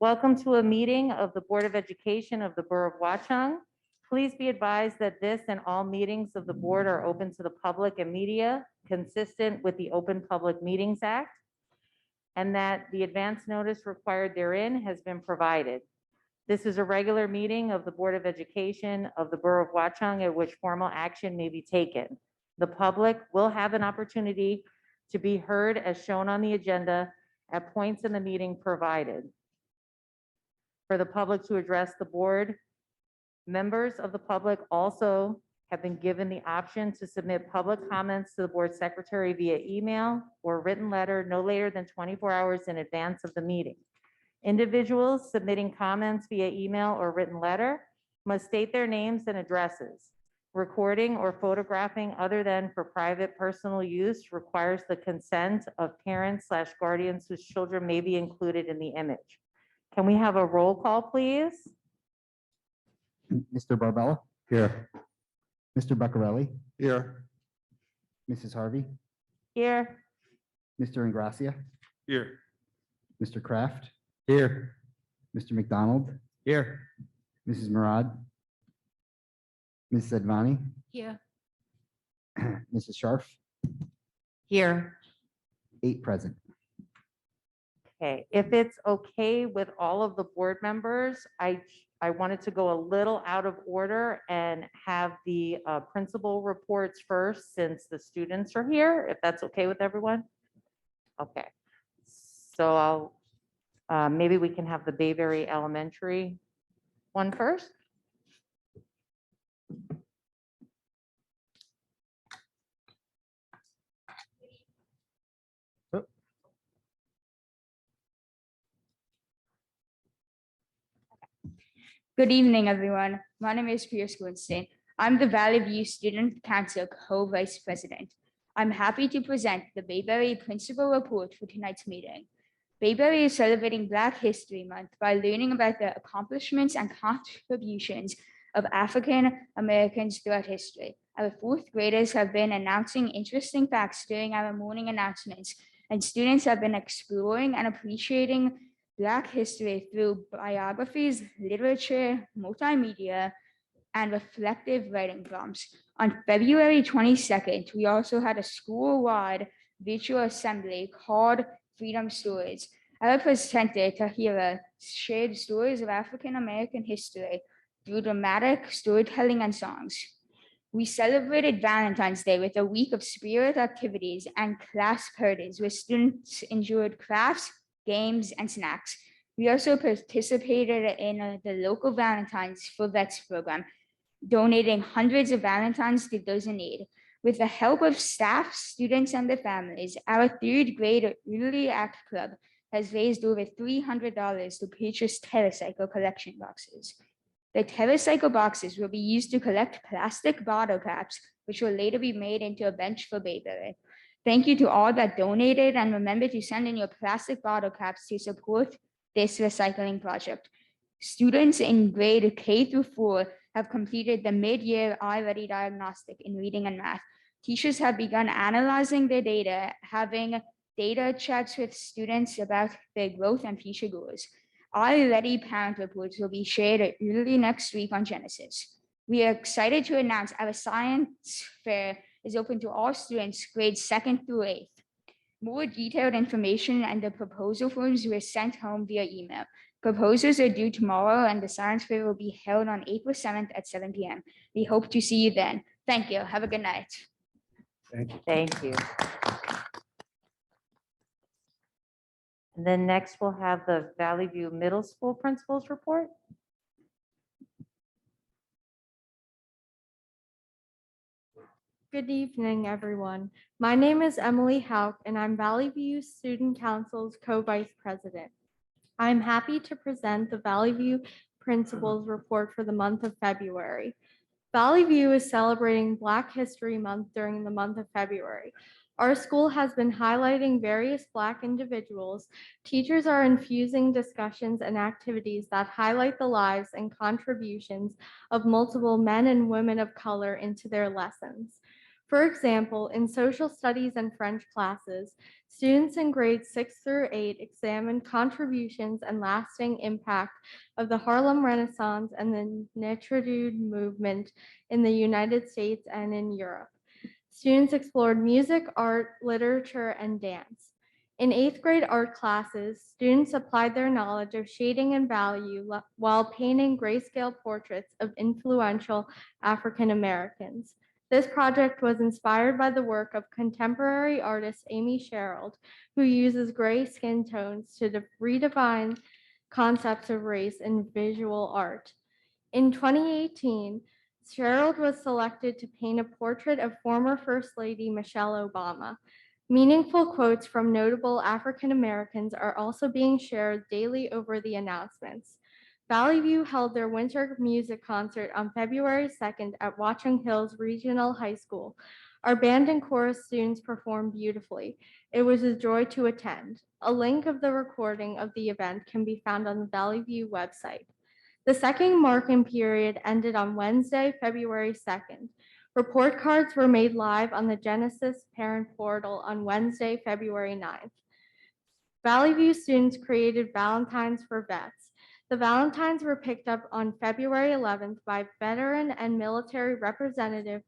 Welcome to a meeting of the Board of Education of the Borough of Wachong. Please be advised that this and all meetings of the board are open to the public and media, consistent with the Open Public Meetings Act, and that the advance notice required therein has been provided. This is a regular meeting of the Board of Education of the Borough of Wachong at which formal action may be taken. The public will have an opportunity to be heard as shown on the agenda at points in the meeting provided. For the public to address the board, members of the public also have been given the option to submit public comments to the board secretary via email or written letter no later than 24 hours in advance of the meeting. Individuals submitting comments via email or written letter must state their names and addresses. Recording or photographing other than for private personal use requires the consent of parents/guardians whose children may be included in the image. Can we have a roll call, please? Mr. Barbella? Here. Mr. Beccarelli? Here. Mrs. Harvey? Here. Mr. Ingracia? Here. Mr. Kraft? Here. Mr. McDonald? Here. Mrs. Murad? Mrs. Advani? Here. Mrs. Sharf? Here. 8 present. Okay, if it's okay with all of the board members, I wanted to go a little out of order and have the principal reports first since the students are here, if that's okay with everyone. Okay, so I'll maybe we can have the Bayberry Elementary one first. Good evening, everyone. My name is Pierce Goodstein. I'm the Valley View Student Council Co-Vice President. I'm happy to present the Bayberry Principal Report for tonight's meeting. Bayberry is celebrating Black History Month by learning about the accomplishments and contributions of African Americans throughout history. Our 4th graders have been announcing interesting facts during our morning announcements, and students have been exploring and appreciating Black history through biographies, literature, multimedia, and reflective writing prompts. On February 22nd, we also had a school-wide virtual assembly called Freedom Stories. Our presenter, Tahira, shared stories of African American history through dramatic storytelling and songs. We celebrated Valentine's Day with a week of spirit activities and class parties where students enjoyed crafts, games, and snacks. We also participated in the local Valentine's for Vets program, donating hundreds of Valentines to those in need. With the help of staff, students, and their families, our 3rd grade Early Act Club has raised over $300 to purchase TerraCycle collection boxes. The TerraCycle boxes will be used to collect plastic bottle caps, which will later be made into a bench for Bayberry. Thank you to all that donated, and remember to send in your plastic bottle caps to support this recycling project. Students in grade K through 4 have completed the mid-year iReady diagnostic in reading and math. Teachers have begun analyzing their data, having data checks with students about their growth and future goals. iReady parent reports will be shared early next week on Genesis. We are excited to announce our science fair is open to all students grades 2nd through 8th. More detailed information and the proposal forms were sent home via email. Proposals are due tomorrow, and the science fair will be held on April 7th at 7 p.m. We hope to see you then. Thank you. Have a good night. Thank you. And then next we'll have the Valley View Middle School Principals Report. Good evening, everyone. My name is Emily Hauk, and I'm Valley View Student Council's co-vice president. I'm happy to present the Valley View Principals Report for the month of February. Valley View is celebrating Black History Month during the month of February. Our school has been highlighting various Black individuals. Teachers are infusing discussions and activities that highlight the lives and contributions of multiple men and women of color into their lessons. For example, in social studies and French classes, students in grades 6 through 8 examined contributions and lasting impact of the Harlem Renaissance and the Negritude movement in the United States and in Europe. Students explored music, art, literature, and dance. In 8th grade art classes, students applied their knowledge of shading and value while painting grayscale portraits of influential African Americans. This project was inspired by the work of contemporary artist Amy Sherald, who uses gray skin tones to redefine concepts of race in visual art. In 2018, Sherald was selected to paint a portrait of former First Lady Michelle Obama. Meaningful quotes from notable African Americans are also being shared daily over the announcements. Valley View held their winter music concert on February 2nd at Watchung Hills Regional High School. Our band and chorus students performed beautifully. It was a joy to attend. A link of the recording of the event can be found on the Valley View website. The second marking period ended on Wednesday, February 2nd. Report cards were made live on the Genesis parent portal on Wednesday, February 9th. Valley View students created Valentines for vets. The Valentines were picked up on February 11th by veteran and military representative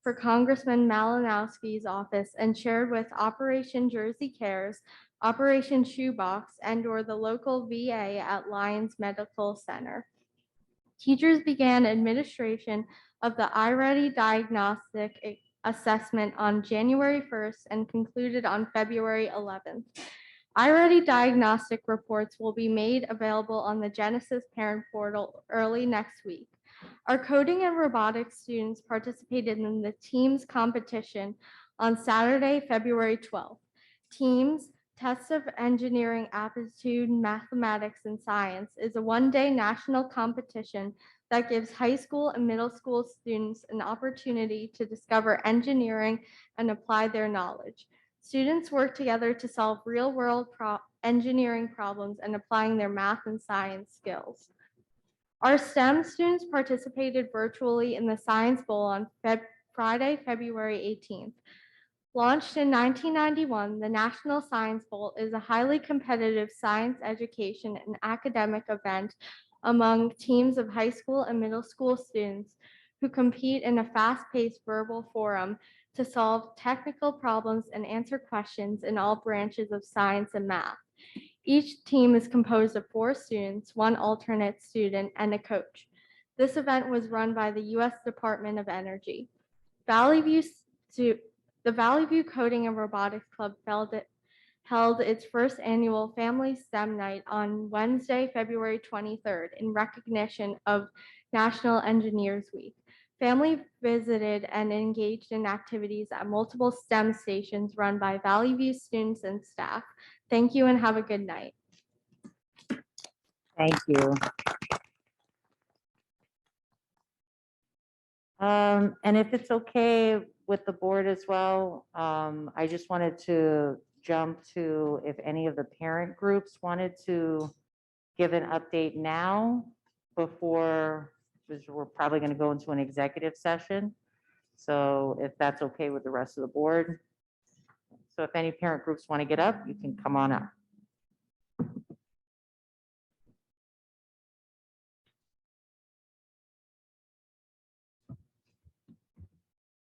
for Congressman Malinowski's office and shared with Operation Jersey Cares, Operation Shoebox, and/or the local VA at Lyons Medical Center. Teachers began administration of the iReady diagnostic assessment on January 1st and concluded on February 11th. iReady diagnostic reports will be made available on the Genesis parent portal early next week. Our coding and robotics students participated in the Teams competition on Saturday, February 12th. Teams Tests of Engineering Aptitude, Mathematics, and Science is a one-day national competition that gives high school and middle school students an opportunity to discover engineering and apply their knowledge. Students work together to solve real-world engineering problems and applying their math and science skills. Our STEM students participated virtually in the Science Bowl on Friday, February 18th. Launched in 1991, the National Science Bowl is a highly competitive science education and academic event among teams of high school and middle school students who compete in a fast-paced verbal forum to solve technical problems and answer questions in all branches of science and math. Each team is composed of 4 students, 1 alternate student, and a coach. This event was run by the U.S. Department of Energy. The Valley View Coding and Robotics Club held its first annual Family STEM Night on Wednesday, February 23rd, in recognition of National Engineers Week. Family visited and engaged in activities at multiple STEM stations run by Valley View students and staff. Thank you and have a good night. Thank you. And if it's okay with the board as well, I just wanted to jump to if any of the parent groups wanted to give an update now before, because we're probably going to go into an executive session. So if that's okay with the rest of the board. So if any parent groups want to get up, you can come on up.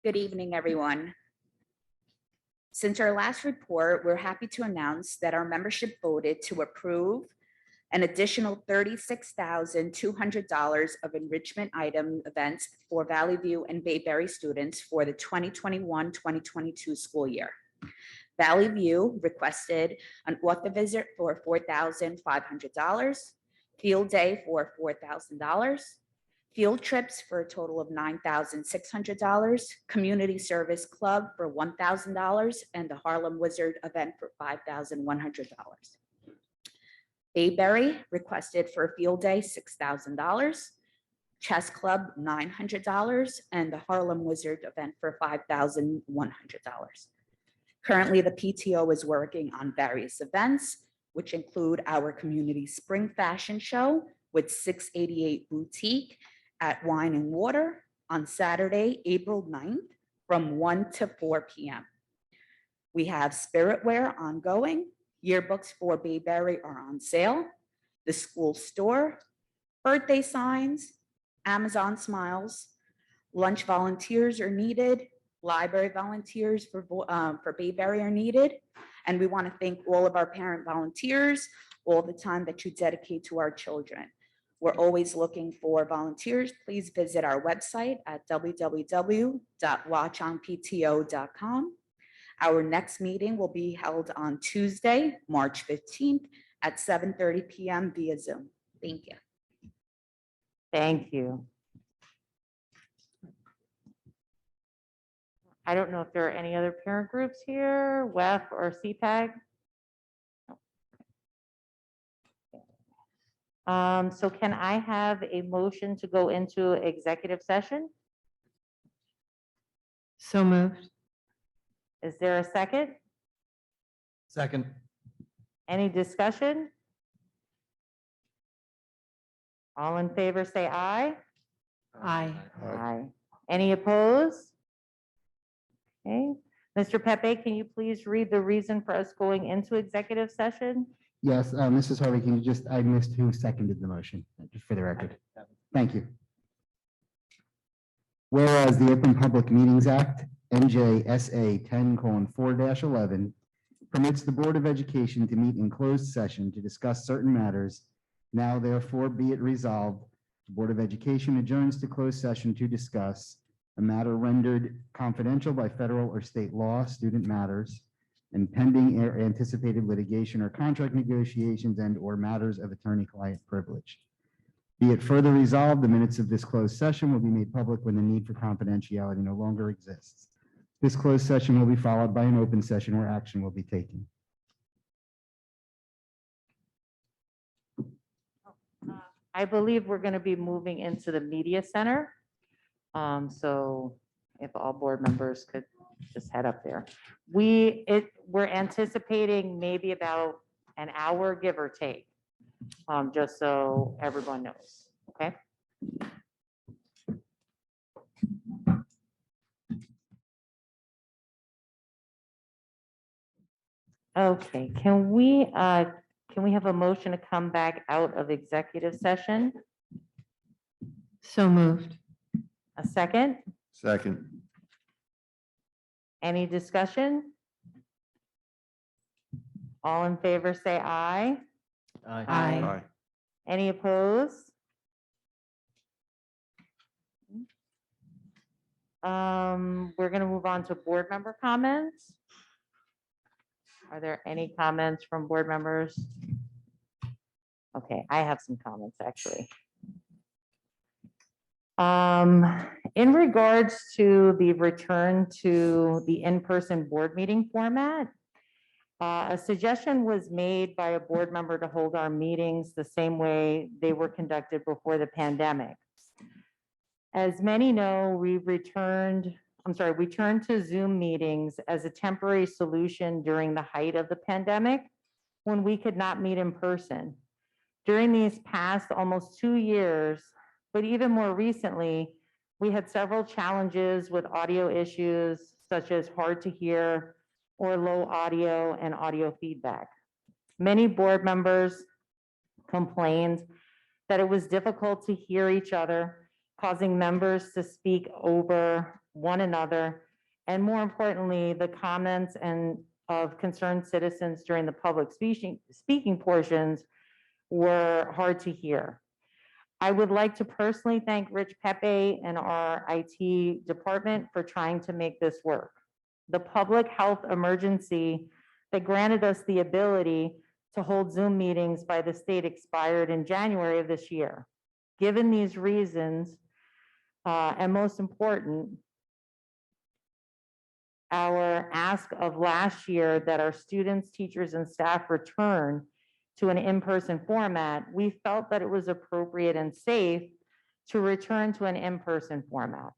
Good evening, everyone. Since our last report, we're happy to announce that our membership voted to approve an additional $36,200 of enrichment item events for Valley View and Bayberry students for the 2021-2022 school year. Valley View requested an author visit for $4,500, field day for $4,000, field trips for a total of $9,600, community service club for $1,000, and the Harlem Wizard event for $5,100. Bayberry requested for a field day $6,000, chess club $900, and the Harlem Wizard event for $5,100. Currently, the PTO is working on various events, which include our community spring fashion show with 688 Boutique at Wine and Water on Saturday, April 9th from 1 to 4 p.m. We have spiritware ongoing. Yearbooks for Bayberry are on sale. The school store, birthday signs, Amazon Smiles, lunch volunteers are needed. Library volunteers for Bayberry are needed. And we want to thank all of our parent volunteers, all the time that you dedicate to our children. We're always looking for volunteers. Please visit our website at www.wachongpto.com. Our next meeting will be held on Tuesday, March 15th at 7:30 p.m. via Zoom. Thank you. Thank you. I don't know if there are any other parent groups here, WEF or Cpag. So can I have a motion to go into executive session? So moved. Is there a second? Second. Any discussion? All in favor, say aye. Aye. Aye. Any opposed? Okay, Mr. Pepe, can you please read the reason for us going into executive session? Yes, Mrs. Harvey, can you just, I missed who seconded the motion, just for the record. Thank you. Whereas the Open Public Meetings Act, NJSA 10:4-11, permits the Board of Education to meet in closed session to discuss certain matters. Now therefore be it resolved, the Board of Education adjourns to closed session to discuss a matter rendered confidential by federal or state law, student matters, and pending or anticipated litigation or contract negotiations and/or matters of attorney-client privilege. Be it further resolved, the minutes of this closed session will be made public when the need for confidentiality no longer exists. This closed session will be followed by an open session where action will be taken. I believe we're going to be moving into the media center. So if all board members could just head up there. We're anticipating maybe about an hour, give or take, just so everyone knows, okay? Okay, can we have a motion to come back out of executive session? So moved. A second? Second. Any discussion? All in favor, say aye. Aye. Any opposed? We're gonna move on to board member comments. Are there any comments from board members? Okay, I have some comments, actually. In regards to the return to the in-person board meeting format, a suggestion was made by a board member to hold our meetings the same way they were conducted before the pandemic. As many know, we turned to Zoom meetings as a temporary solution during the height of the pandemic when we could not meet in person. During these past almost 2 years, but even more recently, we had several challenges with audio issues such as hard to hear or low audio and audio feedback. Many board members complained that it was difficult to hear each other, causing members to speak over one another, and more importantly, the comments of concerned citizens during the public speaking portions were hard to hear. I would like to personally thank Rich Pepe and our IT department for trying to make this work. The public health emergency that granted us the ability to hold Zoom meetings by the state expired in January of this year. Given these reasons, and most important, our ask of last year that our students, teachers, and staff return to an in-person format, we felt that it was appropriate and safe to return to an in-person format.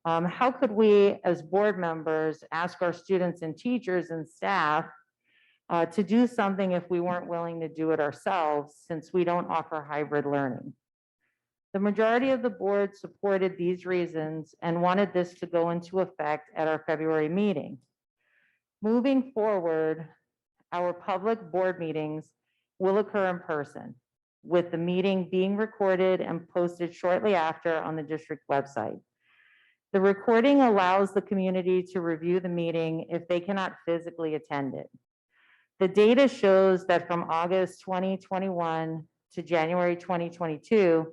How could we, as board members, ask our students and teachers and staff to do something if we weren't willing to do it ourselves, since we don't offer hybrid learning? The majority of the board supported these reasons and wanted this to go into effect at our February meeting. Moving forward, our public board meetings will occur in person, with the meeting being recorded and posted shortly after on the district website. The recording allows the community to review the meeting if they cannot physically attend it. The data shows that from August 2021 to January 2022,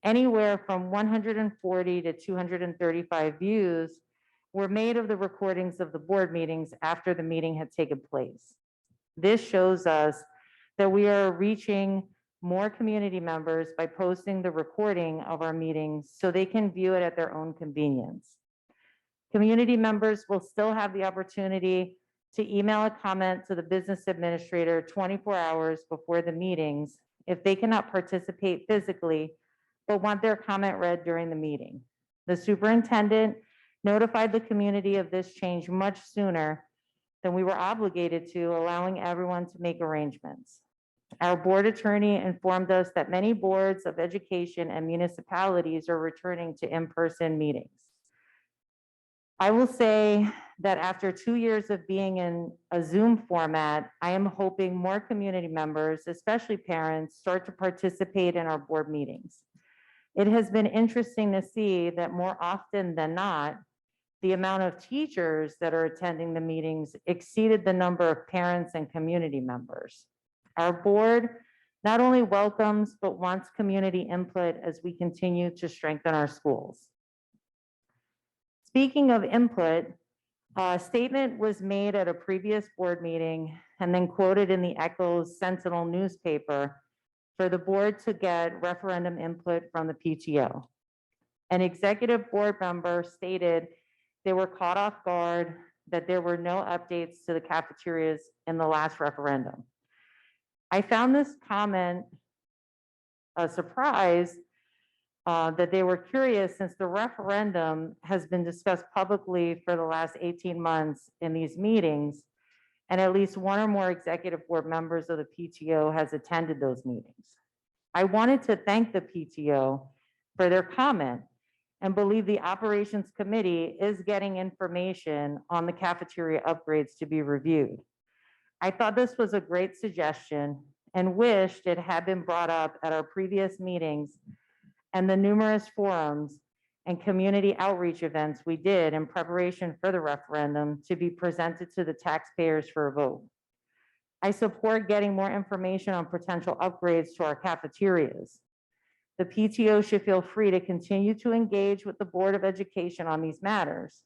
anywhere from 140 to 235 views were made of the recordings of the board meetings after the meeting had taken place. This shows us that we are reaching more community members by posting the recording of our meetings so they can view it at their own convenience. Community members will still have the opportunity to email a comment to the business administrator 24 hours before the meetings if they cannot participate physically but want their comment read during the meeting. The superintendent notified the community of this change much sooner than we were obligated to, allowing everyone to make arrangements. Our board attorney informed us that many boards of education and municipalities are returning to in-person meetings. I will say that after 2 years of being in a Zoom format, I am hoping more community members, especially parents, start to participate in our board meetings. It has been interesting to see that more often than not, the amount of teachers that are attending the meetings exceeded the number of parents and community members. Our board not only welcomes, but wants community input as we continue to strengthen our schools. Speaking of input, a statement was made at a previous board meeting and then quoted in the Echo's Sentinel newspaper for the board to get referendum input from the PTO. An executive board member stated they were caught off guard that there were no updates to the cafeterias in the last referendum. I found this comment a surprise that they were curious since the referendum has been discussed publicly for the last 18 months in these meetings, and at least one or more executive board members of the PTO has attended those meetings. I wanted to thank the PTO for their comment and believe the operations committee is getting information on the cafeteria upgrades to be reviewed. I thought this was a great suggestion and wished it had been brought up at our previous meetings and the numerous forums and community outreach events we did in preparation for the referendum to be presented to the taxpayers for a vote. I support getting more information on potential upgrades to our cafeterias. The PTO should feel free to continue to engage with the Board of Education on these matters.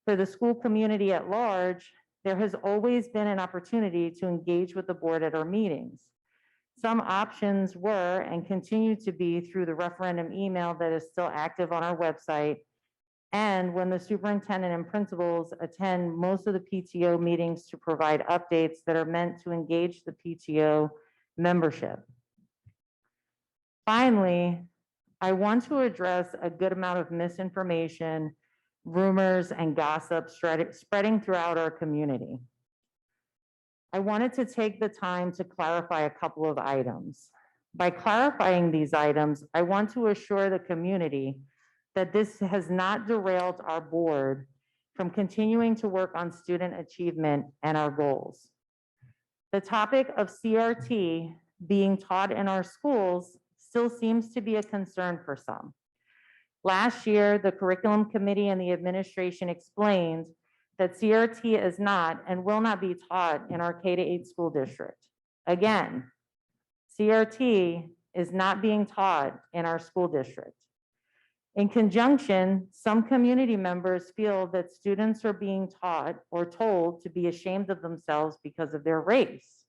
For the school community at large, there has always been an opportunity to engage with the board at our meetings. Some options were and continue to be through the referendum email that is still active on our website, and when the superintendent and principals attend most of the PTO meetings to provide updates that are meant to engage the PTO membership. Finally, I want to address a good amount of misinformation, rumors, and gossip spreading throughout our community. I wanted to take the time to clarify a couple of items. By clarifying these items, I want to assure the community that this has not derailed our board from continuing to work on student achievement and our goals. The topic of CRT being taught in our schools still seems to be a concern for some. Last year, the curriculum committee and the administration explained that CRT is not and will not be taught in our K-8 school district. Again, CRT is not being taught in our school district. In conjunction, some community members feel that students are being taught or told to be ashamed of themselves because of their race.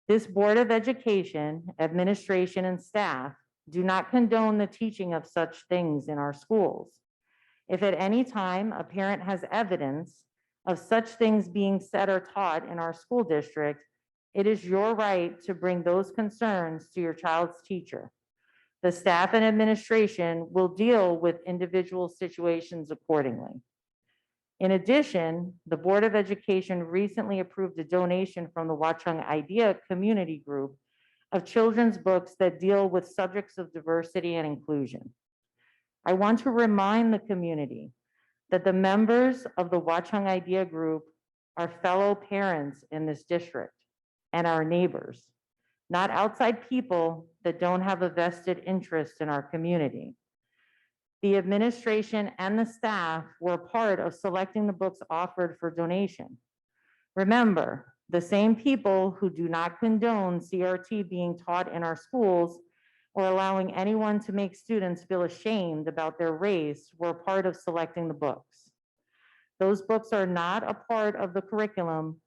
This Board of Education, administration, and staff do not condone the teaching of such things in our schools. If at any time a parent has evidence of such things being said or taught in our school district, it is your right to bring those concerns to your child's teacher. The staff and administration will deal with individual situations accordingly. In addition, the Board of Education recently approved a donation from the Wachong Idea Community Group of children's books that deal with subjects of diversity and inclusion. I want to remind the community that the members of the Wachong Idea Group are fellow parents in this district and our neighbors, not outside people that don't have a vested interest in our community. The administration and the staff were part of selecting the books offered for donation. Remember, the same people who do not condone CRT being taught in our schools or allowing anyone to make students feel ashamed about their race were part of selecting the books. Those books are not a part of the curriculum,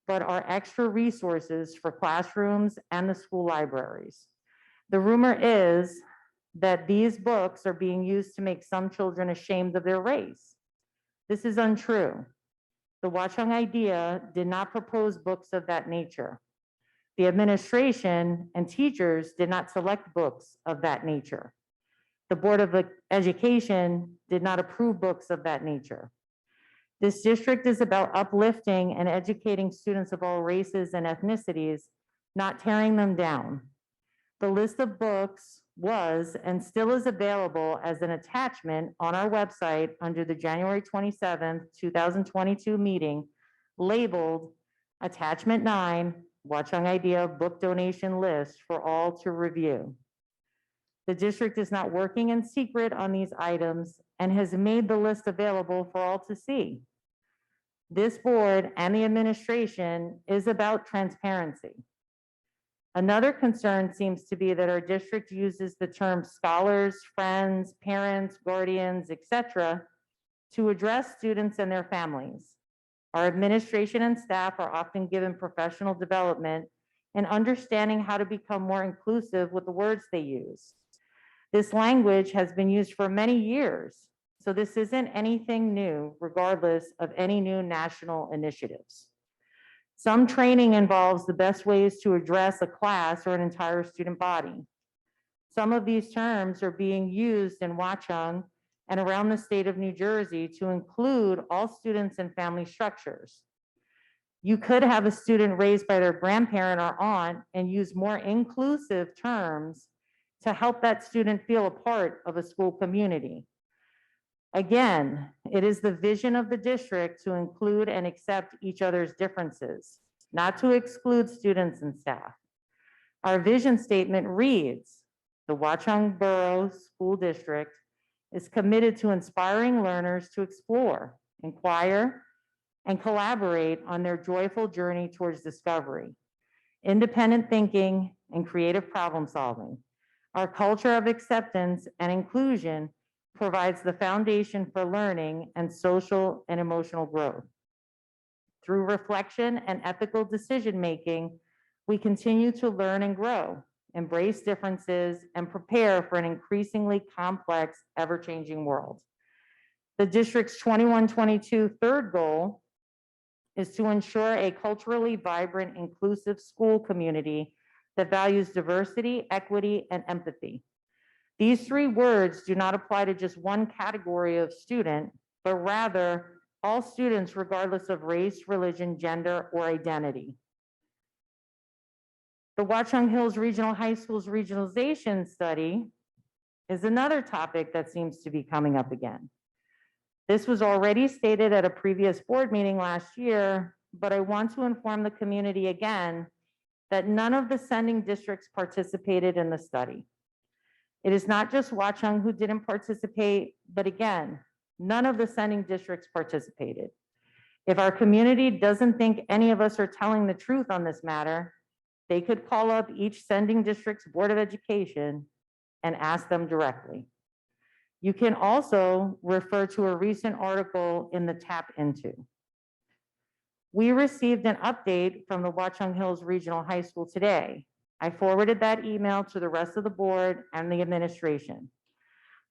but are extra resources for classrooms and the school libraries. The rumor is that these books are being used to make some children ashamed of their race. This is untrue. The Wachong Idea did not propose books of that nature. The administration and teachers did not select books of that nature. The Board of Education did not approve books of that nature. This district is about uplifting and educating students of all races and ethnicities, not tearing them down. The list of books was and still is available as an attachment on our website under the January 27th, 2022 meeting, labeled Attachment 9, Watchung Idea Book Donation List for all to review. The district is not working in secret on these items and has made the list available for all to see. This board and the administration is about transparency. Another concern seems to be that our district uses the term scholars, friends, parents, guardians, etc., to address students and their families. Our administration and staff are often given professional development and understanding how to become more inclusive with the words they use. This language has been used for many years, so this isn't anything new, regardless of any new national initiatives. Some training involves the best ways to address a class or an entire student body. Some of these terms are being used in Wachung and around the state of New Jersey to include all students and family structures. You could have a student raised by their grandparent or aunt and use more inclusive terms to help that student feel a part of a school community. Again, it is the vision of the district to include and accept each other's differences, not to exclude students and staff. Our vision statement reads, the Watchung Borough School District is committed to inspiring learners to explore, inquire, and collaborate on their joyful journey towards discovery, independent thinking, and creative problem solving. Our culture of acceptance and inclusion provides the foundation for learning and social and emotional growth. Through reflection and ethical decision-making, we continue to learn and grow, embrace differences, and prepare for an increasingly complex, ever-changing world. The district's 21-22 third goal is to ensure a culturally vibrant, inclusive school community that values diversity, equity, and empathy. These three words do not apply to just one category of student, but rather all students regardless of race, religion, gender, or identity. The Watchung Hills Regional High School's regionalization study is another topic that seems to be coming up again. This was already stated at a previous board meeting last year, but I want to inform the community again that none of the sending districts participated in the study. It is not just Wachung who didn't participate, but again, none of the sending districts participated. If our community doesn't think any of us are telling the truth on this matter, they could call up each sending district's Board of Education and ask them directly. You can also refer to a recent article in the Tap Into. We received an update from the Watchung Hills Regional High School today. I forwarded that email to the rest of the board and the administration.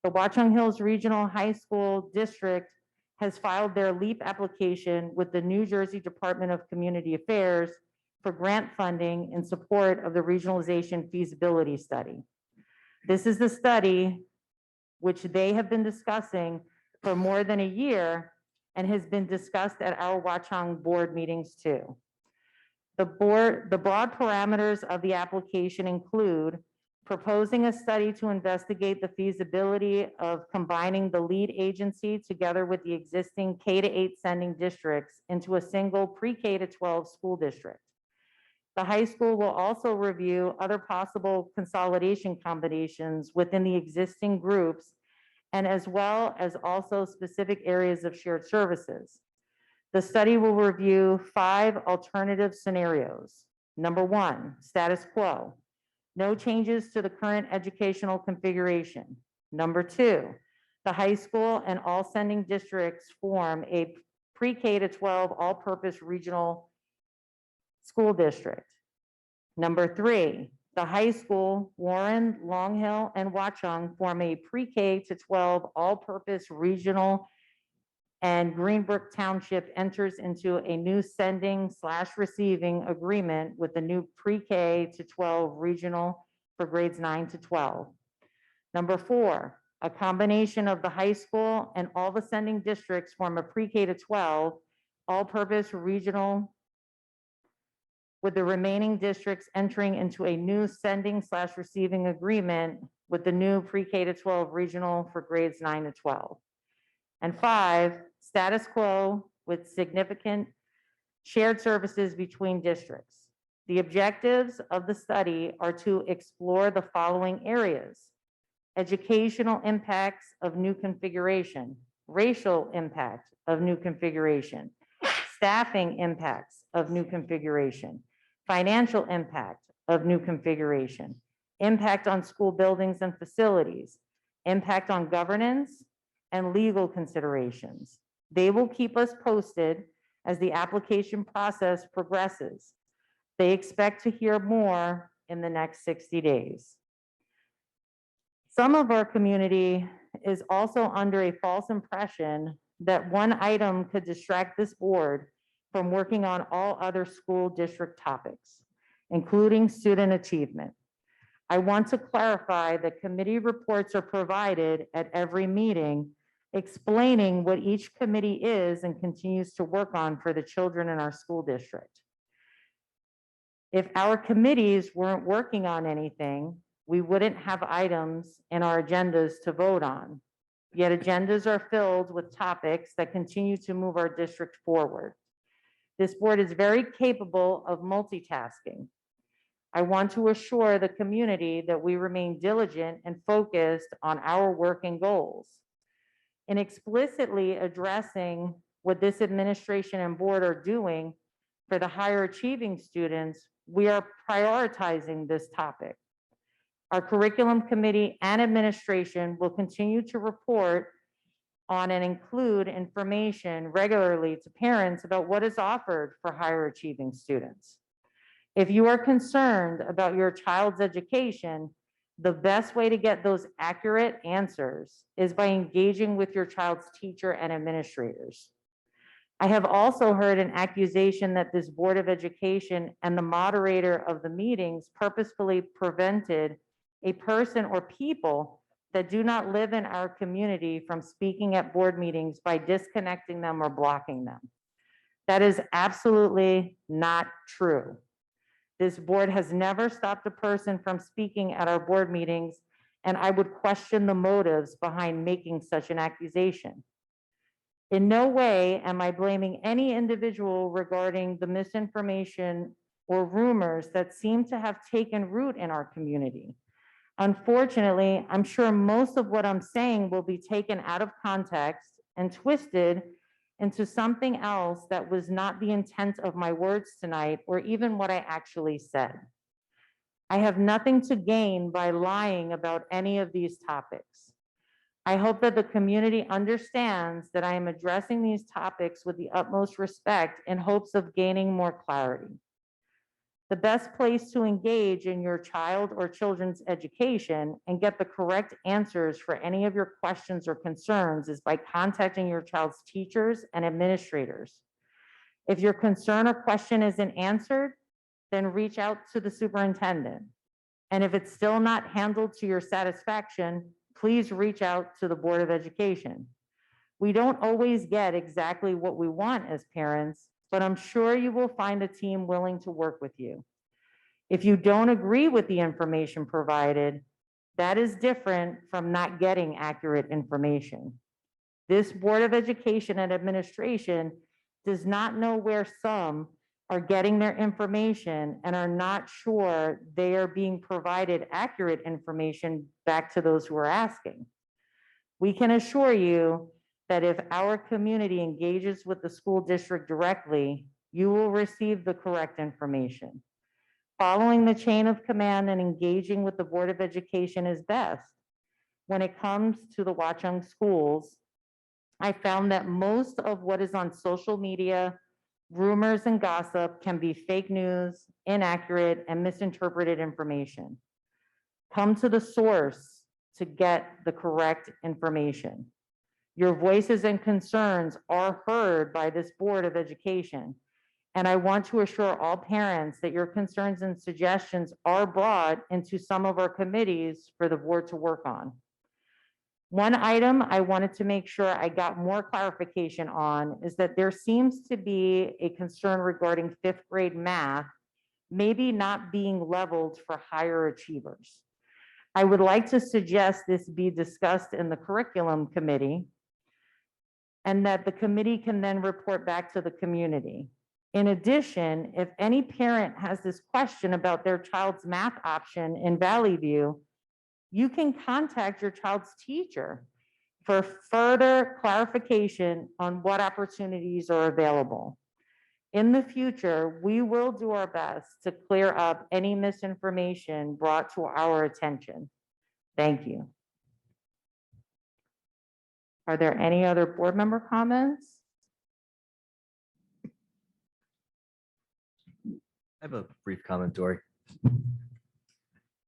The Watchung Hills Regional High School District has filed their LEAP application with the New Jersey Department of Community Affairs for grant funding in support of the regionalization feasibility study. This is the study which they have been discussing for more than a year and has been discussed at our Wachong board meetings too. The broad parameters of the application include proposing a study to investigate the feasibility of combining the lead agency together with the existing K-8 sending districts into a single pre-K to 12 school district. The high school will also review other possible consolidation combinations within the existing groups and as well as also specific areas of shared services. The study will review 5 alternative scenarios. Number 1, status quo. No changes to the current educational configuration. Number 2, the high school and all sending districts form a pre-K to 12 all-purpose regional school district. Number 3, the high school, Warren, Long Hill, and Wachong form a pre-K to 12 all-purpose regional, and Greenbrook Township enters into a new sending/receiving agreement with the new pre-K to 12 regional for grades 9 to 12. Number 4, a combination of the high school and all the sending districts form a pre-K to 12 all-purpose regional, with the remaining districts entering into a new sending/receiving agreement with the new pre-K to 12 regional for grades 9 to 12. And 5, status quo with significant shared services between districts. The objectives of the study are to explore the following areas: educational impacts of new configuration, racial impact of new configuration, staffing impacts of new configuration, financial impact of new configuration, impact on school buildings and facilities, impact on governance, and legal considerations. They will keep us posted as the application process progresses. They expect to hear more in the next 60 days. Some of our community is also under a false impression that one item could distract this board from working on all other school district topics, including student achievement. I want to clarify that committee reports are provided at every meeting explaining what each committee is and continues to work on for the children in our school district. If our committees weren't working on anything, we wouldn't have items in our agendas to vote on. Yet agendas are filled with topics that continue to move our district forward. This board is very capable of multitasking. I want to assure the community that we remain diligent and focused on our work and goals. In explicitly addressing what this administration and board are doing for the higher achieving students, we are prioritizing this topic. Our curriculum committee and administration will continue to report on and include information regularly to parents about what is offered for higher achieving students. If you are concerned about your child's education, the best way to get those accurate answers is by engaging with your child's teacher and administrators. I have also heard an accusation that this Board of Education and the moderator of the meetings purposefully prevented a person or people that do not live in our community from speaking at board meetings by disconnecting them or blocking them. That is absolutely not true. This board has never stopped a person from speaking at our board meetings, and I would question the motives behind making such an accusation. In no way am I blaming any individual regarding the misinformation or rumors that seem to have taken root in our community. Unfortunately, I'm sure most of what I'm saying will be taken out of context and twisted into something else that was not the intent of my words tonight or even what I actually said. I have nothing to gain by lying about any of these topics. I hope that the community understands that I am addressing these topics with the utmost respect in hopes of gaining more clarity. The best place to engage in your child or children's education and get the correct answers for any of your questions or concerns is by contacting your child's teachers and administrators. If your concern or question isn't answered, then reach out to the superintendent. And if it's still not handled to your satisfaction, please reach out to the Board of Education. We don't always get exactly what we want as parents, but I'm sure you will find a team willing to work with you. If you don't agree with the information provided, that is different from not getting accurate information. This Board of Education and Administration does not know where some are getting their information and are not sure they are being provided accurate information back to those who are asking. We can assure you that if our community engages with the school district directly, you will receive the correct information. Following the chain of command and engaging with the Board of Education is best. When it comes to the Wachung schools, I found that most of what is on social media, rumors and gossip can be fake news, inaccurate, and misinterpreted information. Come to the source to get the correct information. Your voices and concerns are heard by this Board of Education. And I want to assure all parents that your concerns and suggestions are brought into some of our committees for the board to work on. One item I wanted to make sure I got more clarification on is that there seems to be a concern regarding 5th grade math, maybe not being leveled for higher achievers. I would like to suggest this be discussed in the curriculum committee and that the committee can then report back to the community. In addition, if any parent has this question about their child's math option in Valley View, you can contact your child's teacher for further clarification on what opportunities are available. In the future, we will do our best to clear up any misinformation brought to our attention. Thank you. Are there any other board member comments? I have a brief comment, Dory.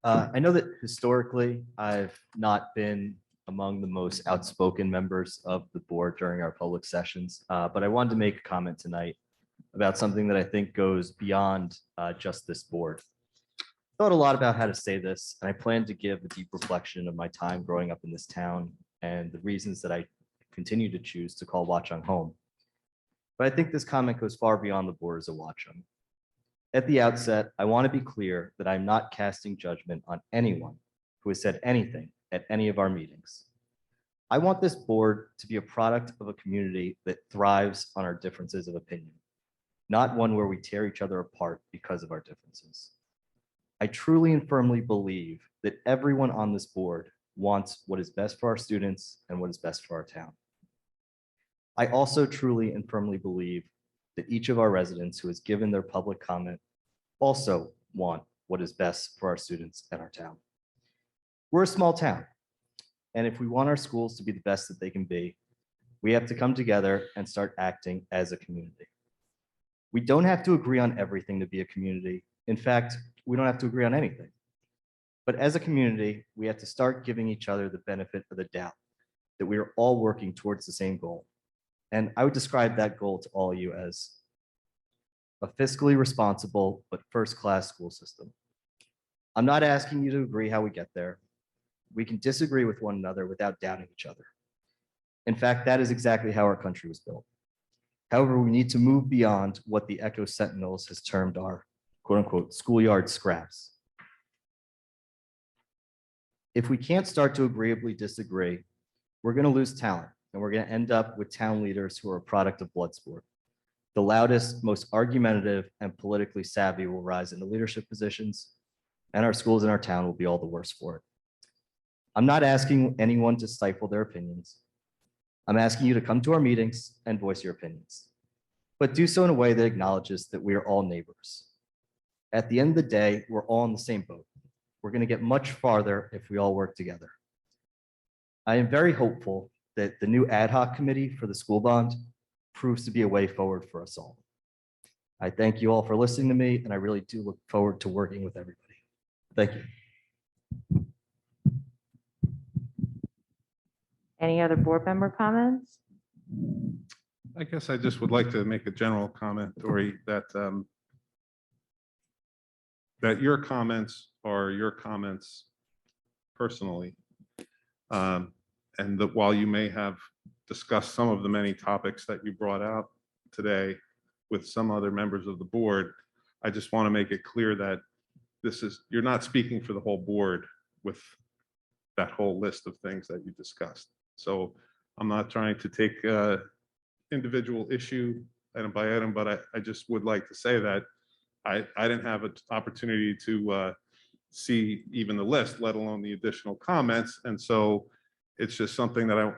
I know that historically, I've not been among the most outspoken members of the board during our public sessions, but I wanted to make a comment tonight about something that I think goes beyond just this board. I thought a lot about how to say this, and I plan to give a deep reflection of my time growing up in this town and the reasons that I continue to choose to call Wachong home. But I think this comment goes far beyond the borders of Wachong. At the outset, I want to be clear that I'm not casting judgment on anyone who has said anything at any of our meetings. I want this board to be a product of a community that thrives on our differences of opinion, not one where we tear each other apart because of our differences. I truly and firmly believe that everyone on this board wants what is best for our students and what is best for our town. I also truly and firmly believe that each of our residents who has given their public comment also want what is best for our students and our town. We're a small town, and if we want our schools to be the best that they can be, we have to come together and start acting as a community. We don't have to agree on everything to be a community. In fact, we don't have to agree on anything. But as a community, we have to start giving each other the benefit of the doubt that we are all working towards the same goal. And I would describe that goal to all of you as a fiscally responsible but first-class school system. I'm not asking you to agree how we get there. We can disagree with one another without doubting each other. In fact, that is exactly how our country was built. However, we need to move beyond what the Echo Sentinels has termed our quote-unquote schoolyard scraps. If we can't start to agreeably disagree, we're going to lose talent. And we're going to end up with town leaders who are a product of blood sport. The loudest, most argumentative, and politically savvy will rise into leadership positions, and our schools in our town will be all the worse for it. I'm not asking anyone to stifle their opinions. I'm asking you to come to our meetings and voice your opinions, but do so in a way that acknowledges that we are all neighbors. At the end of the day, we're all in the same boat. We're going to get much farther if we all work together. I am very hopeful that the new ad hoc committee for the school bond proves to be a way forward for us all. I thank you all for listening to me, and I really do look forward to working with everybody. Thank you. Any other board member comments? I guess I just would like to make a general comment, Dory, that that your comments are your comments personally. And that while you may have discussed some of the many topics that you brought out today, with some other members of the board. I just want to make it clear that you're not speaking for the whole board with that whole list of things that you discussed. So I'm not trying to take individual issue item by item, but I just would like to say that I didn't have an opportunity to see even the list, let alone the additional comments. And so it's just something that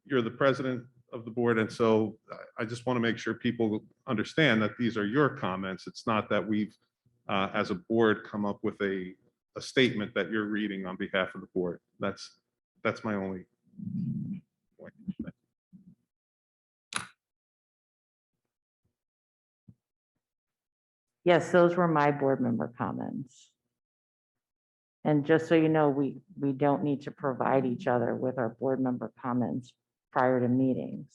you're the president of the board. And so I just want to make sure people understand that these are your comments. It's not that we've, as a board, come up with a statement that you're reading on behalf of the board. That's my only point. Yes, those were my board member comments. And just so you know, we don't need to provide each other with our board member comments prior to meetings.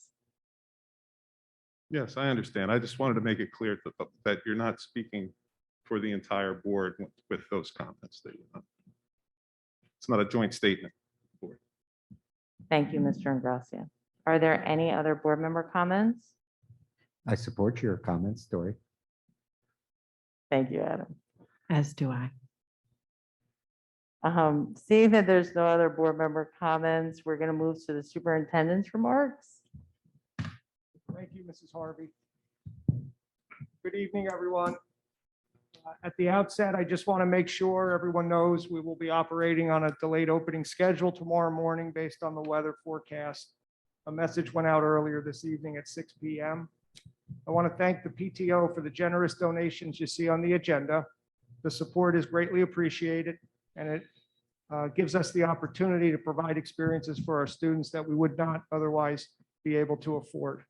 Yes, I understand. I just wanted to make it clear that you're not speaking for the entire board with those comments. It's not a joint statement. Board. Thank you, Mr. Ingracia. Are there any other board member comments? I support your comments, Dory. Thank you, Adam. As do I. Seeing that there's no other board member comments, we're going to move to the superintendent's remarks. Thank you, Mrs. Harvey. Good evening, everyone. At the outset, I just want to make sure everyone knows we will be operating on a delayed opening schedule tomorrow morning based on the weather forecast. A message went out earlier this evening at 6 p.m. I want to thank the PTO for the generous donations you see on the agenda. The support is greatly appreciated, and it gives us the opportunity to provide experiences for our students that we would not otherwise be able to afford.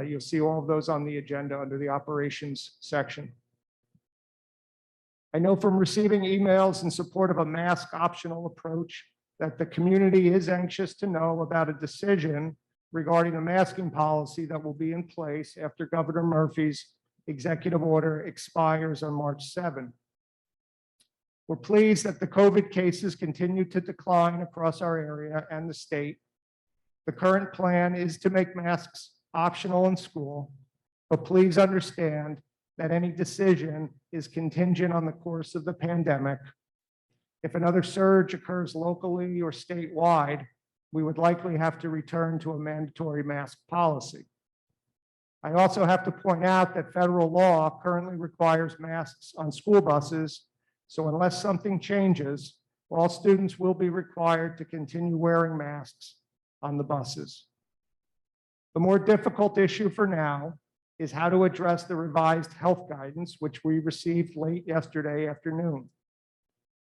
You'll see all of those on the agenda under the operations section. I know from receiving emails in support of a mask optional approach that the community is anxious to know about a decision regarding a masking policy that will be in place after Governor Murphy's executive order expires on March 7. We're pleased that the COVID cases continue to decline across our area and the state. The current plan is to make masks optional in school, but please understand that any decision is contingent on the course of the pandemic. If another surge occurs locally or statewide, we would likely have to return to a mandatory mask policy. I also have to point out that federal law currently requires masks on school buses, so unless something changes, all students will be required to continue wearing masks on the buses. The more difficult issue for now is how to address the revised health guidance, which we received late yesterday afternoon.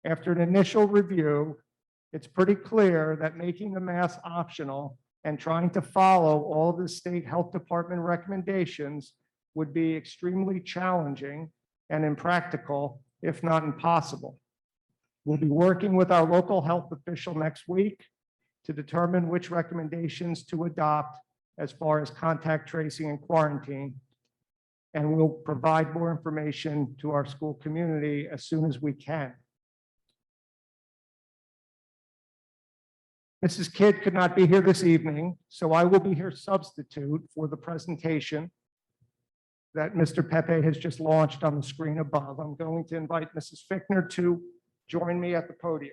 After an initial review, it's pretty clear that making the mask optional and trying to follow all of the state health department recommendations would be extremely challenging and impractical, if not impossible. We'll be working with our local health official next week to determine which recommendations to adopt as far as contact tracing and quarantine. And we'll provide more information to our school community as soon as we can. Mrs. Kidd could not be here this evening, so I will be her substitute for the presentation that Mr. Pepe has just launched on the screen above. I'm going to invite Mrs. Fickner to join me at the podium.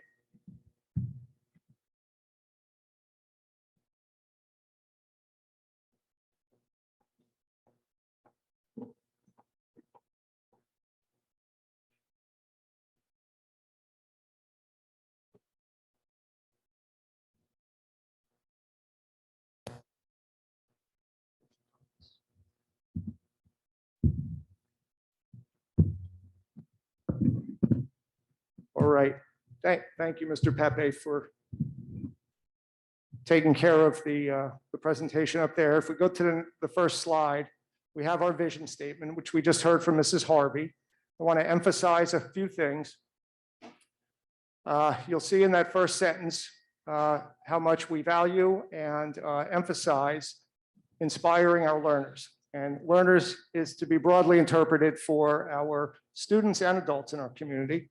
All right. Thank you, Mr. Pepe, for taking care of the presentation up there. If we go to the first slide, we have our vision statement, which we just heard from Mrs. Harvey. I want to emphasize a few things. You'll see in that first sentence how much we value and emphasize inspiring our learners. And learners is to be broadly interpreted for our students and adults in our community.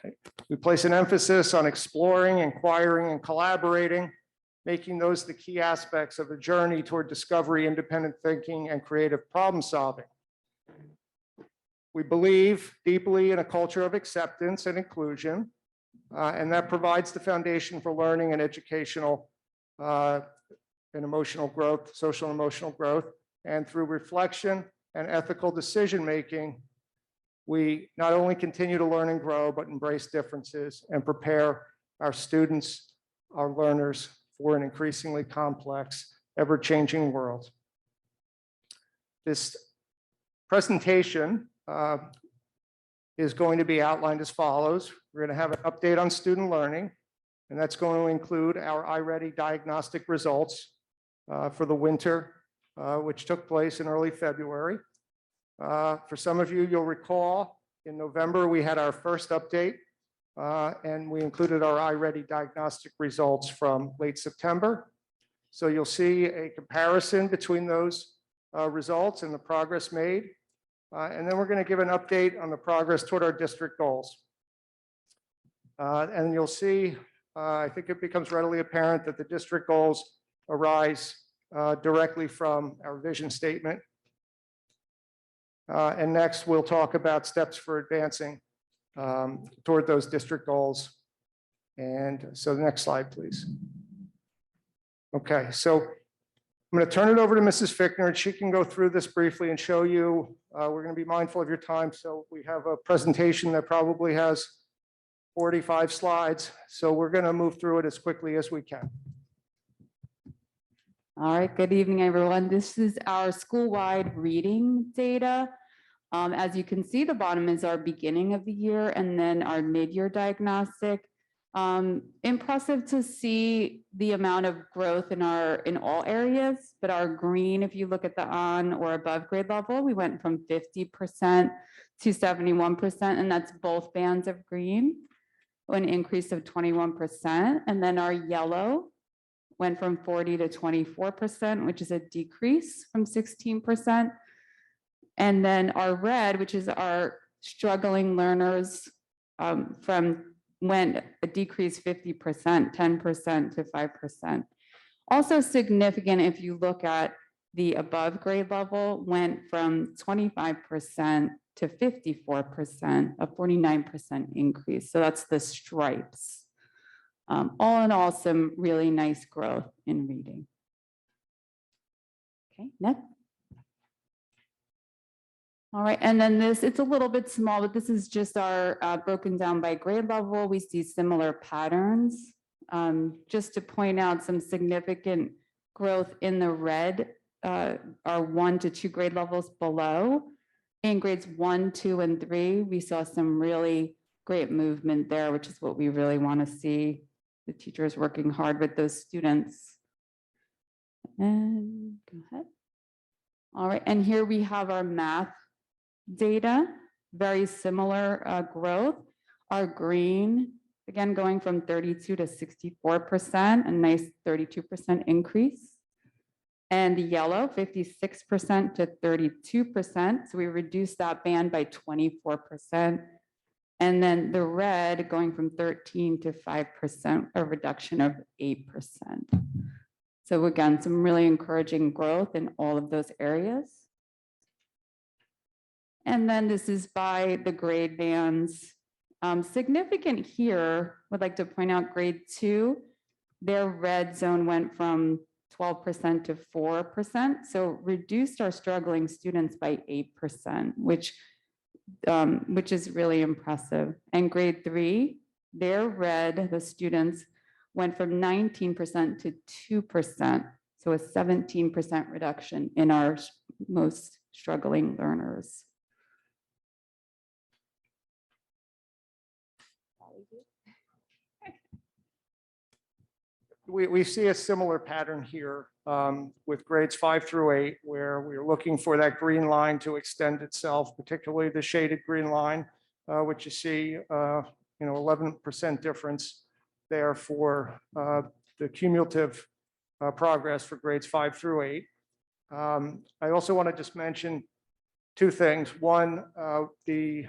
Okay. We place an emphasis on exploring, inquiring, and collaborating, making those the key aspects of a journey toward discovery, independent thinking, and creative problem solving. We believe deeply in a culture of acceptance and inclusion, and that provides the foundation for learning and educational and emotional growth, social and emotional growth. And through reflection and ethical decision-making, we not only continue to learn and grow, but embrace differences and prepare our students, our learners, for an increasingly complex, ever-changing world. This presentation is going to be outlined as follows. We're going to have an update on student learning, and that's going to include our iReady diagnostic results for the winter, which took place in early February. For some of you, you'll recall in November, we had our first update, and we included our iReady diagnostic results from late September. So you'll see a comparison between those results and the progress made. And then we're going to give an update on the progress toward our district goals. And you'll see, I think it becomes readily apparent that the district goals arise directly from our vision statement. And next, we'll talk about steps for advancing toward those district goals. And so the next slide, please. Okay, so I'm going to turn it over to Mrs. Fickner, and she can go through this briefly and show you. We're going to be mindful of your time. So we have a presentation that probably has 45 slides. So we're going to move through it as quickly as we can. All right, good evening, everyone. This is our school-wide reading data. As you can see, the bottom is our beginning of the year and then our mid-year diagnostic. Impressive to see the amount of growth in all areas, but our green, if you look at the on or above grade level, we went from 50% to 71%, and that's both bands of green, an increase of 21%. And then our yellow went from 40 to 24%, which is a decrease from 16%. And then our red, which is our struggling learners, went a decrease 50%, 10% to 5%. Also significant if you look at the above grade level, went from 25% to 54%, a 49% increase. So that's the stripes. All in all, some really nice growth in reading. Okay, next. All right, and then this, it's a little bit small, but this is just our broken down by grade level. We see similar patterns. Just to point out some significant growth in the red, are 1 to 2 grade levels below. In grades 1, 2, and 3, we saw some really great movement there, which is what we really want to see. The teachers working hard with those students. And go ahead. All right, and here we have our math data, very similar growth. Our green, again, going from 32 to 64%, a nice 32% increase. And the yellow, 56% to 32%. So we reduced that band by 24%. And then the red going from 13 to 5%, a reduction of 8%. So again, some really encouraging growth in all of those areas. And then this is by the grade bands. Significant here, would like to point out grade 2, their red zone went from 12% to 4%. So reduced our struggling students by 8%, which is really impressive. And grade 3, their red, the students, went from 19% to 2%. So a 17% reduction in our most struggling learners. We see a similar pattern here with grades 5 through 8, where we're looking for that green line to extend itself, particularly the shaded green line, which you see, 11% difference there for the cumulative progress for grades 5 through 8. I also want to just mention 2 things. One, the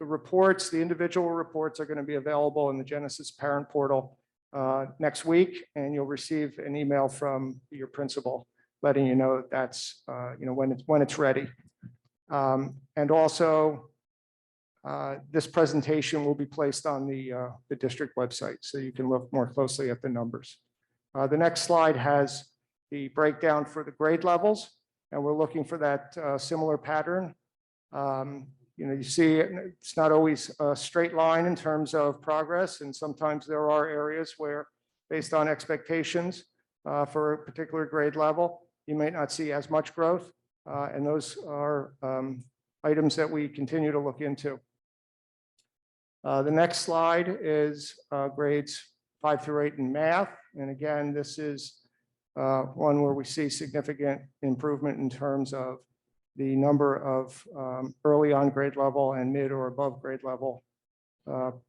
reports, the individual reports are going to be available in the Genesis parent portal next week, and you'll receive an email from your principal letting you know that's when it's ready. And also This presentation will be placed on the district website, so you can look more closely at the numbers. The next slide has the breakdown for the grade levels, and we're looking for that similar pattern. You see, it's not always a straight line in terms of progress, and sometimes there are areas where, based on expectations for a particular grade level, you may not see as much growth, and those are items that we continue to look into. The next slide is grades 5 through 8 in math. And again, this is one where we see significant improvement in terms of the number of early on grade level and mid or above grade level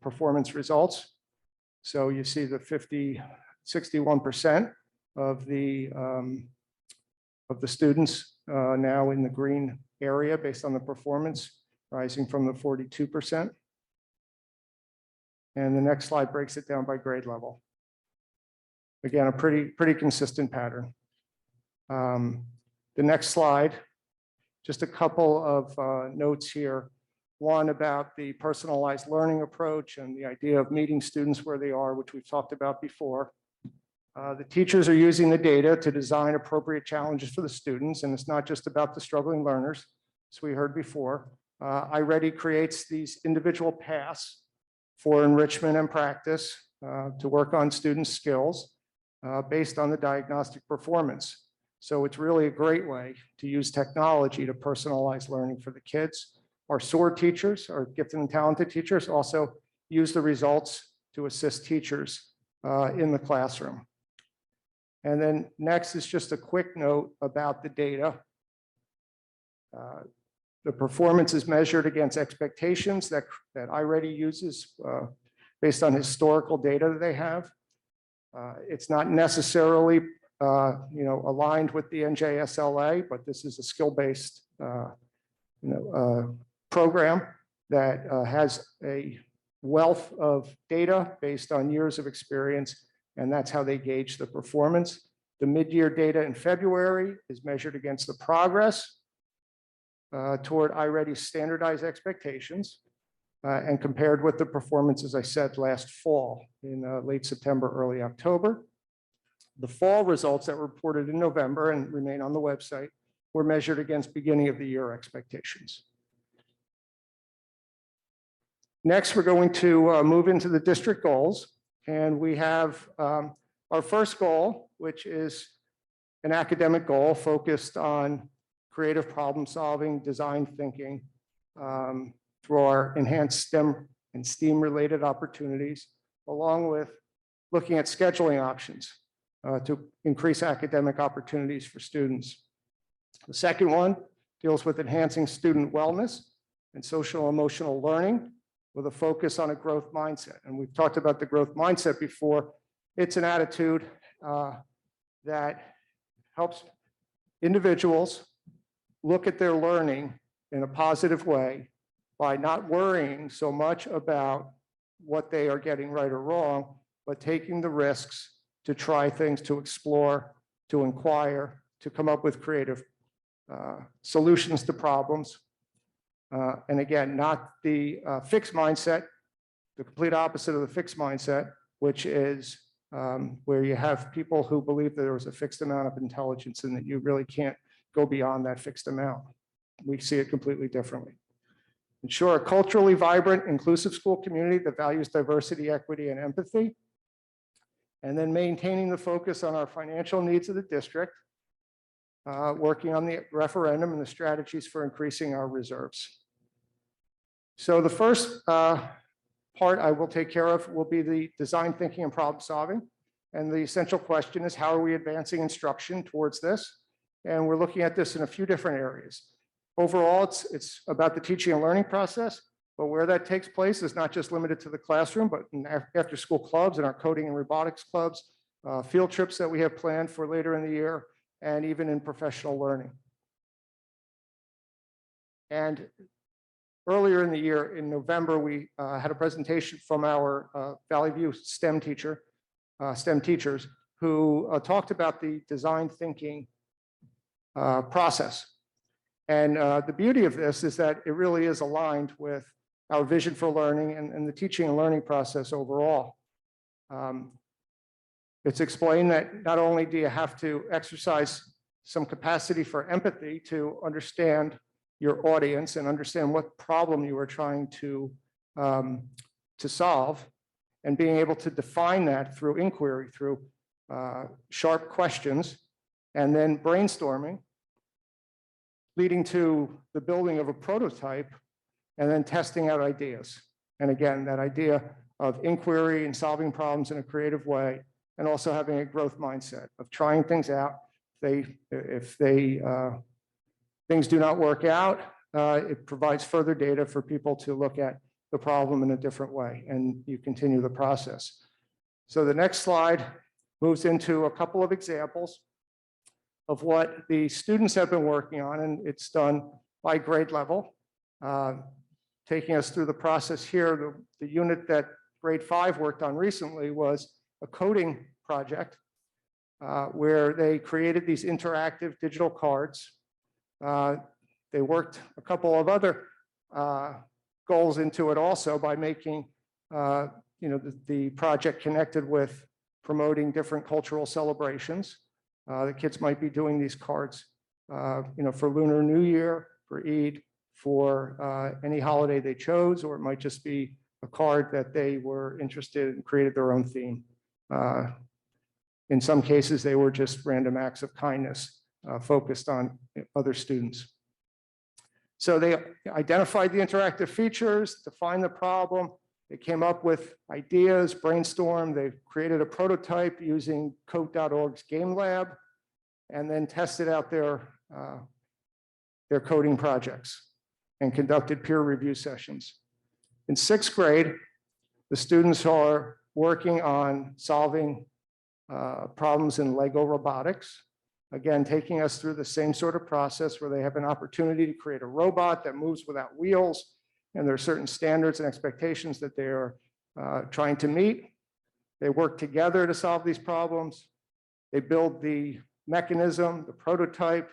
performance results. So you see the 61% of the students now in the green area based on the performance, rising from the 42%. And the next slide breaks it down by grade level. Again, a pretty consistent pattern. The next slide, just a couple of notes here. One about the personalized learning approach and the idea of meeting students where they are, which we've talked about before. The teachers are using the data to design appropriate challenges for the students, and it's not just about the struggling learners, as we heard before. iReady creates these individual paths for enrichment and practice to work on students' skills based on the diagnostic performance. So it's really a great way to use technology to personalize learning for the kids. Our SOAR teachers, our gifted and talented teachers, also use the results to assist teachers in the classroom. And then next is just a quick note about the data. The performance is measured against expectations that iReady uses based on historical data that they have. It's not necessarily aligned with the NJSLA, but this is a skill-based program that has a wealth of data based on years of experience, and that's how they gauge the performance. The mid-year data in February is measured against the progress toward iReady's standardized expectations and compared with the performance, as I said, last fall in late September, early October. The fall results that were reported in November and remain on the website were measured against beginning of the year expectations. Next, we're going to move into the district goals, and we have our first goal, which is an academic goal focused on creative problem solving, design thinking through our enhanced STEM and STEAM related opportunities, along with looking at scheduling options to increase academic opportunities for students. The second one deals with enhancing student wellness and social emotional learning with a focus on a growth mindset. And we've talked about the growth mindset before. It's an attitude that helps individuals look at their learning in a positive way by not worrying so much about what they are getting right or wrong, but taking the risks to try things, to explore, to inquire, to come up with creative solutions to problems. And again, not the fixed mindset, the complete opposite of the fixed mindset, which is where you have people who believe that there was a fixed amount of intelligence and that you really can't go beyond that fixed amount. We see it completely differently. Ensure a culturally vibrant, inclusive school community that values diversity, equity, and empathy. And then maintaining the focus on our financial needs of the district, working on the referendum and the strategies for increasing our reserves. So the first part I will take care of will be the design thinking and problem solving. And the essential question is, how are we advancing instruction towards this? And we're looking at this in a few different areas. Overall, it's about the teaching and learning process, but where that takes place is not just limited to the classroom, but in after school clubs and our coding and robotics clubs, field trips that we have planned for later in the year, and even in professional learning. And earlier in the year, in November, we had a presentation from our Valley View STEM teachers who talked about the design thinking process. And the beauty of this is that it really is aligned with our vision for learning and the teaching and learning process overall. It's explained that not only do you have to exercise some capacity for empathy to understand your audience and understand what problem you are trying to solve, and being able to define that through inquiry, through sharp questions, and then brainstorming, leading to the building of a prototype, and then testing out ideas. And again, that idea of inquiry and solving problems in a creative way, and also having a growth mindset of trying things out. If things do not work out, it provides further data for people to look at the problem in a different way, and you continue the process. So the next slide moves into a couple of examples of what the students have been working on, and it's done by grade level. Taking us through the process here, the unit that grade 5 worked on recently was a coding project where they created these interactive digital cards. They worked a couple of other goals into it also by making the project connected with promoting different cultural celebrations. The kids might be doing these cards for Lunar New Year, for Eid, for any holiday they chose, or it might just be a card that they were interested in, created their own theme. In some cases, they were just random acts of kindness focused on other students. So they identified the interactive features, defined the problem. They came up with ideas, brainstormed. They created a prototype using Code.org's Game Lab, and then tested out their coding projects and conducted peer review sessions. In 6th grade, the students are working on solving problems in Lego robotics. Again, taking us through the same sort of process where they have an opportunity to create a robot that moves without wheels, and there are certain standards and expectations that they are trying to meet. They work together to solve these problems. They build the mechanism, the prototype,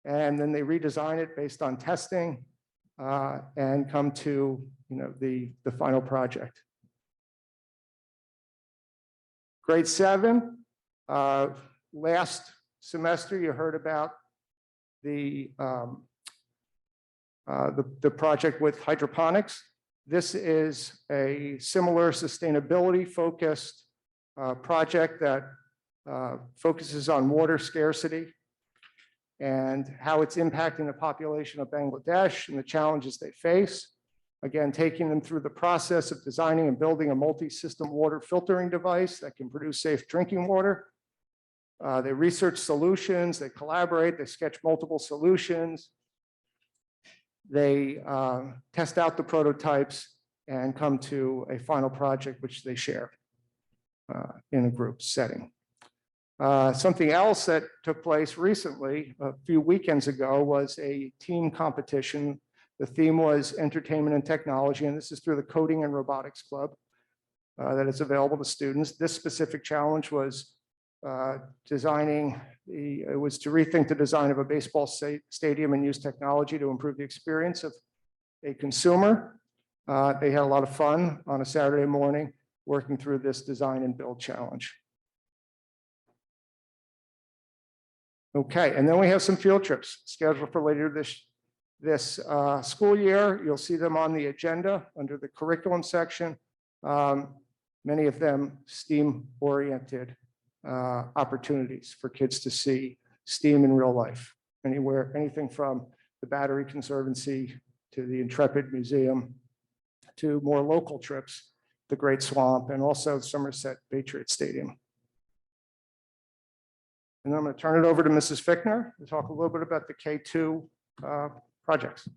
and then they redesign it based on testing and come to the final project. Grade 7, last semester you heard about the project with hydroponics. This is a similar sustainability focused project that focuses on water scarcity and how it's impacting the population of Bangladesh and the challenges they face. Again, taking them through the process of designing and building a multi-system water filtering device that can produce safe drinking water. They research solutions, they collaborate, they sketch multiple solutions. They test out the prototypes and come to a final project which they share in a group setting. Something else that took place recently, a few weekends ago, was a team competition. The theme was entertainment and technology, and this is through the Coding and Robotics Club that is available to students. This specific challenge was it was to rethink the design of a baseball stadium and use technology to improve the experience of a consumer. They had a lot of fun on a Saturday morning working through this design and build challenge. Okay, and then we have some field trips scheduled for later this school year. You'll see them on the agenda under the curriculum section. Many of them STEAM-oriented opportunities for kids to see STEAM in real life. Anything from the Battery Conservancy to the Intrepid Museum to more local trips, the Great Swamp, and also Somerset Patriot Stadium. And then I'm going to turn it over to Mrs. Fickner to talk a little bit about the K2 projects.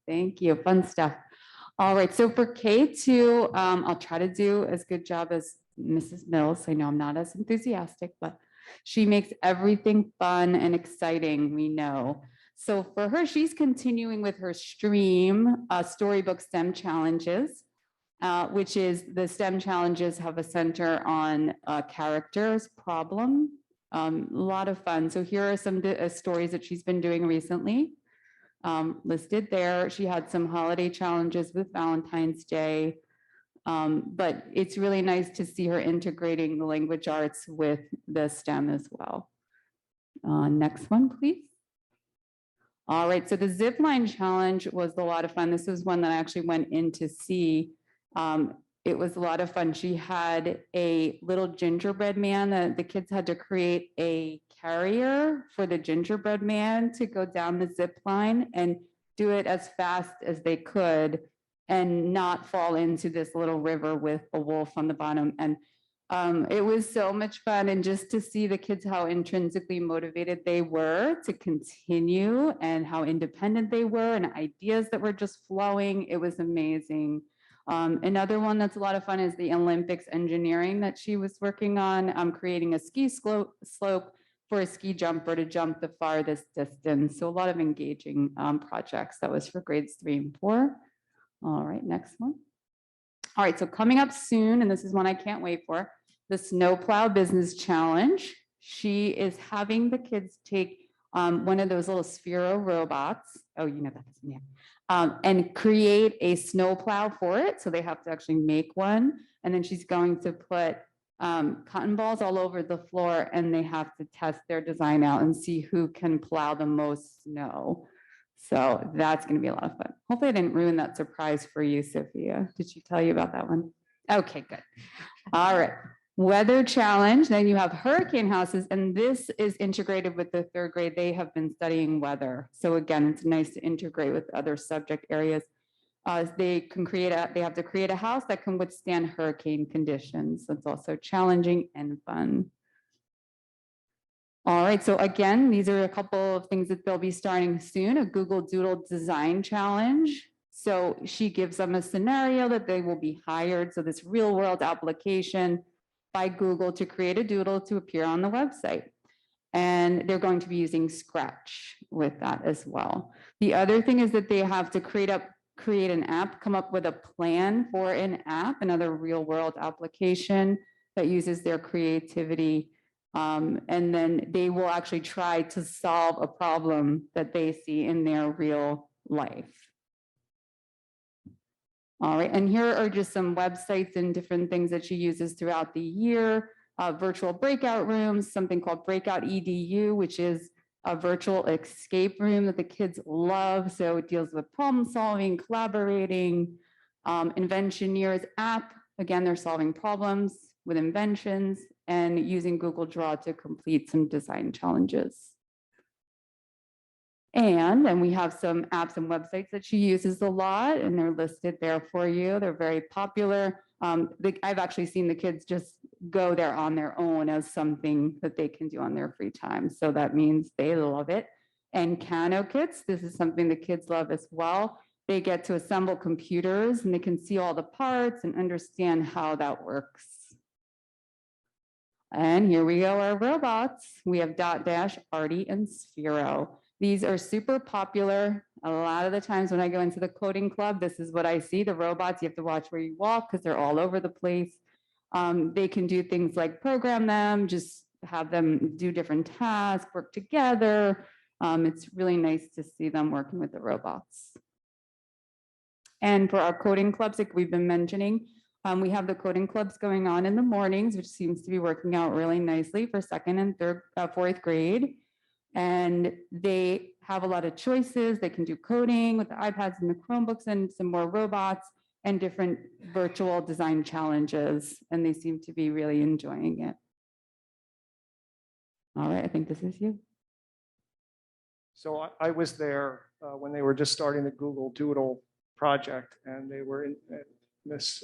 Thank you. Fun stuff. All right. So for K2, I'll try to do as good job as Mrs. Mills. I know I'm not as enthusiastic, but she makes everything fun and exciting, we know. So for her, she's continuing with her STREAM Storybook STEM Challenges, which is the STEM challenges have a center on characters, problem, a lot of fun. So here are some stories that she's been doing recently. listed there. She had some holiday challenges with Valentine's Day. But it's really nice to see her integrating the language arts with the STEM as well. Next one, please. All right, so the Zipline challenge was a lot of fun. This was one that I actually went in to see. It was a lot of fun. She had a little gingerbread man that the kids had to create a carrier for the gingerbread man to go down the zip line and do it as fast as they could and not fall into this little river with a wolf on the bottom. And it was so much fun. And just to see the kids, how intrinsically motivated they were to continue and how independent they were and ideas that were just flowing. It was amazing. Another one that's a lot of fun is the Olympics engineering that she was working on, creating a ski slope for a ski jumper to jump the farthest distance. So a lot of engaging projects. That was for grades 3 and 4. All right, next one. All right, so coming up soon, and this is one I can't wait for, the Snowplow Business Challenge. She is having the kids take one of those little Sphero robots. Oh, you know that, yeah. And create a snowplow for it. So they have to actually make one. And then she's going to put cotton balls all over the floor, and they have to test their design out and see who can plow the most snow. So that's going to be a lot of fun. Hopefully I didn't ruin that surprise for you, Sophia. Did she tell you about that one? Okay, good. All right. Weather challenge. Then you have hurricane houses, and this is integrated with the 3rd grade. They have been studying weather. So again, it's nice to integrate with other subject areas. They have to create a house that can withstand hurricane conditions. That's also challenging and fun. All right, so again, these are a couple of things that they'll be starting soon, a Google Doodle design challenge. So she gives them a scenario that they will be hired. So this real world application by Google to create a doodle to appear on the website. And they're going to be using Scratch with that as well. The other thing is that they have to create an app, come up with a plan for an app, another real world application that uses their creativity. And then they will actually try to solve a problem that they see in their real life. All right, and here are just some websites and different things that she uses throughout the year. Virtual breakout rooms, something called Breakout EDU, which is a virtual escape room that the kids love. So it deals with problem solving, collaborating. Inventioneers app, again, they're solving problems with inventions and using Google Draw to complete some design challenges. And then we have some apps and websites that she uses a lot, and they're listed there for you. They're very popular. I've actually seen the kids just go there on their own as something that they can do on their free time. So that means they love it. And Kano Kits, this is something the kids love as well. They get to assemble computers and they can see all the parts and understand how that works. And here we go, our robots. We have Dot Dash, Artie, and Sphero. These are super popular. A lot of the times when I go into the coding club, this is what I see. The robots, you have to watch where you walk because they're all over the place. They can do things like program them, just have them do different tasks, work together. It's really nice to see them working with the robots. And for our coding clubs, like we've been mentioning, we have the coding clubs going on in the mornings, which seems to be working out really nicely for 2nd and 4th grade. And they have a lot of choices. They can do coding with the iPads and the Chromebooks and some more robots and different virtual design challenges. And they seem to be really enjoying it. All right, I think this is you. So I was there when they were just starting the Google Doodle project, and they were in, Miss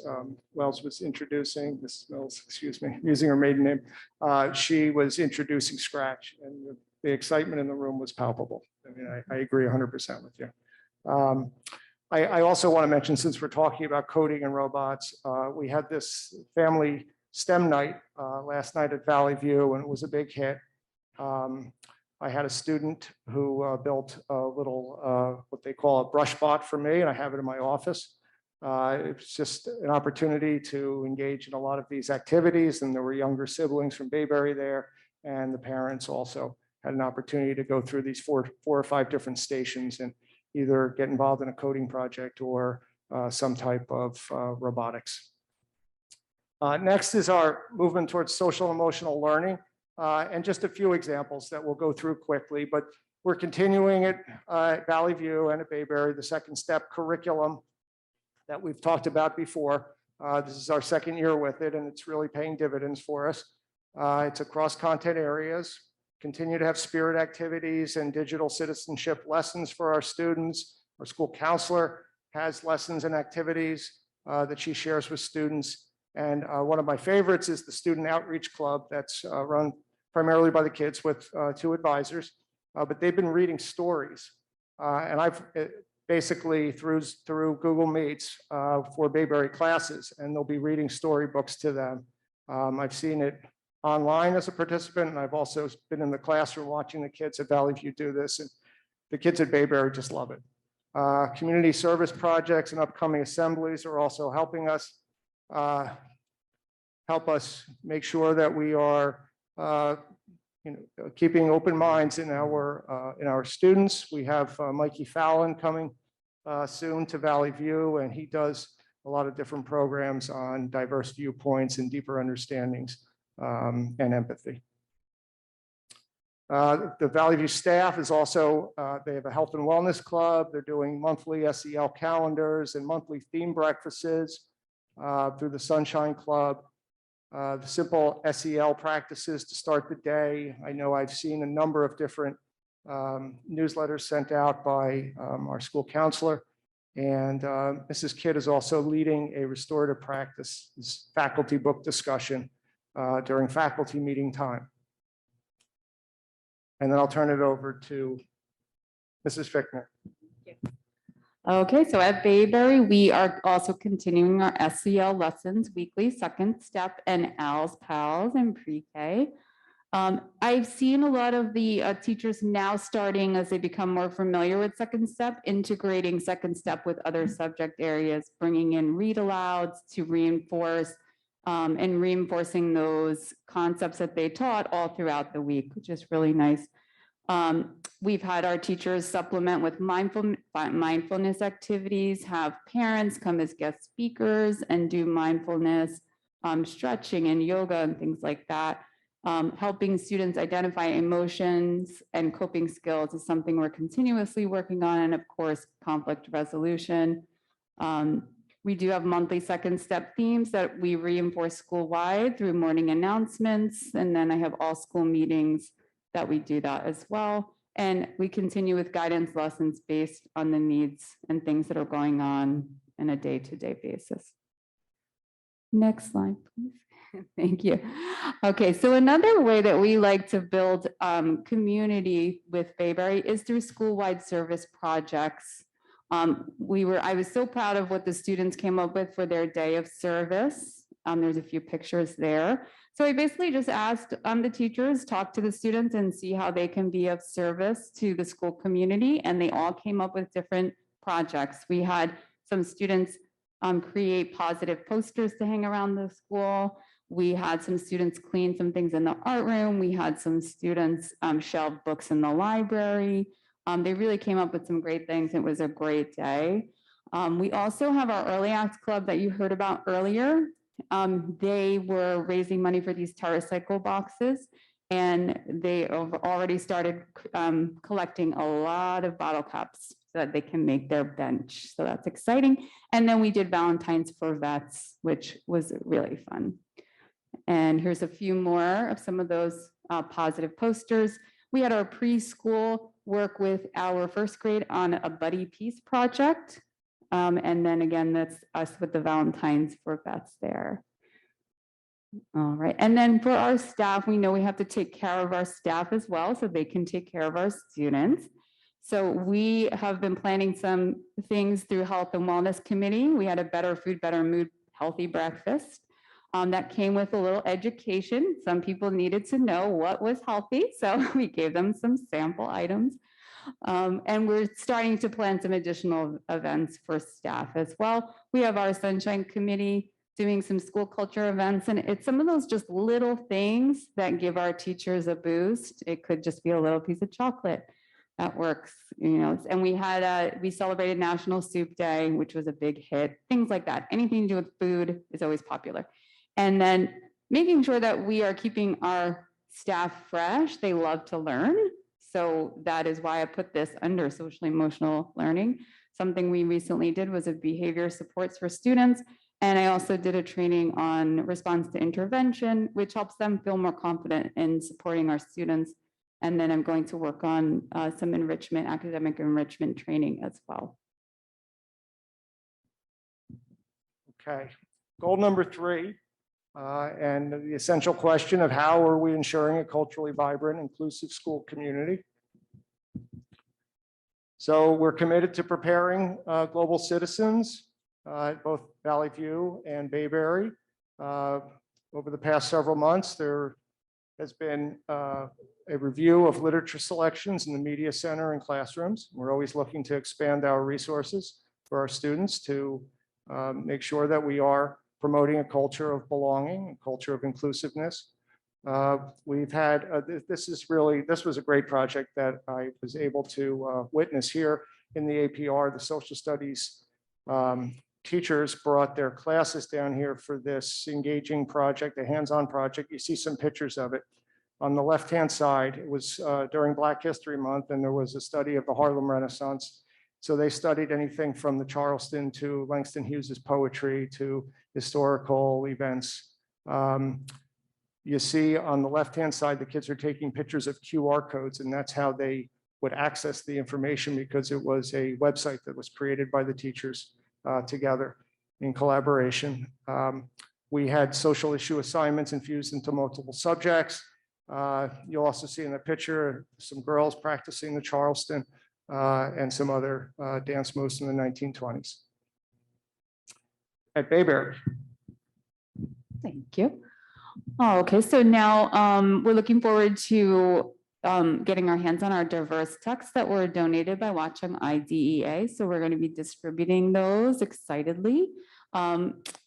Wells was introducing, Miss Mills, excuse me, using her maiden name. She was introducing Scratch, and the excitement in the room was palpable. I mean, I agree 100% with you. I also want to mention, since we're talking about coding and robots, we had this family STEM night last night at Valley View, and it was a big hit. I had a student who built a little, what they call a brush bot for me, and I have it in my office. It's just an opportunity to engage in a lot of these activities, and there were younger siblings from Bayberry there, and the parents also had an opportunity to go through these four or five different stations and either get involved in a coding project or some type of robotics. Next is our movement towards social emotional learning, and just a few examples that we'll go through quickly, but we're continuing at Valley View and at Bayberry, the second step curriculum that we've talked about before. This is our second year with it, and it's really paying dividends for us. It's across content areas, continue to have spirit activities and digital citizenship lessons for our students. Our school counselor has lessons and activities that she shares with students. And one of my favorites is the Student Outreach Club that's run primarily by the kids with 2 advisors, but they've been reading stories. And I've basically through Google Meets for Bayberry classes, and they'll be reading storybooks to them. I've seen it online as a participant, and I've also been in the classroom watching the kids at Valley View do this, and the kids at Bayberry just love it. Community service projects and upcoming assemblies are also helping us make sure that we are keeping open minds in our students. We have Mikey Fallon coming soon to Valley View, and he does a lot of different programs on diverse viewpoints and deeper understandings and empathy. The Valley View staff is also, they have a health and wellness club. They're doing monthly SEL calendars and monthly theme breakfasts through the Sunshine Club. The simple SEL practices to start the day. I know I've seen a number of different newsletters sent out by our school counselor. And Mrs. Kidd is also leading a restorative practice faculty book discussion during faculty meeting time. And then I'll turn it over to Mrs. Fickner. Okay, so at Bayberry, we are also continuing our SEL lessons weekly, second step, and ALS, PALS, and pre-K. I've seen a lot of the teachers now starting, as they become more familiar with second step, integrating second step with other subject areas, bringing in read alouds to reinforce and reinforcing those concepts that they taught all throughout the week, which is really nice. We've had our teachers supplement with mindfulness activities, have parents come as guest speakers and do mindfulness, stretching and yoga and things like that. Helping students identify emotions and coping skills is something we're continuously working on, and of course, conflict resolution. We do have monthly second step themes that we reinforce school-wide through morning announcements, and then I have all school meetings that we do that as well. And we continue with guidance lessons based on the needs and things that are going on in a day-to-day basis. Next slide, please. Thank you. Okay, so another way that we like to build community with Bayberry is through school-wide service projects. I was so proud of what the students came up with for their day of service. There's a few pictures there. So I basically just asked the teachers, talk to the students and see how they can be of service to the school community. And they all came up with different projects. We had some students create positive posters to hang around the school. We had some students clean some things in the art room. We had some students shelve books in the library. They really came up with some great things. It was a great day. We also have our Early Acts Club that you heard about earlier. They were raising money for these TerraCycle boxes, and they have already started collecting a lot of bottle caps so that they can make their bench. So that's exciting. And then we did Valentine's for Vets, which was really fun. And here's a few more of some of those positive posters. We had our preschool work with our first grade on a buddy peace project. And then again, that's us with the Valentine's for Vets there. All right, and then for our staff, we know we have to take care of our staff as well so they can take care of our students. So we have been planning some things through Health and Wellness Committee. We had a Better Food, Better Mood, Healthy Breakfast. That came with a little education. Some people needed to know what was healthy, so we gave them some sample items. And we're starting to plan some additional events for staff as well. We have our Sunshine Committee doing some school culture events, and it's some of those just little things that give our teachers a boost. It could just be a little piece of chocolate. that works, you know. And we celebrated National Soup Day, which was a big hit, things like that. Anything to do with food is always popular. And then making sure that we are keeping our staff fresh. They love to learn. So that is why I put this under social emotional learning. Something we recently did was a behavior supports for students. And I also did a training on response to intervention, which helps them feel more confident in supporting our students. And then I'm going to work on some enrichment, academic enrichment training as well. Okay, goal number 3. And the essential question of how are we ensuring a culturally vibrant, inclusive school community? So we're committed to preparing global citizens at both Valley View and Bayberry. Over the past several months, there has been a review of literature selections in the media center and classrooms. We're always looking to expand our resources for our students to make sure that we are promoting a culture of belonging, a culture of inclusiveness. We've had, this was a great project that I was able to witness here in the APR. The social studies teachers brought their classes down here for this engaging project, a hands-on project. You see some pictures of it. On the left-hand side, it was during Black History Month, and there was a study of the Harlem Renaissance. So they studied anything from the Charleston to Langston Hughes's poetry to historical events. You see on the left-hand side, the kids are taking pictures of QR codes, and that's how they would access the information, because it was a website that was created by the teachers together in collaboration. We had social issue assignments infused into multiple subjects. You'll also see in the picture some girls practicing the Charleston and some other dance moves in the 1920s. At Bayberry. Thank you. Oh, okay, so now we're looking forward to getting our hands on our diverse texts that were donated by Watchung IDEA. So we're going to be distributing those excitedly.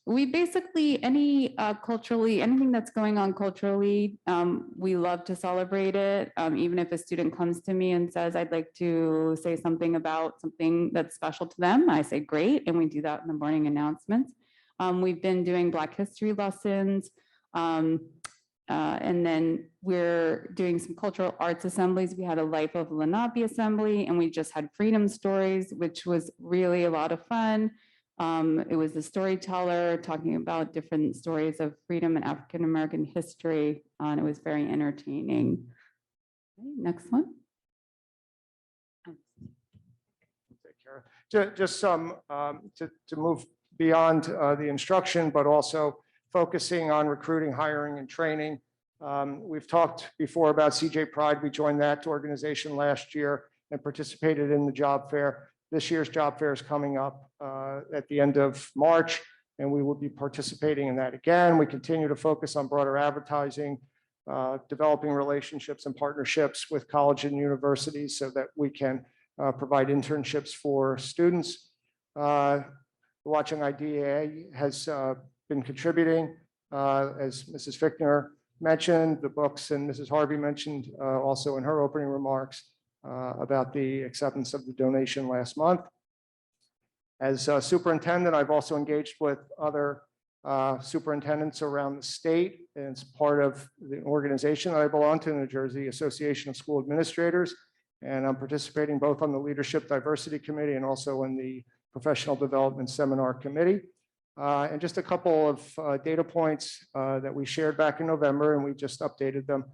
We basically, anything that's going on culturally, we love to celebrate it. Even if a student comes to me and says, I'd like to say something about something that's special to them, I say, great. And we do that in the morning announcements. We've been doing Black history lessons. And then we're doing some cultural arts assemblies. We had a Life of Lenape assembly, and we just had freedom stories, which was really a lot of fun. It was a storyteller talking about different stories of freedom and African-American history, and it was very entertaining. Okay, next one. Just some to move beyond the instruction, but also focusing on recruiting, hiring, and training. We've talked before about CJ Pride. We joined that organization last year and participated in the job fair. This year's job fair is coming up at the end of March, and we will be participating in that again. We continue to focus on broader advertising, developing relationships and partnerships with colleges and universities so that we can provide internships for students. The Watchung IDEA has been contributing, as Mrs. Fichtner mentioned, the books, and Mrs. Harvey mentioned also in her opening remarks about the acceptance of the donation last month. As superintendent, I've also engaged with other superintendents around the state, and it's part of the organization that I belong to, New Jersey Association of School Administrators, and I'm participating both on the Leadership Diversity Committee and also in the Professional Development Seminar Committee. And just a couple of data points that we shared back in November, and we just updated them.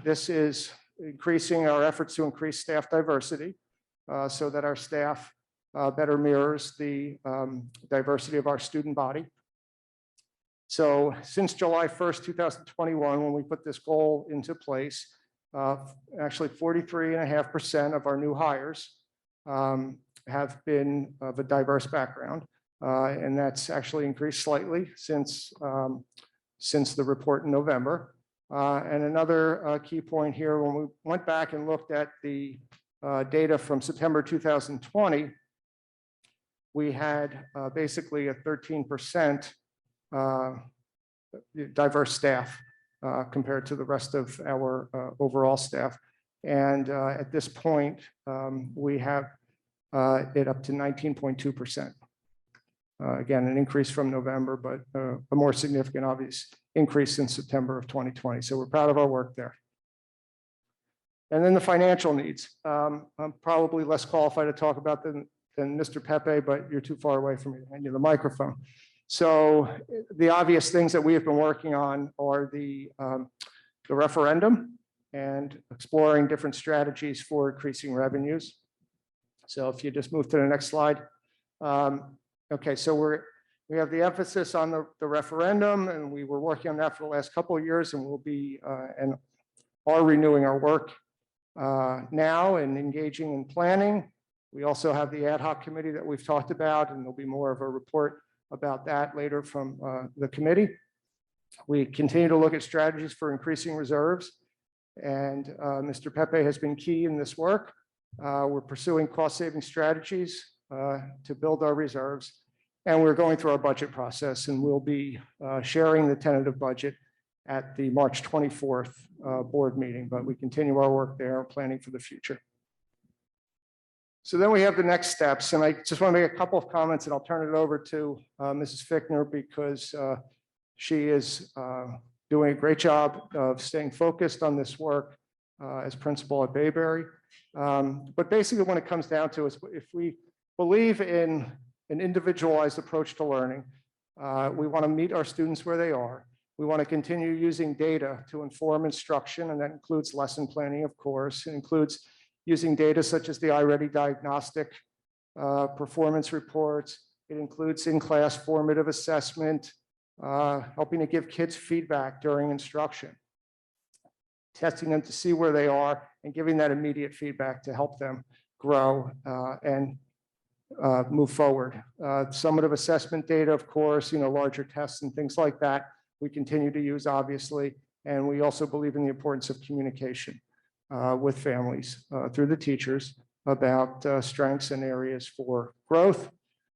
This is increasing our efforts to increase staff diversity so that our staff better mirrors the diversity of our student body. So since July 1st, 2021, when we put this goal into place, actually 43.5% of our new hires have been of a diverse background. And that's actually increased slightly since the report in November. And another key point here, when we went back and looked at the data from September 2020, we had basically a 13% diverse staff compared to the rest of our overall staff. And at this point, we have it up to 19.2%. Again, an increase from November, but a more significant, obvious increase in September of 2020. So we're proud of our work there. And then the financial needs. I'm probably less qualified to talk about than Mr. Pepe, but you're too far away from me to hand you the microphone. So the obvious things that we have been working on are the referendum and exploring different strategies for increasing revenues. So if you just move to the next slide. Okay, so we have the emphasis on the referendum, and we were working on that for the last couple of years, and we'll be and are renewing our work now and engaging in planning. We also have the ad hoc committee that we've talked about, and there'll be more of a report about that later from the committee. We continue to look at strategies for increasing reserves, and Mr. Pepe has been key in this work. We're pursuing cost-saving strategies to build our reserves, and we're going through our budget process, and we'll be sharing the tentative budget at the March 24th board meeting, but we continue our work there, planning for the future. So then we have the next steps, and I just want to make a couple of comments, and I'll turn it over to Mrs. Fichtner, because she is doing a great job of staying focused on this work as principal at Bayberry. But basically, when it comes down to is, if we believe in an individualized approach to learning, we want to meet our students where they are. We want to continue using data to inform instruction, and that includes lesson planning, of course. It includes using data such as the iReady diagnostic performance reports. It includes in-class formative assessment, helping to give kids feedback during instruction, testing them to see where they are, and giving that immediate feedback to help them grow and move forward. Summative assessment data, of course, larger tests and things like that, we continue to use, obviously, and we also believe in the importance of communication with families through the teachers about strengths and areas for growth.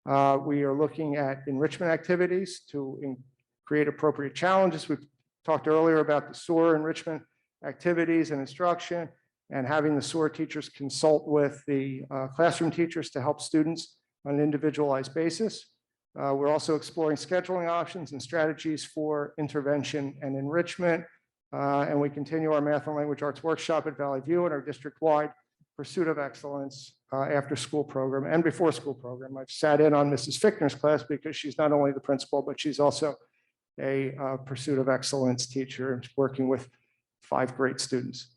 We are looking at enrichment activities to create appropriate challenges. We've talked earlier about the SOAR enrichment activities and instruction, and having the SOAR teachers consult with the classroom teachers to help students on an individualized basis. We're also exploring scheduling options and strategies for intervention and enrichment. And we continue our math and language arts workshop at Valley View and our district-wide pursuit of excellence after school program and before school program. I've sat in on Mrs. Fichtner's class because she's not only the principal, but she's also a pursuit of excellence teacher working with 5 great students.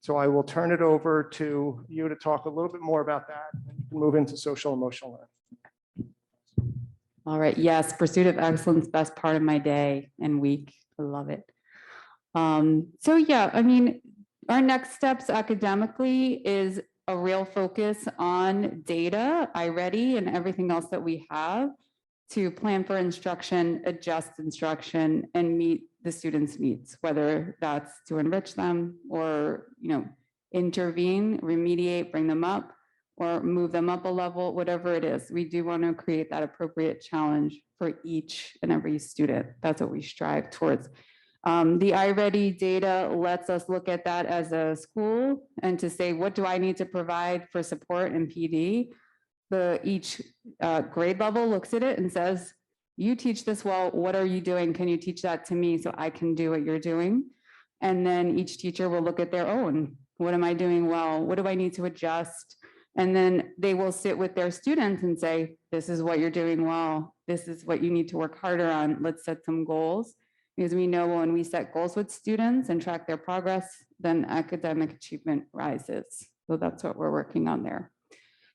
So I will turn it over to you to talk a little bit more about that and move into social emotional learning. All right, yes, pursuit of excellence, best part of my day and week. I love it. So yeah, I mean, our next steps academically is a real focus on data, iReady, and everything else that we have to plan for instruction, adjust instruction, and meet the students' needs, whether that's to enrich them or, intervene, remediate, bring them up, or move them up a level, whatever it is. We do want to create that appropriate challenge for each and every student. That's what we strive towards. The iReady data lets us look at that as a school and to say, what do I need to provide for support and PD? Each grade level looks at it and says, you teach this well, what are you doing? Can you teach that to me so I can do what you're doing? And then each teacher will look at their own. What am I doing well? What do I need to adjust? And then they will sit with their students and say, this is what you're doing well. This is what you need to work harder on. Let's set some goals. Because we know when we set goals with students and track their progress, then academic achievement rises. So that's what we're working on there.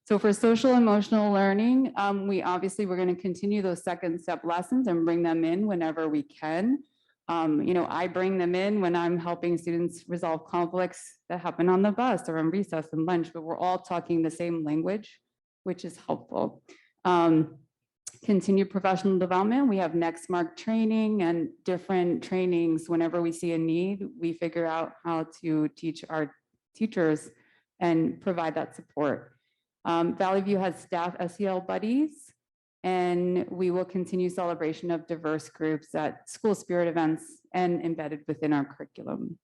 So for social emotional learning, we're going to continue those second step lessons and bring them in whenever we can. I bring them in when I'm helping students resolve conflicts that happen on the bus or in recess and lunch, but we're all talking the same language, which is helpful. Continued professional development. We have next mark training and different trainings. Whenever we see a need, we figure out how to teach our teachers and provide that support. Valley View has staff SEL buddies, and we will continue celebration of diverse groups at school spirit events and embedded within our curriculum.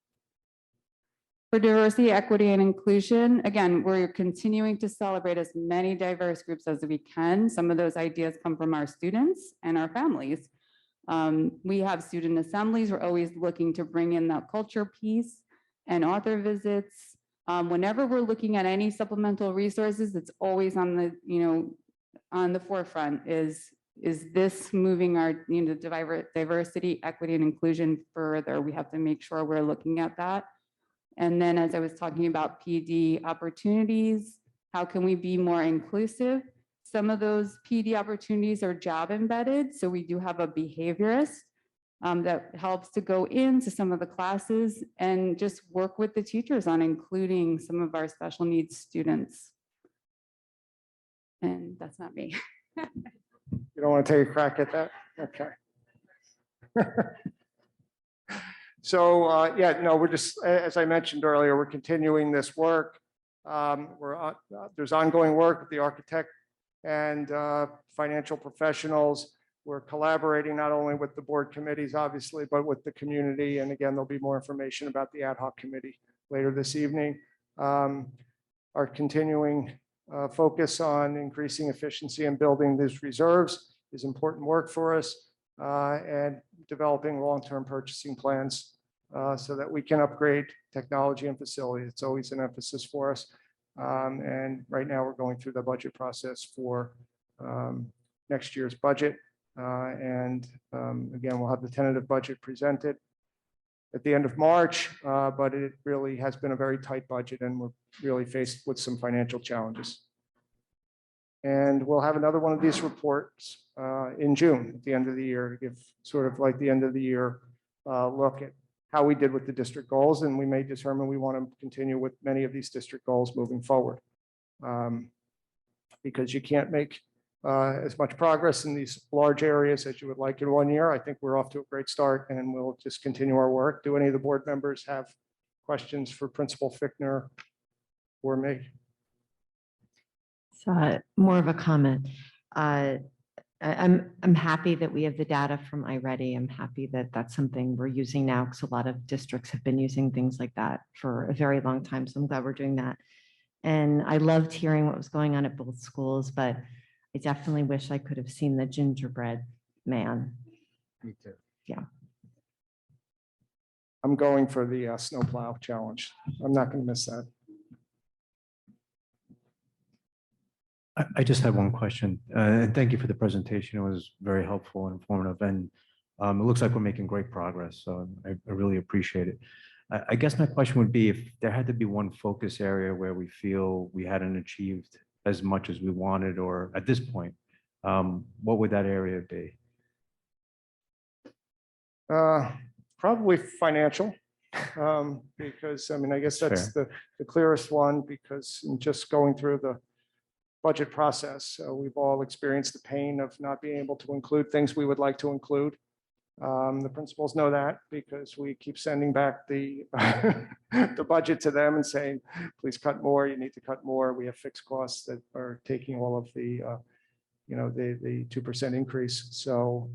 For diversity, equity, and inclusion, again, we're continuing to celebrate as many diverse groups as we can. Some of those ideas come from our students and our families. We have student assemblies. We're always looking to bring in that culture piece and author visits. Whenever we're looking at any supplemental resources, it's always on the, on the forefront is this moving our, diversity, equity, and inclusion further? We have to make sure we're looking at that. And then as I was talking about PD opportunities, how can we be more inclusive? Some of those PD opportunities are job embedded. So we do have a behaviorist that helps to go into some of the classes and just work with the teachers on including some of our special needs students. And that's not me. You don't want to take a crack at that? Okay. So, yeah, no, we're just, as I mentioned earlier, we're continuing this work. There's ongoing work with the architect and financial professionals. We're collaborating not only with the board committees, obviously, but with the community. And again, there'll be more information about the ad hoc committee later this evening. Our continuing focus on increasing efficiency and building these reserves is important work for us, and developing long-term purchasing plans so that we can upgrade technology and facilities. It's always an emphasis for us. And right now we're going through the budget process for next year's budget. Again, we'll have the tentative budget presented at the end of March, but it really has been a very tight budget and we're really faced with some financial challenges. And we'll have another one of these reports in June at the end of the year to give sort of like the end of the year look at how we did with the district goals. And we may determine we want to continue with many of these district goals moving forward. Because you can't make as much progress in these large areas as you would like in 1 year. I think we're off to a great start and we'll just continue our work. Do any of the board members have questions for Principal Fichtner or me? So more of a comment. I'm happy that we have the data from iReady. I'm happy that that's something we're using now because a lot of districts have been using things like that for a very long time. So I'm glad we're doing that. And I loved hearing what was going on at both schools, but I definitely wish I could have seen the gingerbread man. Me too. Yeah. I'm going for the snowplow challenge. I'm not going to miss that. I just had one question, and thank you for the presentation. It was very helpful and informative, and it looks like we're making great progress, so I really appreciate it. I guess my question would be if there had to be one focus area where we feel we hadn't achieved as much as we wanted, or at this point, what would that area be? Probably financial, because I mean, I guess that's the clearest one, because in just going through the budget process, we've all experienced the pain of not being able to include things we would like to include. The principals know that because we keep sending back the the budget to them and saying, please cut more, you need to cut more. We have fixed costs that are taking all of the, the 2% increase. So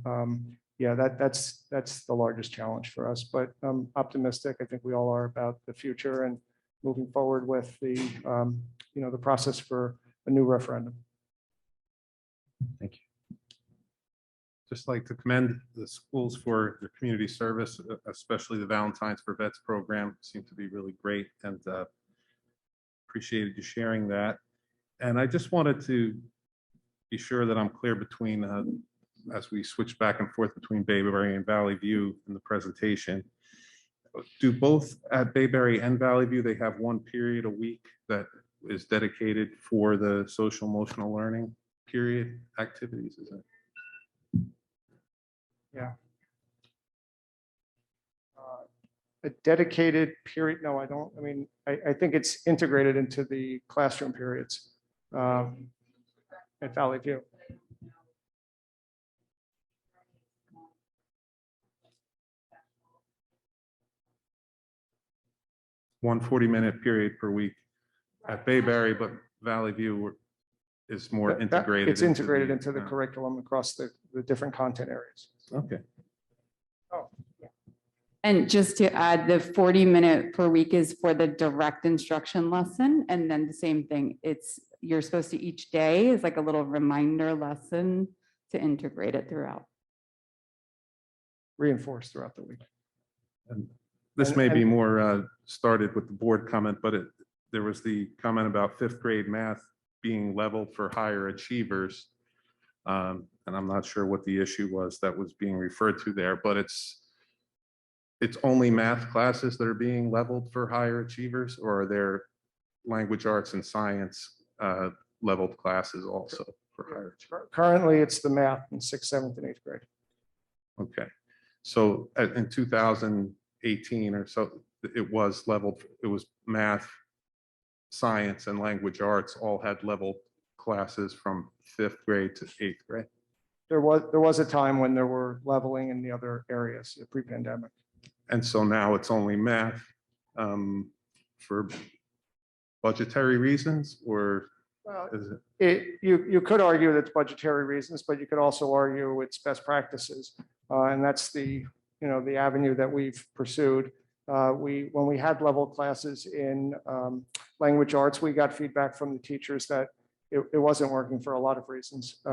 yeah, that's the largest challenge for us, but I'm optimistic. I think we all are about the future and moving forward with the, the process for a new referendum. Thank you. Just like to commend the schools for their community service, especially the Valentine's for Vets program. Seemed to be really great, and appreciated you sharing that. And I just wanted to be sure that I'm clear between, as we switch back and forth between Bayberry and Valley View in the presentation. Do both at Bayberry and Valley View, they have one period a week that is dedicated for the social emotional learning period activities, is it? Yeah. A dedicated period? No, I don't. I mean, I think it's integrated into the classroom periods at Valley View. One 40-minute period per week at Bayberry, but Valley View is more integrated. It's integrated into the curriculum across the different content areas. Okay. Oh, yeah. And just to add, the 40-minute per week is for the direct instruction lesson. And then the same thing, you're supposed to each day is like a little reminder lesson to integrate it throughout. Reinforced throughout the week. And this may be more started with the board comment, but there was the comment about fifth grade math being leveled for higher achievers. And I'm not sure what the issue was that was being referred to there, but it's only math classes that are being leveled for higher achievers, or are there language arts and science leveled classes also for higher achievers? Currently, it's the math in 6th, 7th, and 8th grade. Okay, so in 2018 or so, it was leveled, it was math, science, and language arts all had leveled classes from 5th grade to 8th grade. There was a time when there were leveling in the other areas pre-pandemic. And so now it's only math for budgetary reasons, or is it? You could argue that it's budgetary reasons, but you could also argue it's best practices. And that's the avenue that we've pursued. When we had level classes in language arts, we got feedback from the teachers that it wasn't working for a lot of reasons.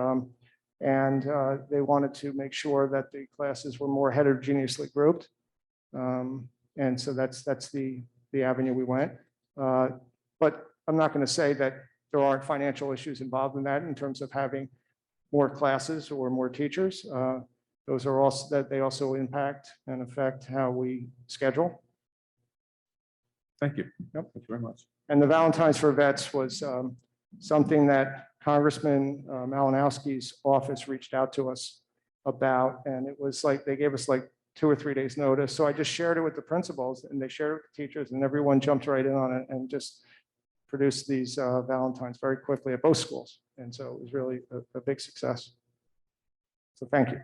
And they wanted to make sure that the classes were more heterogeneously grouped. And so that's the avenue we went. But I'm not going to say that there aren't financial issues involved in that in terms of having more classes or more teachers. Those are also that they also impact and affect how we schedule. Thank you. Yep, thank you very much. And the Valentine's for Vets was something that Congressman Malinowski's office reached out to us about, and it was like they gave us like 2 or 3 days notice. So I just shared it with the principals, and they shared it with the teachers, and everyone jumped right in on it and just produced these Valentines very quickly at both schools. And so it was really a big success. So thank you.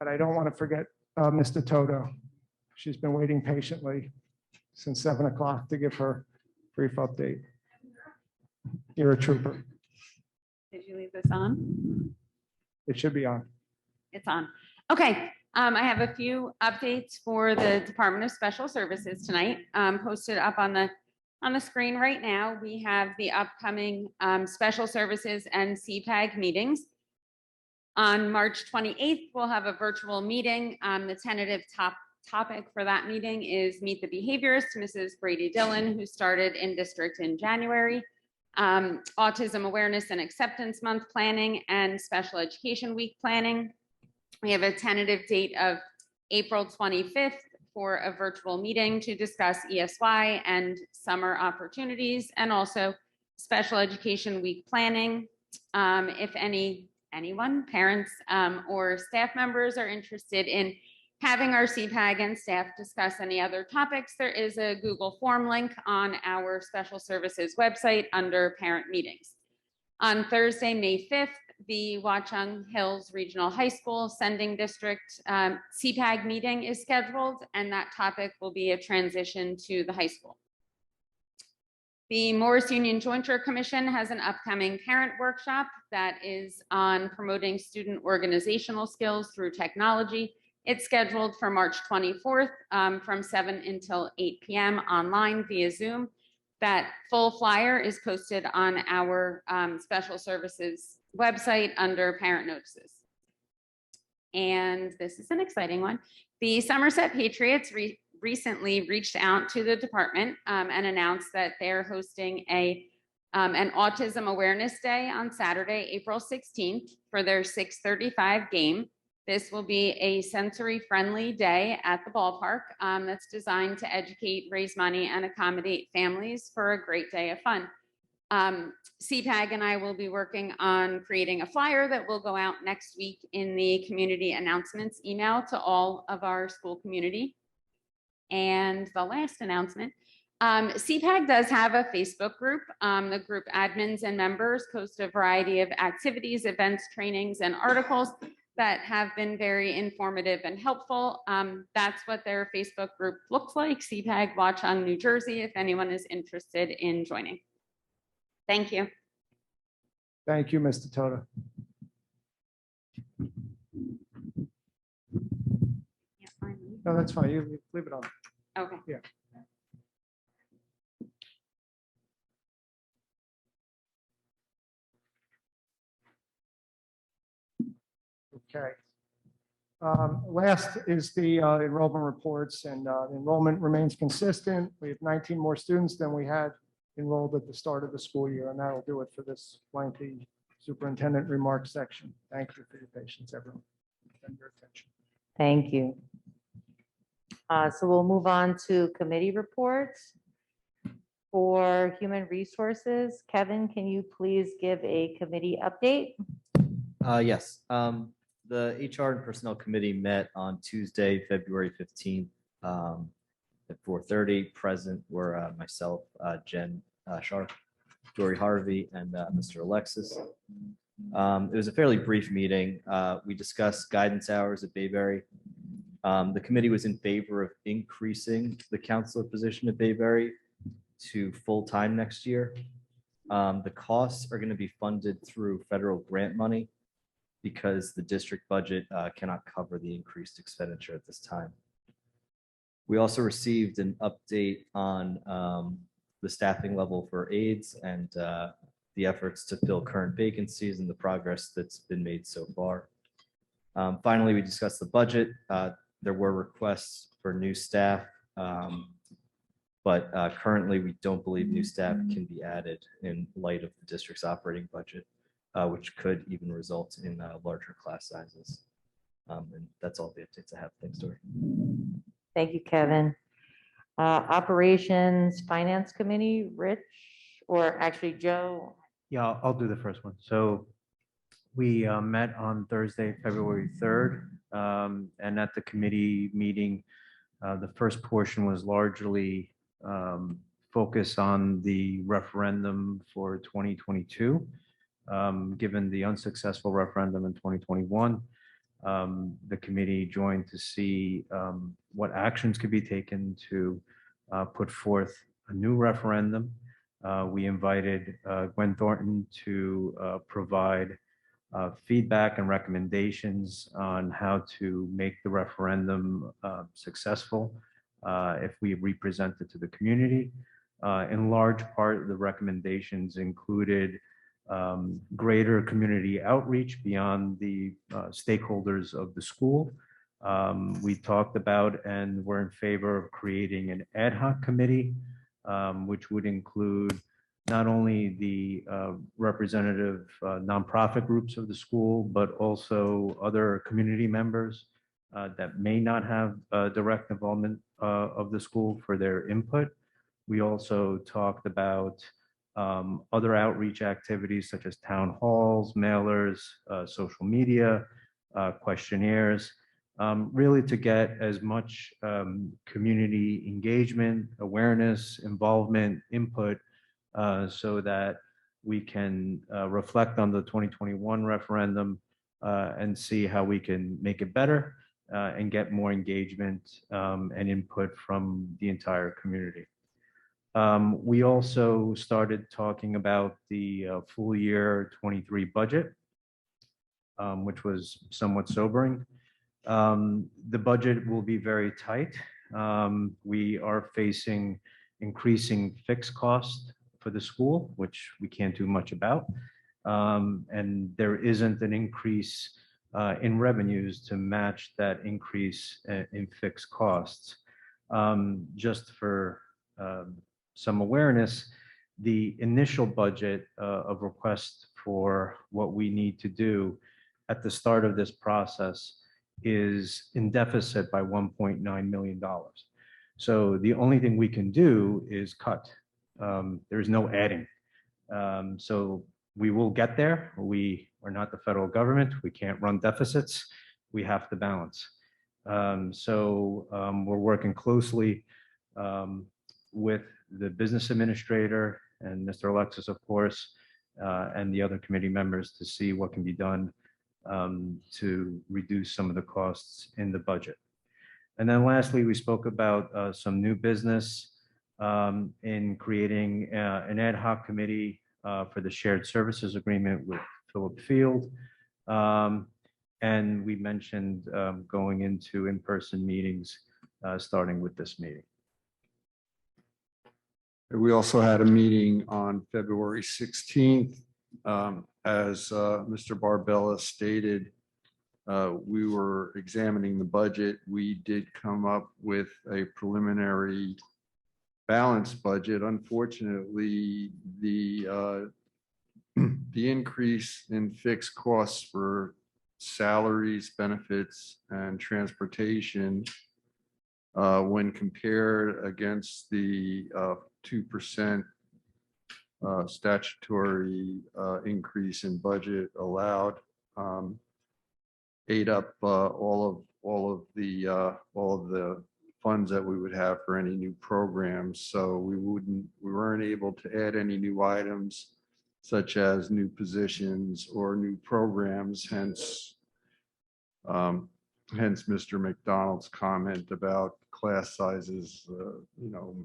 But I don't want to forget Mr. Toto. She's been waiting patiently since 7 o'clock to give her brief update. You're a trooper. Did you leave this on? It should be on. It's on. Okay. I have a few updates for the Department of Special Services tonight, posted up on the screen right now. We have the upcoming Special Services and Cpag meetings. On March 28th, we'll have a virtual meeting. The tentative topic for that meeting is Meet the Behaviorist, Mrs. Brady Dillon, who started in district in January. Autism Awareness and Acceptance Month planning and Special Education Week planning. We have a tentative date of April 25th for a virtual meeting to discuss ESY and summer opportunities, and also Special Education Week planning. If anyone, parents or staff members are interested in having our Cpag and staff discuss any other topics, there is a Google form link on our Special Services website under Parent Meetings. On Thursday, May 5th, the Watchung Hills Regional High School Sending District Cpag meeting is scheduled, and that topic will be a transition to the high school. The Morris Union Jointure Commission has an upcoming parent workshop that is on promoting student organizational skills through technology. It's scheduled for March 24th from 7 until 8 p.m. online via Zoom. That full flyer is posted on our Special Services website under Parent Notices. And this is an exciting one. The Somerset Patriots recently reached out to the department and announced that they're hosting an Autism Awareness Day on Saturday, April 16th for their 6:35 game. This will be a sensory-friendly day at the ballpark that's designed to educate, raise money, and accommodate families for a great day of fun. Cpag and I will be working on creating a flyer that will go out next week in the community announcements email to all of our school community. And the last announcement, Cpag does have a Facebook group. The group admins and members post a variety of activities, events, trainings, and articles that have been very informative and helpful. That's what their Facebook group looks like, Cpag Wachong, New Jersey, if anyone is interested in joining. Thank you. Thank you, Mr. Toda. No, that's fine. You leave it on. Okay. Yeah. Okay. Last is the enrollment reports, and the enrollment remains consistent. We have 19 more students than we had enrolled at the start of the school year, and that'll do it for this lengthy superintendent remarks section. Thank you for your patience, everyone, and your attention. Thank you. So we'll move on to committee reports. For Human Resources, Kevin, can you please give a committee update? Yes. The HR and Personnel Committee met on Tuesday, February 15th at 4:30. Present were myself, Jen Sharp, Dory Harvey, and Mr. Alexis. It was a fairly brief meeting. We discussed guidance hours at Bayberry. The committee was in favor of increasing the counselor position at Bayberry to full-time next year. The costs are going to be funded through federal grant money because the district budget cannot cover the increased expenditure at this time. We also received an update on the staffing level for aides and the efforts to fill current vacancies and the progress that's been made so far. Finally, we discussed the budget. There were requests for new staff, but currently we don't believe new staff can be added in light of the district's operating budget, which could even result in larger class sizes. And that's all the updates I have. Thanks, Dory. Thank you, Kevin. Operations Finance Committee, Rich, or actually Joe? Yeah, I'll do the first one. So we met on Thursday, February 3rd, and at the committee meeting, the first portion was largely focused on the referendum for 2022. Given the unsuccessful referendum in 2021, the committee joined to see what actions could be taken to put forth a new referendum. We invited Gwen Thornton to provide feedback and recommendations on how to make the referendum successful if we represent it to the community. In large part, the recommendations included greater community outreach beyond the stakeholders of the school. We talked about and were in favor of creating an ad hoc committee, which would include not only the representative nonprofit groups of the school, but also other community members that may not have direct involvement of the school for their input. We also talked about other outreach activities such as town halls, mailers, social media, questionnaires, really to get as much community engagement, awareness, involvement, input, so that we can reflect on the 2021 referendum and see how we can make it better and get more engagement and input from the entire community. We also started talking about the full year 23 budget, which was somewhat sobering. The budget will be very tight. We are facing increasing fixed costs for the school, which we can't do much about. And there isn't an increase in revenues to match that increase in fixed costs. Just for some awareness, the initial budget of request for what we need to do at the start of this process is in deficit by $1.9 million. So the only thing we can do is cut. There's no adding. So we will get there. We are not the federal government. We can't run deficits. We have to balance. We're working closely with the business administrator and Mr. Alexis, of course, and the other committee members to see what can be done to reduce some of the costs in the budget. And then lastly, we spoke about some new business in creating an ad hoc committee for the shared services agreement with Philip Field. And we mentioned going into in-person meetings, starting with this meeting. We also had a meeting on February 16th. As Mr. Barbella stated, we were examining the budget. We did come up with a preliminary balanced budget. Unfortunately, the increase in fixed costs for salaries, benefits, and transportation, when compared against the 2% statutory increase in budget allowed, ate up all of the funds that we would have for any new programs. So we weren't able to add any new items such as new positions or new programs, hence Mr. McDonald's comment about class sizes,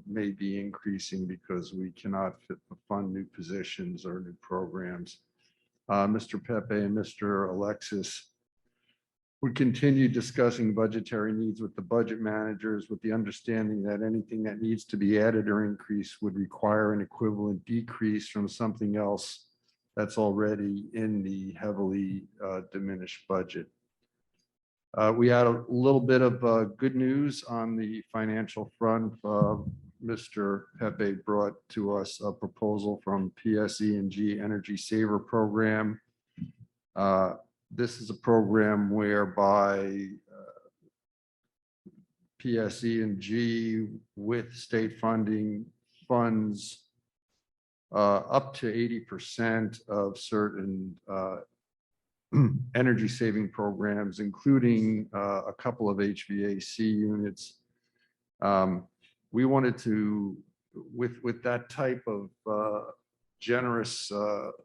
may be increasing because we cannot fund new positions or new programs. Mr. Pepe and Mr. Alexis would continue discussing budgetary needs with the budget managers with the understanding that anything that needs to be added or increased would require an equivalent decrease from something else that's already in the heavily diminished budget. We had a little bit of good news on the financial front. Mr. Pepe brought to us a proposal from PSE&G Energy Saver Program. This is a program whereby PSE&G with state funding funds up to 80% of certain energy saving programs, including a couple of HVAC units. We wanted to, with that type of generous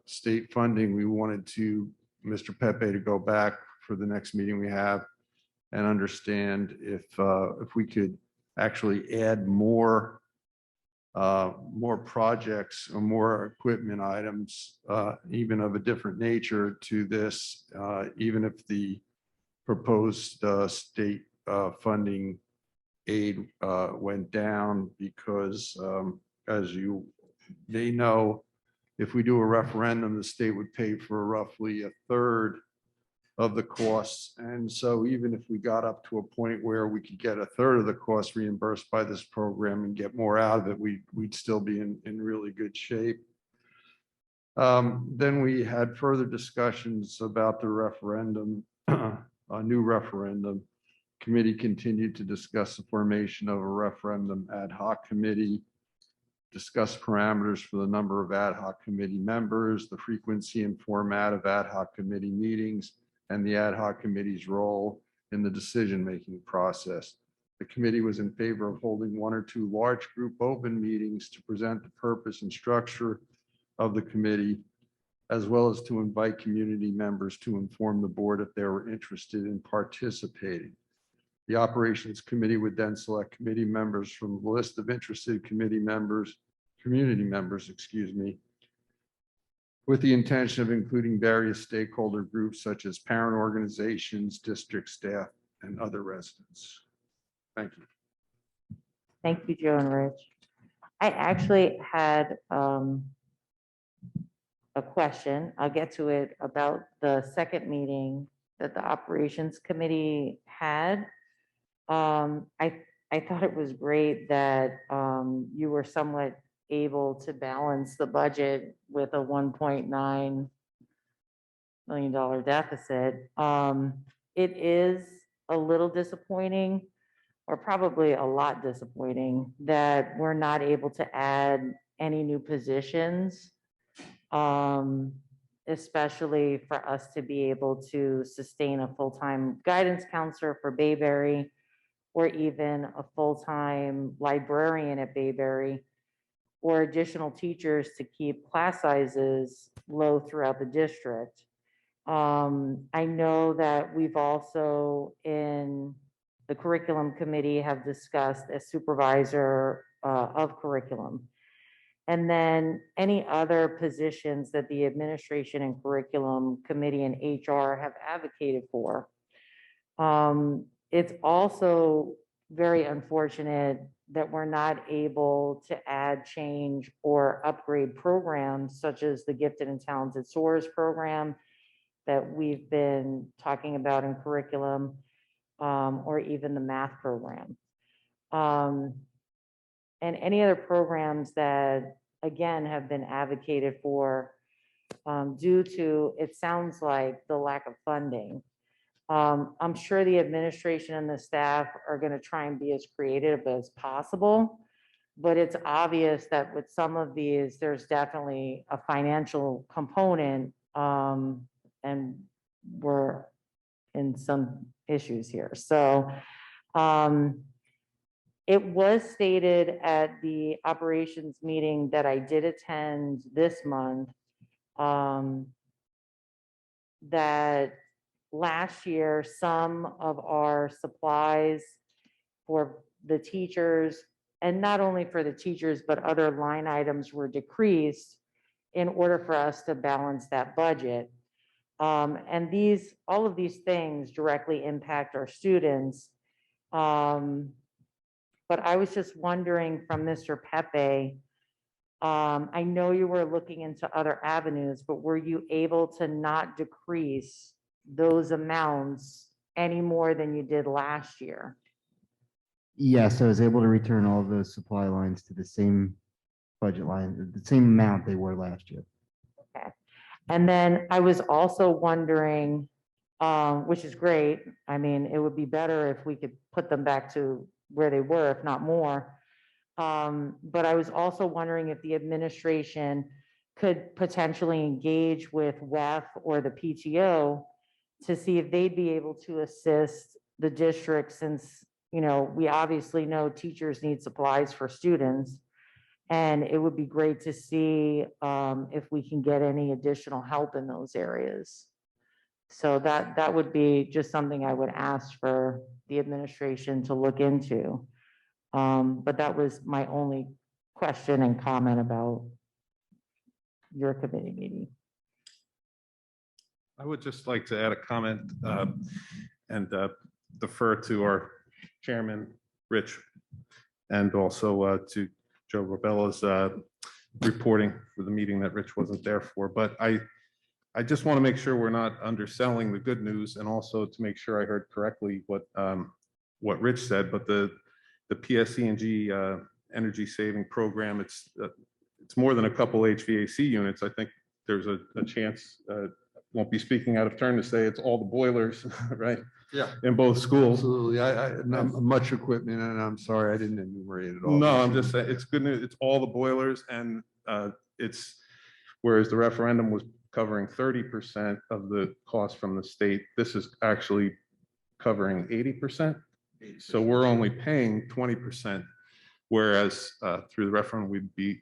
state funding, we wanted to Mr. Pepe to go back for the next meeting we have and understand if we could actually add more projects or more equipment items, even of a different nature to this, even if the proposed state funding aid went down, because as you may know, if we do a referendum, the state would pay for roughly a third of the costs. And so even if we got up to a point where we could get a third of the cost reimbursed by this program and get more out of it, we'd still be in really good shape. Then we had further discussions about the referendum, a new referendum. Committee continued to discuss the formation of a referendum ad hoc committee, discuss parameters for the number of ad hoc committee members, the frequency and format of ad hoc committee meetings, and the ad hoc committee's role in the decision-making process. The committee was in favor of holding 1 or 2 large group open meetings to present the purpose and structure of the committee, as well as to invite community members to inform the board if they were interested in participating. The operations committee would then select committee members from the list of interested community members, with the intention of including various stakeholder groups such as parent organizations, district staff, and other residents. Thank you. Thank you, Joe and Rich. I actually had a question. I'll get to it about the second meeting that the operations committee had. I thought it was great that you were somewhat able to balance the budget with a $1.9 million deficit. It is a little disappointing, or probably a lot disappointing, that we're not able to add any new positions especially for us to be able to sustain a full-time guidance counselor for Bayberry, or even a full-time librarian at Bayberry, or additional teachers to keep class sizes low throughout the district. I know that we've also in the curriculum committee have discussed a supervisor of curriculum. And then any other positions that the administration and curriculum committee and HR have advocated for. It's also very unfortunate that we're not able to add, change, or upgrade programs such as the Gifted and Talented Soars program that we've been talking about in curriculum, or even the math program. And any other programs that, again, have been advocated for due to, it sounds like, the lack of funding. I'm sure the administration and the staff are going to try and be as creative as possible, but it's obvious that with some of these, there's definitely a financial component, and we're in some issues here. So it was stated at the operations meeting that I did attend this month that last year, some of our supplies for the teachers, and not only for the teachers, but other line items were decreased in order for us to balance that budget. And all of these things directly impact our students. But I was just wondering from Mr. Pepe, I know you were looking into other avenues, but were you able to not decrease those amounts any more than you did last year? Yes, I was able to return all of those supply lines to the same budget line, the same amount they were last year. Okay. And then I was also wondering, which is great. I mean, it would be better if we could put them back to where they were, if not more. But I was also wondering if the administration could potentially engage with WEF or the PTO to see if they'd be able to assist the district, since, you know, we obviously know teachers need supplies for students. And it would be great to see if we can get any additional help in those areas. So that would be just something I would ask for the administration to look into. But that was my only question and comment about your committee meeting. I would just like to add a comment and defer to our chairman, Rich, and also to Joe Robella's reporting for the meeting that Rich wasn't there for. But I just want to make sure we're not underselling the good news, and also to make sure I heard correctly what Rich said. But the PSE&G energy saving program, it's more than a couple HVAC units. I think there's a chance, won't be speaking out of turn to say it's all the boilers, right? Yeah. In both schools. Absolutely. Much equipment, and I'm sorry, I didn't enumerate it all. No, I'm just saying, it's good news. It's all the boilers, and it's, whereas the referendum was covering 30% of the cost from the state, this is actually covering 80%. So we're only paying 20%, whereas through the referendum, we'd be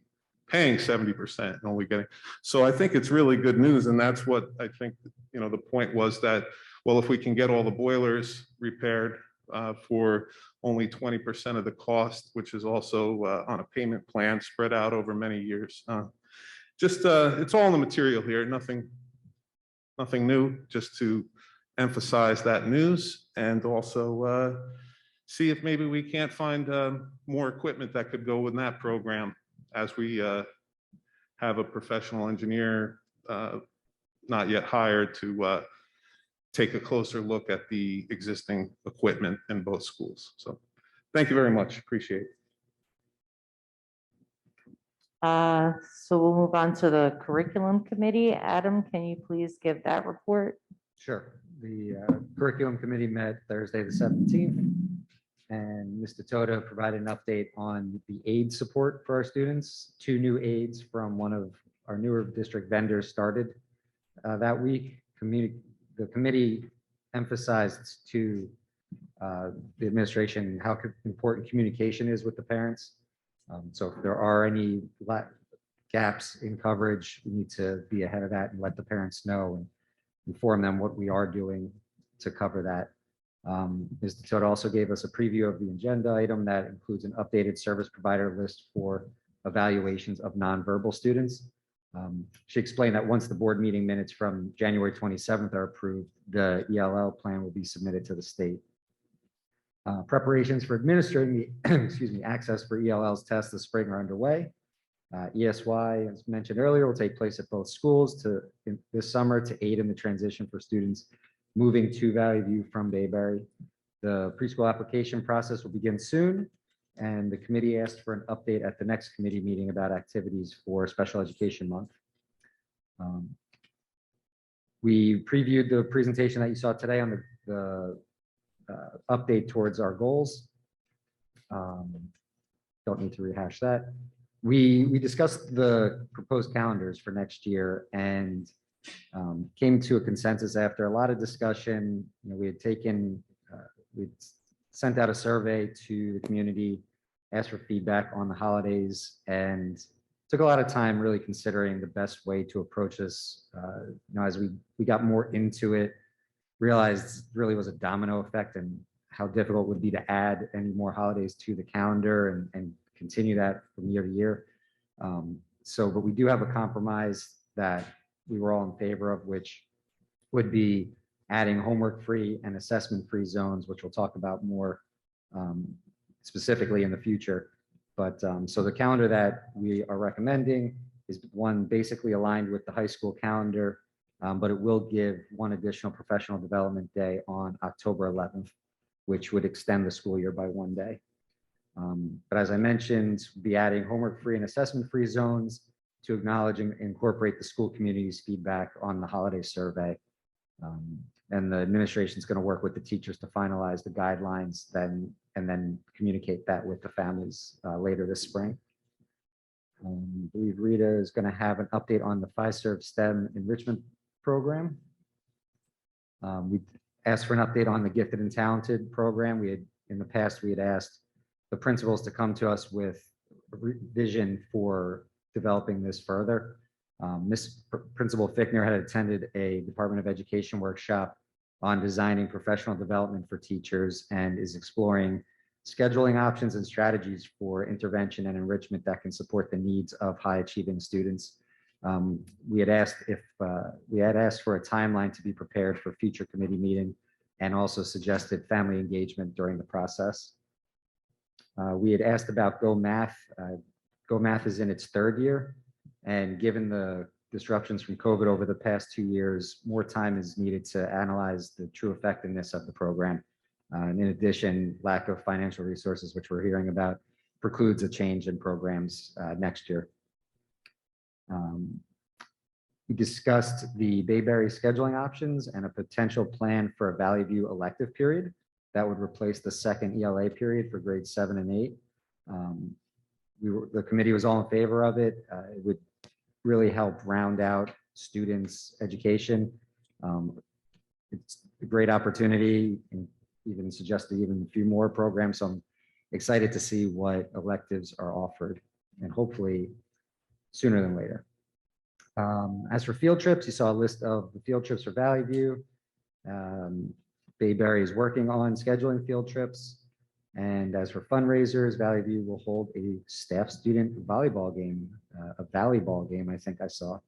paying 70% and only getting. So I think it's really good news. And that's what I think, you know, the point was that, well, if we can get all the boilers repaired for only 20% of the cost, which is also on a payment plan spread out over many years. It's all in the material here, nothing new, just to emphasize that news, and also see if maybe we can't find more equipment that could go in that program, as we have a professional engineer not yet hired to take a closer look at the existing equipment in both schools. So thank you very much. Appreciate it. So we'll move on to the curriculum committee. Adam, can you please give that report? Sure. The curriculum committee met Thursday, the 17th, and Mr. Toda provided an update on the aid support for our students. 2 new aides from one of our newer district vendors started that week. The committee emphasized to the administration how important communication is with the parents. So if there are any gaps in coverage, we need to be ahead of that and let the parents know and inform them what we are doing to cover that. Mr. Todd also gave us a preview of the agenda item that includes an updated service provider list for evaluations of nonverbal students. She explained that once the board meeting minutes from January 27th are approved, the ELL plan will be submitted to the state. Preparations for administering the excuse me, access for ELL's tests this spring are underway. ESY, as mentioned earlier, will take place at both schools this summer to aid in the transition for students moving to Valley View from Bayberry. The preschool application process will begin soon, and the committee asked for an update at the next committee meeting about activities for Special Education Month. We previewed the presentation that you saw today on the update towards our goals. Don't need to rehash that. We discussed the proposed calendars for next year and came to a consensus after a lot of discussion. We had we'd sent out a survey to the community, asked for feedback on the holidays, and took a lot of time really considering the best way to approach this. As we got more into it, realized it really was a domino effect and how difficult it would be to add any more holidays to the calendar and continue that from year to year. But we do have a compromise that we were all in favor of, which would be adding homework-free and assessment-free zones, which we'll talk about more specifically in the future. But so the calendar that we are recommending is one basically aligned with the high school calendar, but it will give one additional professional development day on October 11th, which would extend the school year by 1 day. But as I mentioned, we'll be adding homework-free and assessment-free zones to acknowledge and incorporate the school community's feedback on the holiday survey. And the administration is going to work with the teachers to finalize the guidelines and then communicate that with the families later this spring. I believe Rita is going to have an update on the FISERV STEM Enrichment Program. We asked for an update on the Gifted and Talented program. In the past, we had asked the principals to come to us with a vision for developing this further. Principal Fickner had attended a Department of Education workshop on designing professional development for teachers and is exploring scheduling options and strategies for intervention and enrichment that can support the needs of high achieving students. We had asked for a timeline to be prepared for future committee meeting and also suggested family engagement during the process. We had asked about Go Math. Go Math is in its 3rd year, and given the disruptions from COVID over the past 2 years, more time is needed to analyze the true effectiveness of the program. And in addition, lack of financial resources, which we're hearing about, precludes a change in programs next year. We discussed the Bayberry scheduling options and a potential plan for a Valley View elective period that would replace the 2nd ELA period for grades 7 and 8. The committee was all in favor of it. It would really help round out students' education. It's a great opportunity, and even suggested even a few more programs. So I'm excited to see what electives are offered, and hopefully sooner than later. As for field trips, you saw a list of the field trips for Valley View. Bayberry is working on scheduling field trips. And as for fundraisers, Valley View will hold a staff student volleyball game, a volleyball game, I think I saw,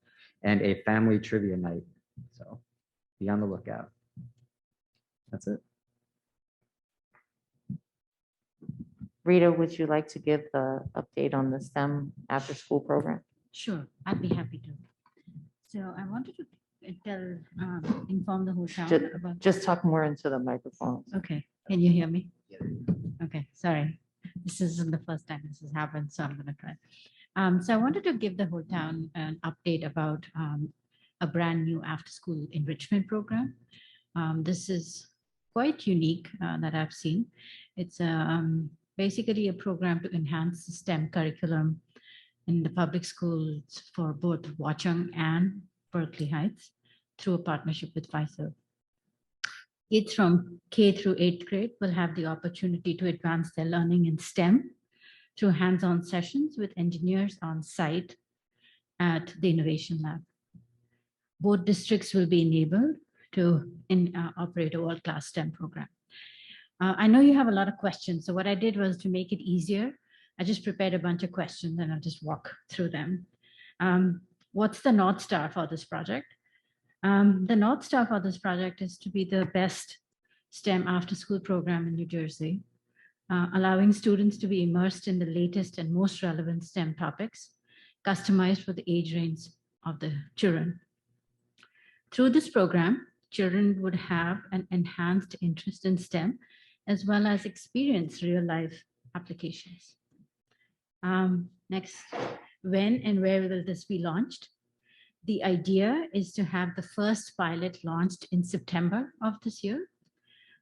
and a family trivia night. So be on the lookout. That's it. Rita, would you like to give the update on the STEM after-school program? Sure, I'd be happy to. So I wanted to inform the whole town about. Just talk more into the microphone. Okay, can you hear me? Okay, sorry. This isn't the first time this has happened, so I'm going to try. So I wanted to give the whole town an update about a brand new after-school enrichment program. This is quite unique that I've seen. It's basically a program to enhance the STEM curriculum in the public schools for both Wachung and Berkeley Heights through a partnership with Pfizer. Kids from K through 8th grade will have the opportunity to advance their learning in STEM through hands-on sessions with engineers on site at the Innovation Lab. Both districts will be enabled to operate a world-class STEM program. I know you have a lot of questions, so what I did was to make it easier. I just prepared a bunch of questions and I'll just walk through them. What's the North Star for this project? The North Star for this project is to be the best STEM after-school program in New Jersey, allowing students to be immersed in the latest and most relevant STEM topics, customized for the age range of the children. Through this program, children would have an enhanced interest in STEM, as well as experience real-life applications. Next, when and where will this be launched? The idea is to have the first pilot launched in September of this year.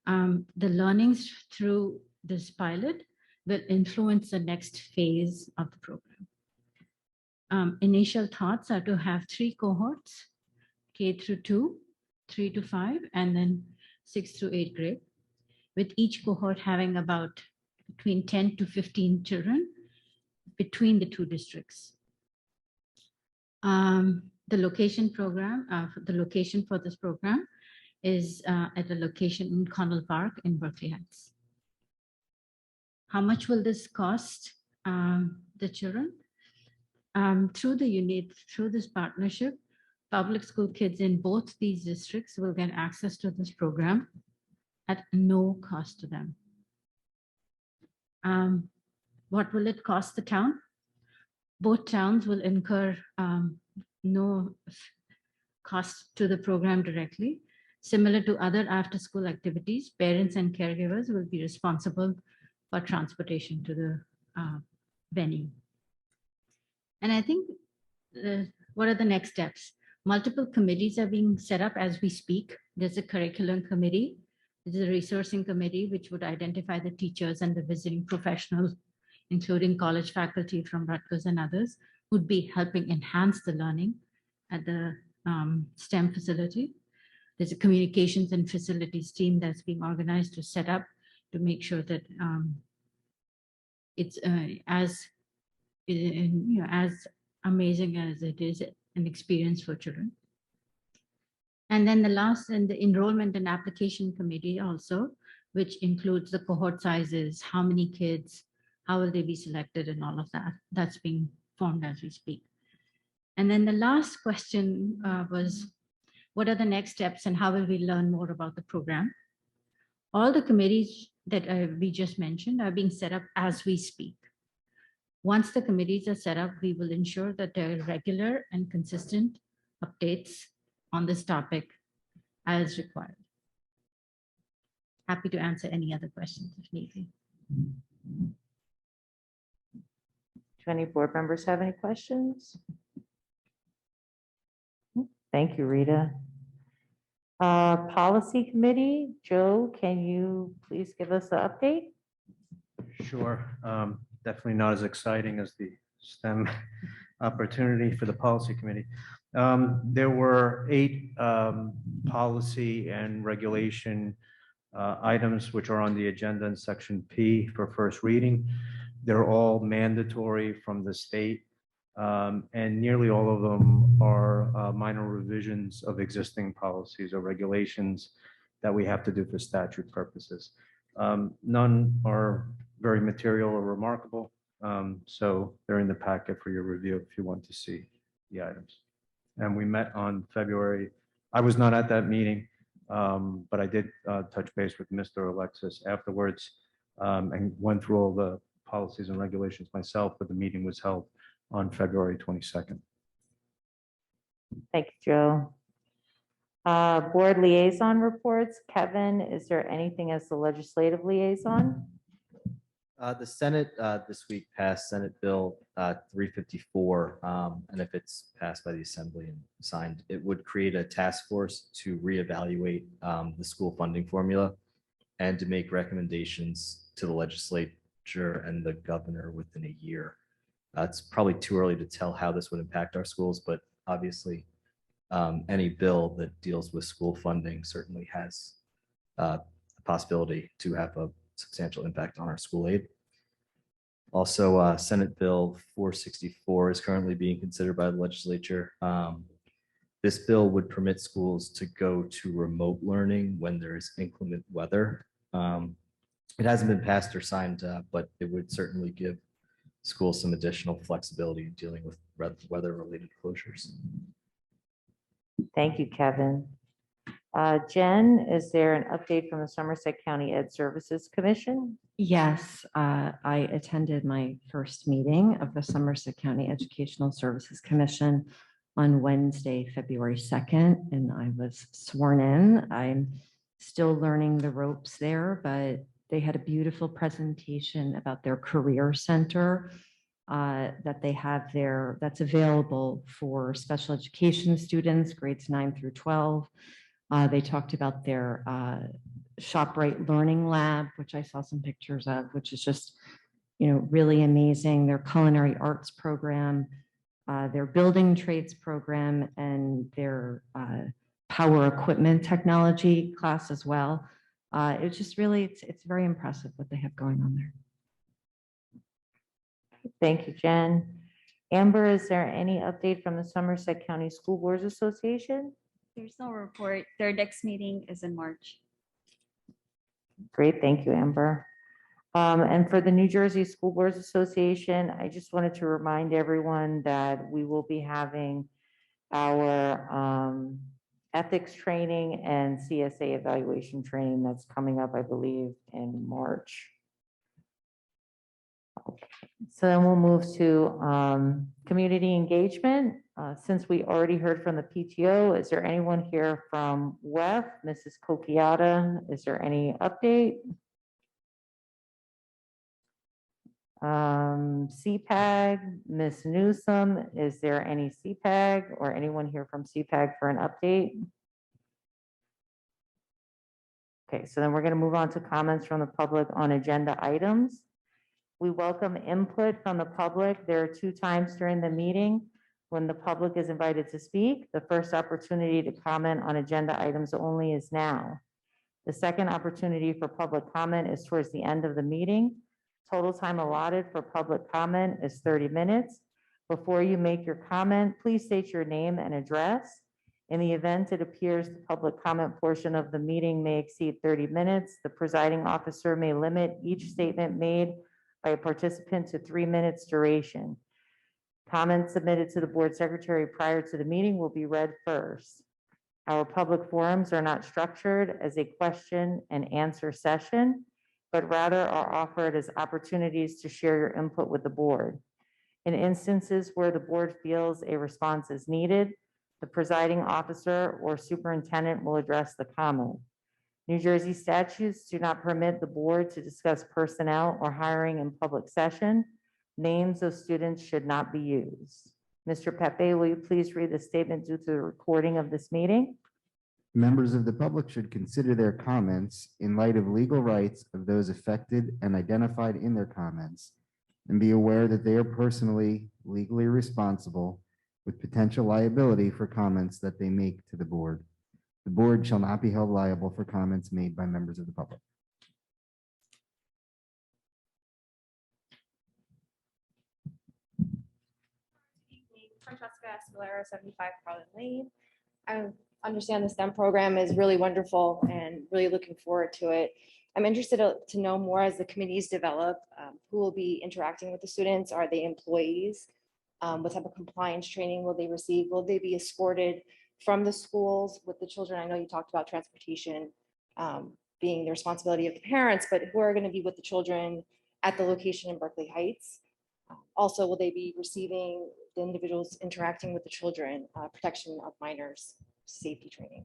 The learnings through this pilot will influence the next phase of the program. Initial thoughts are to have 3 cohorts, K through 2, 3 to 5, and then 6 through 8th grade, with each cohort having about between 10 to 15 children between the 2 districts. The location for this program is at a location in Connell Park in Berkeley Heights. How much will this cost the children? Through this partnership, public school kids in both these districts will get access to this program at no cost to them. What will it cost the town? Both towns will incur no cost to the program directly. Similar to other after-school activities, parents and caregivers will be responsible for transportation to the venue. And I think, what are the next steps? Multiple committees are being set up as we speak. There's a curriculum committee. There's a resourcing committee, which would identify the teachers and the visiting professionals, including college faculty from Rutgers and others, would be helping enhance the learning at the STEM facility. There's a communications and facilities team that's being organized to set up to make sure that it's as amazing as it is an experience for children. And then the last, and the enrollment and application committee also, which includes the cohort sizes, how many kids, how will they be selected, and all of that. That's being formed as we speak. And then the last question was, what are the next steps and how will we learn more about the program? All the committees that we just mentioned are being set up as we speak. Once the committees are set up, we will ensure that there are regular and consistent updates on this topic as required. Happy to answer any other questions if need be. Do any board members have any questions? Thank you, Rita. Policy Committee, Joe, can you please give us an update? Sure. Definitely not as exciting as the STEM opportunity for the Policy Committee. There were 8 policy and regulation items which are on the agenda in section P for first reading. They're all mandatory from the state, and nearly all of them are minor revisions of existing policies or regulations that we have to do for statute purposes. None are very material or remarkable, so they're in the packet for your review if you want to see the items. And we met on February. I was not at that meeting, but I did touch base with Mr. Alexis afterwards and went through all the policies and regulations myself, but the meeting was held on February 22nd. Thank you, Joe. Board liaison reports. Kevin, is there anything as the legislative liaison? The Senate this week passed Senate Bill 354, and if it's passed by the Assembly and signed, it would create a task force to reevaluate the school funding formula and to make recommendations to the legislature and the governor within a year. It's probably too early to tell how this would impact our schools, but obviously any bill that deals with school funding certainly has a possibility to have a substantial impact on our school aid. Also, Senate Bill 464 is currently being considered by the legislature. This bill would permit schools to go to remote learning when there is inclement weather. It hasn't been passed or signed, but it would certainly give schools some additional flexibility in dealing with weather-related closures. Thank you, Kevin. Jen, is there an update from the Somerset County Ed Services Commission? Yes, I attended my first meeting of the Somerset County Educational Services Commission on Wednesday, February 2nd, and I was sworn in. I'm still learning the ropes there, but they had a beautiful presentation about their career center that they have there that's available for special education students, grades 9 through 12. They talked about their ShopRite Learning Lab, which I saw some pictures of, which is just, really amazing. Their culinary arts program, their building trades program, and their power equipment technology class as well. It's just really, it's very impressive what they have going on there. Thank you, Jen. Amber, is there any update from the Somerset County School Boards Association? There's no report. Their next meeting is in March. Great, thank you, Amber. And for the New Jersey School Boards Association, I just wanted to remind everyone that we will be having our ethics training and CSA evaluation training that's coming up, I believe, in March. Okay. So then we'll move to community engagement. Since we already heard from the PTO, is there anyone here from WEF? Mrs. Kokiata, is there any update? Cpag, Ms. Newsome, is there any Cpag or anyone here from Cpag for an update? Okay, so then we're going to move on to comments from the public on agenda items. We welcome input from the public. There are 2 times during the meeting when the public is invited to speak. The first opportunity to comment on agenda items only is now. The second opportunity for public comment is towards the end of the meeting. Total time allotted for public comment is 30 minutes. Before you make your comment, please state your name and address. In the event it appears the public comment portion of the meeting may exceed 30 minutes, the presiding officer may limit each statement made by a participant to 3 minutes duration. Comments submitted to the board secretary prior to the meeting will be read first. Our public forums are not structured as a question and answer session, but rather are offered as opportunities to share your input with the board. In instances where the board feels a response is needed, the presiding officer or superintendent will address the comment. New Jersey statutes do not permit the board to discuss personnel or hiring in public session. Names of students should not be used. Mr. Pepe, will you please read the statement due to the recording of this meeting? Members of the public should consider their comments in light of legal rights of those affected and identified in their comments, and be aware that they are personally, legally responsible with potential liability for comments that they make to the board. The board shall not be held liable for comments made by members of the public. Francesca Escalera, 75 Carlin Lane. I understand the STEM program is really wonderful and really looking forward to it. I'm interested to know more as the committees develop, who will be interacting with the students. Are they employees? What type of compliance training will they receive? Will they be escorted from the schools with the children? I know you talked about transportation being the responsibility of the parents, but who are going to be with the children at the location in Berkeley Heights? Also, will they be receiving the individuals interacting with the children, protection of minors, safety training?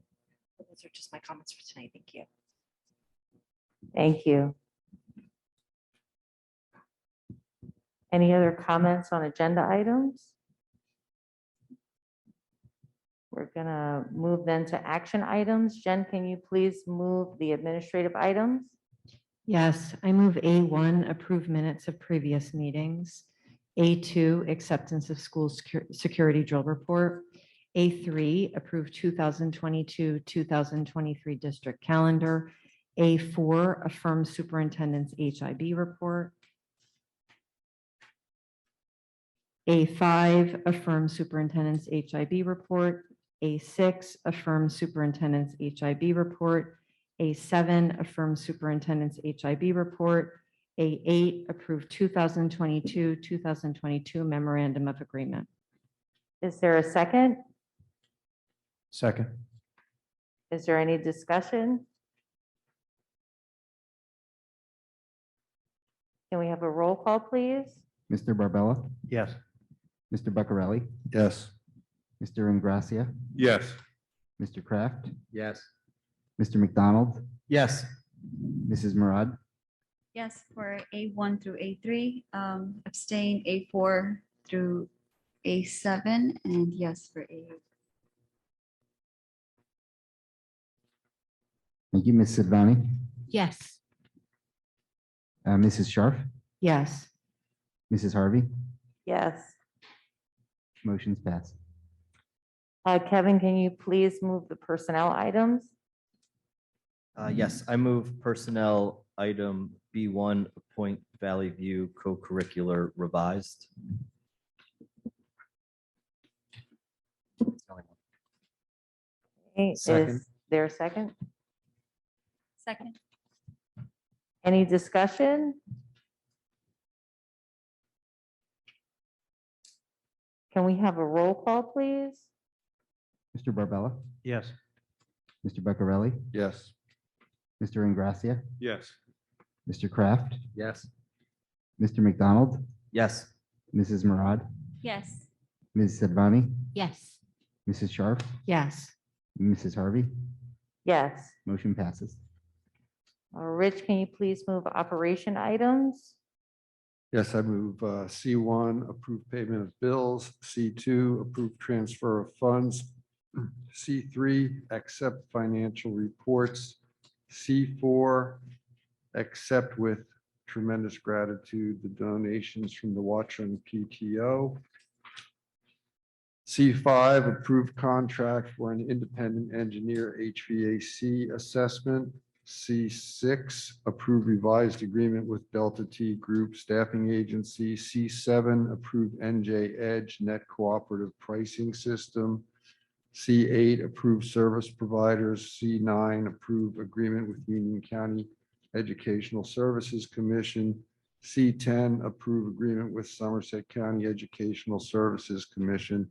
Those are just my comments for tonight. Thank you. Thank you. Any other comments on agenda items? We're gonna move then to action items. Jen, can you please move the administrative items? Yes, I move A1, approve minutes of previous meetings. A2, acceptance of school security drill report. A3, approve 2022-2023 district calendar. A4, affirm superintendent's HIB report. A5, affirm superintendent's HIB report. A6, affirm superintendent's HIB report. A7, affirm superintendent's HIB report. A8, approve 2022 memorandum of agreement. Is there a second? Second. Is there any discussion? Can we have a roll call, please? Mr. Barbella, Yes. Mr. Buccarelli, Yes. Mr. Ingracia, Yes. Mr. Kraft, Yes. Mr. McDonald, Yes. Mrs. Murad, Yes, for A1 through A3, abstain A4 through A7, and yes for A8. thank you, Ms. Sidvani, Yes. Mrs. Sharp, Yes. Mrs. Harvey, Yes. motion's passed. Kevin, can you please move the personnel items? Yes, I move personnel item B1, appoint Valley View co-curricular revised. Okay, Second. Is there a second? Second. Any discussion? Can we have a roll call, please? Mr. Barbella, Yes. Mr. Buccarelli, Yes. Mr. Ingracia, Yes. Mr. Kraft, Yes. Mr. McDonald, Yes. Mrs. Murad, Yes. Ms. Sidvani, Yes. Mrs. Sharp, Yes. Mrs. Harvey, Yes. motion passes. Rich, can you please move operation items? Yes, I move C1, approve payment of bills. C2, approve transfer of funds. C3, accept financial reports. C4, accept with tremendous gratitude the donations from the Watchung PTO. C5, approve contract for an independent engineer HVAC assessment. C6, approve revised agreement with Delta T Group Staffing Agency. C7, approve NJ Edge Net Cooperative Pricing System. C8, approve service providers. C9, approve agreement with Union County Educational Services Commission. C10, approve agreement with Somerset County Educational Services Commission.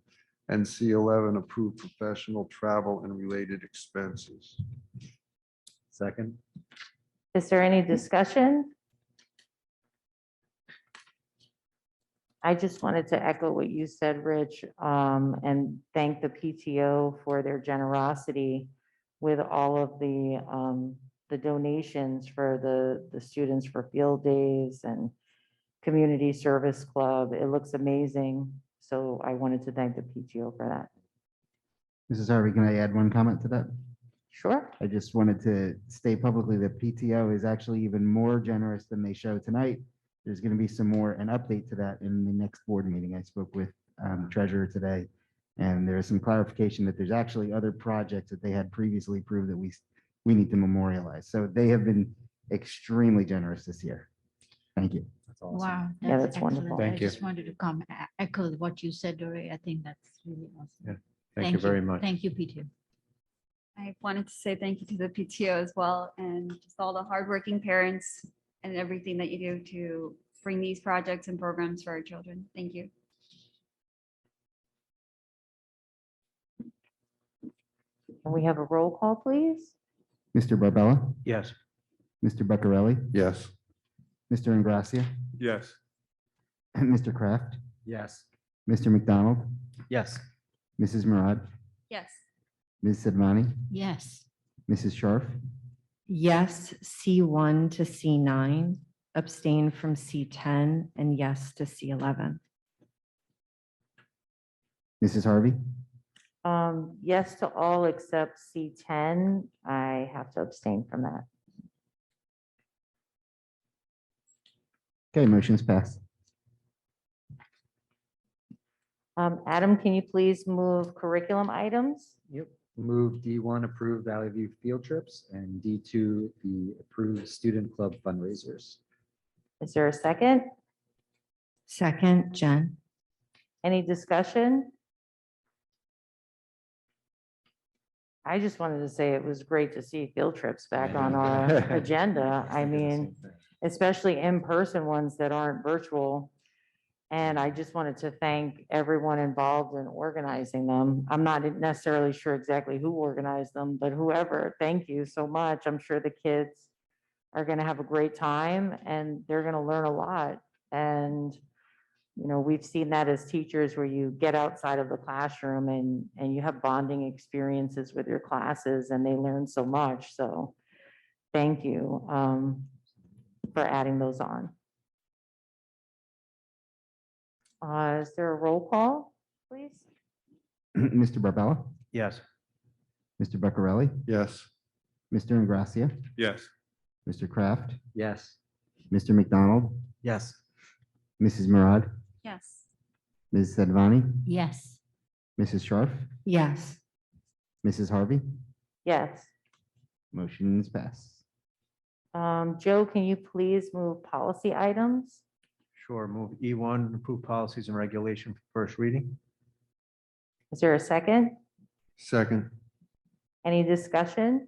And C11, approve professional travel and related expenses. Second. Is there any discussion? I just wanted to echo what you said, Rich, and thank the PTO for their generosity with all of the donations for the students for field days and community service club. It looks amazing. So I wanted to thank the PTO for that. Mrs. Harvey, can I add one comment to that? Sure. I just wanted to state publicly that PTO is actually even more generous than they show tonight. There's going to be some more, an update to that in the next board meeting. I spoke with treasurer today, and there's some clarification that there's actually other projects that they had previously approved that we need to memorialize. So they have been extremely generous this year. Thank you. That's awesome. Wow. Yeah, that's excellent. wonderful. Thank I you. just wanted to come echo what you said, Dory. I think that's really awesome. Yeah. Thank you very much. Thank you, Peter. I wanted to say thank you to the PTO as well, and just all the hardworking parents and everything that you do to bring these projects and programs for our children. Thank you. Can we have a roll call, please? Mr. Barbella, Yes. Mr. Buccarelli, Yes. Mr. Ingracia, Yes. Mr. Kraft, Yes. Mr. McDonald, Yes. Mrs. Murad, Yes. Ms. Sidvani, Yes. Mrs. Sharp, Yes, C1 to C9, abstain from C10, and yes to C11. Mrs. Harvey, Yes to all except C10. I have to abstain from that. okay, motion's passed. Adam, can you please move curriculum items? Yep. Move D1, approve Valley View field trips, and D2, the approved student club fundraisers. Is there a second? Second, Jen. Any discussion? I just wanted to say it was great to see field trips back on our agenda. I mean, especially in-person ones that aren't virtual. And I just wanted to thank everyone involved in organizing them. I'm not necessarily sure exactly who organized them, but whoever, thank you so much. I'm sure the kids are going to have a great time and they're going to learn a lot. And, you know, we've seen that as teachers where you get outside of the classroom and you have bonding experiences with your classes and they learn so much. So thank you for adding those on. Is there a roll call, please? Mr. Barbella, Yes. Mr. Beccarelli, Yes. Mr. Ingracia, Yes. Mr. Kraft, Yes. Mr. McDonald, Yes. Mrs. Murad, Yes. Ms. Sedvani, Yes. Mrs. Sharf, Yes. Mrs. Harvey. Yes. Motion is passed. Joe, can you please move policy items? Sure. Move E1, approve policies and regulation for first reading. Is there a second? Second. Any discussion?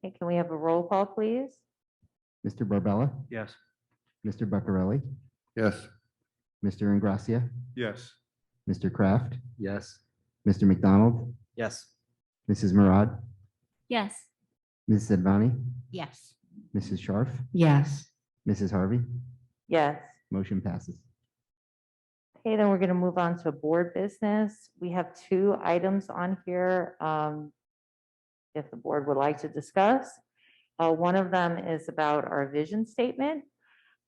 Okay, can we have a roll call, please? Mr. Barbella, Yes. Mr. Beccarelli, Yes. Mr. Ingracia, Yes. Mr. Kraft, Yes. Mr. McDonald, Yes. Mrs. Murad, Yes. Ms. Sedvani, Yes. Mrs. Sharf, Yes. Mrs. Harvey. Yes. Motion passes. Okay, then we're going to move on to board business. We have 2 items on here. If the board would like to discuss. One of them is about our vision statement.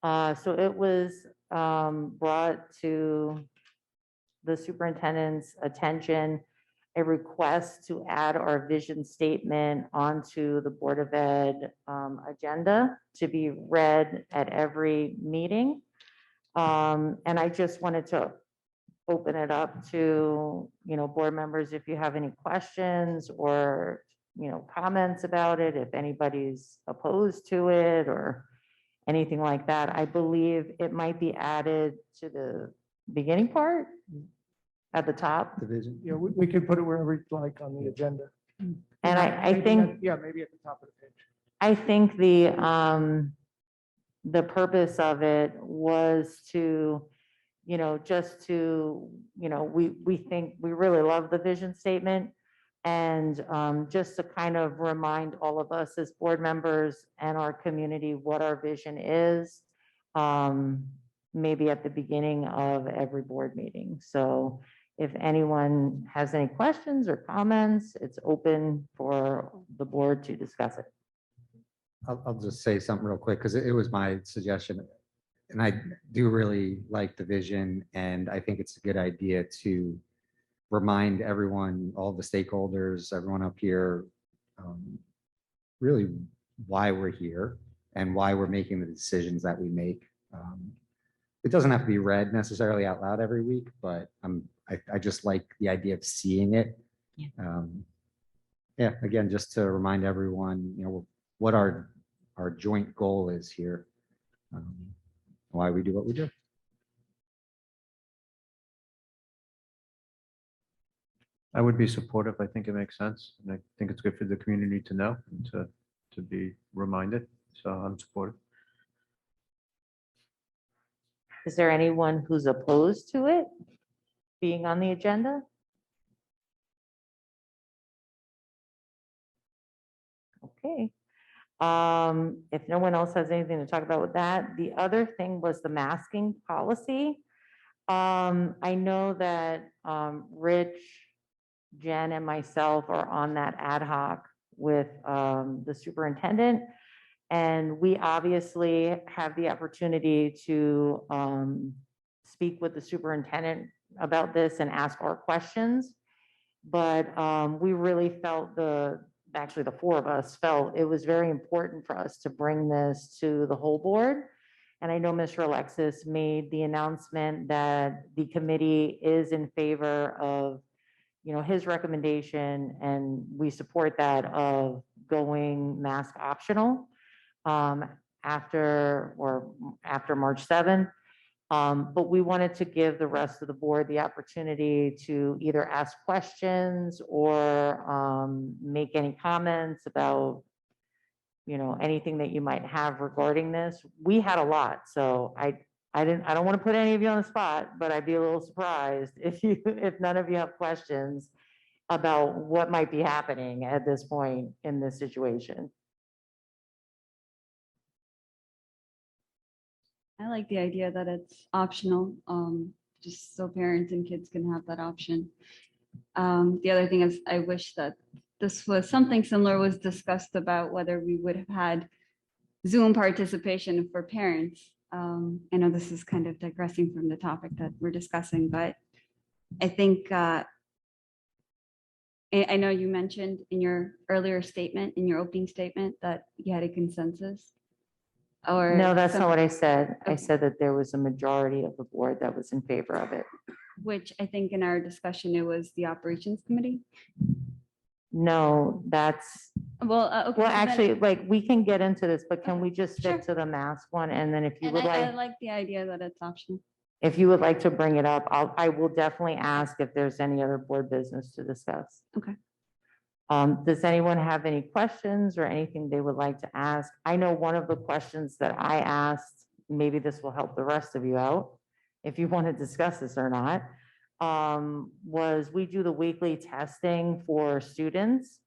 So it was brought to the superintendent's attention, a request to add our vision statement onto the Board of Ed agenda to be read at every meeting. And I just wanted to open it up to, you know, board members, if you have any questions or, you know, comments about it, if anybody's opposed to it or anything like that. I believe it might be added to the beginning part at the top. Division. Yeah, we could put it wherever you'd like on the agenda. And I Maybe think, yeah, maybe at the top of the page. I think the purpose of it was to, you know, just to, you know, we think, we really love the vision statement. And just to kind of remind all of us as board members and our community what our vision is, maybe at the beginning of every board meeting. So if anyone has any questions or comments, it's open for the board to discuss it. I'll just say something real quick because it was my suggestion. And I do really like the vision, and I think it's a good idea to remind everyone, all the stakeholders, everyone up here, really why we're here and why we're making the decisions that we make. It doesn't have to be read necessarily out loud every week, but I just like the idea of seeing it. Yeah, again, just to remind everyone, you know, what our joint goal is here, why we do what we do. I would be supportive. I think it makes sense. And I think it's good for the community to know and to be reminded. So I'm supportive. Is there anyone who's opposed to it being on the agenda? Okay. If no one else has anything to talk about with that, the other thing was the masking policy. I know that Rich, Jen, and myself are on that ad hoc with the superintendent. And we obviously have the opportunity to speak with the superintendent about this and ask our questions. But we really felt actually the 4 of us felt it was very important for us to bring this to the whole board And I know Mr. Alexis made the announcement that the committee is in favor of, his recommendation, and we support that of going mask optional after March 7th. But we wanted to give the rest of the board the opportunity to either ask questions or make any comments about, anything that you might have regarding this. We had a lot, so I don't want to put any of you on the spot, but I'd be a little surprised if none of you have questions about what might be happening at this point in this situation. I like the idea that it's optional, just so parents and kids can have that option. The other thing is, I wish that this was something similar was discussed about whether we would have had Zoom participation for parents. I know this is kind of digressing from the topic that we're discussing, but I think I know you mentioned in your earlier statement, in your opening statement, that you had a consensus. Or No, that's some- not what I said. I said that there was a majority of the board that was in favor of it. Which I think in our discussion, it was the operations committee. No, that's, Well, okay. well, so then- actually, like, we can get into this, but can we just stick to the mask one? And then if you And would I like, like the idea that it's optional. if you would like to bring it up, I will definitely ask if there's any other board business to discuss. Okay. Does anyone have any questions or anything they would like to ask? I know one of the questions that I asked, maybe this will help the rest of you out, if you want to discuss this or not, was we do the weekly testing for students.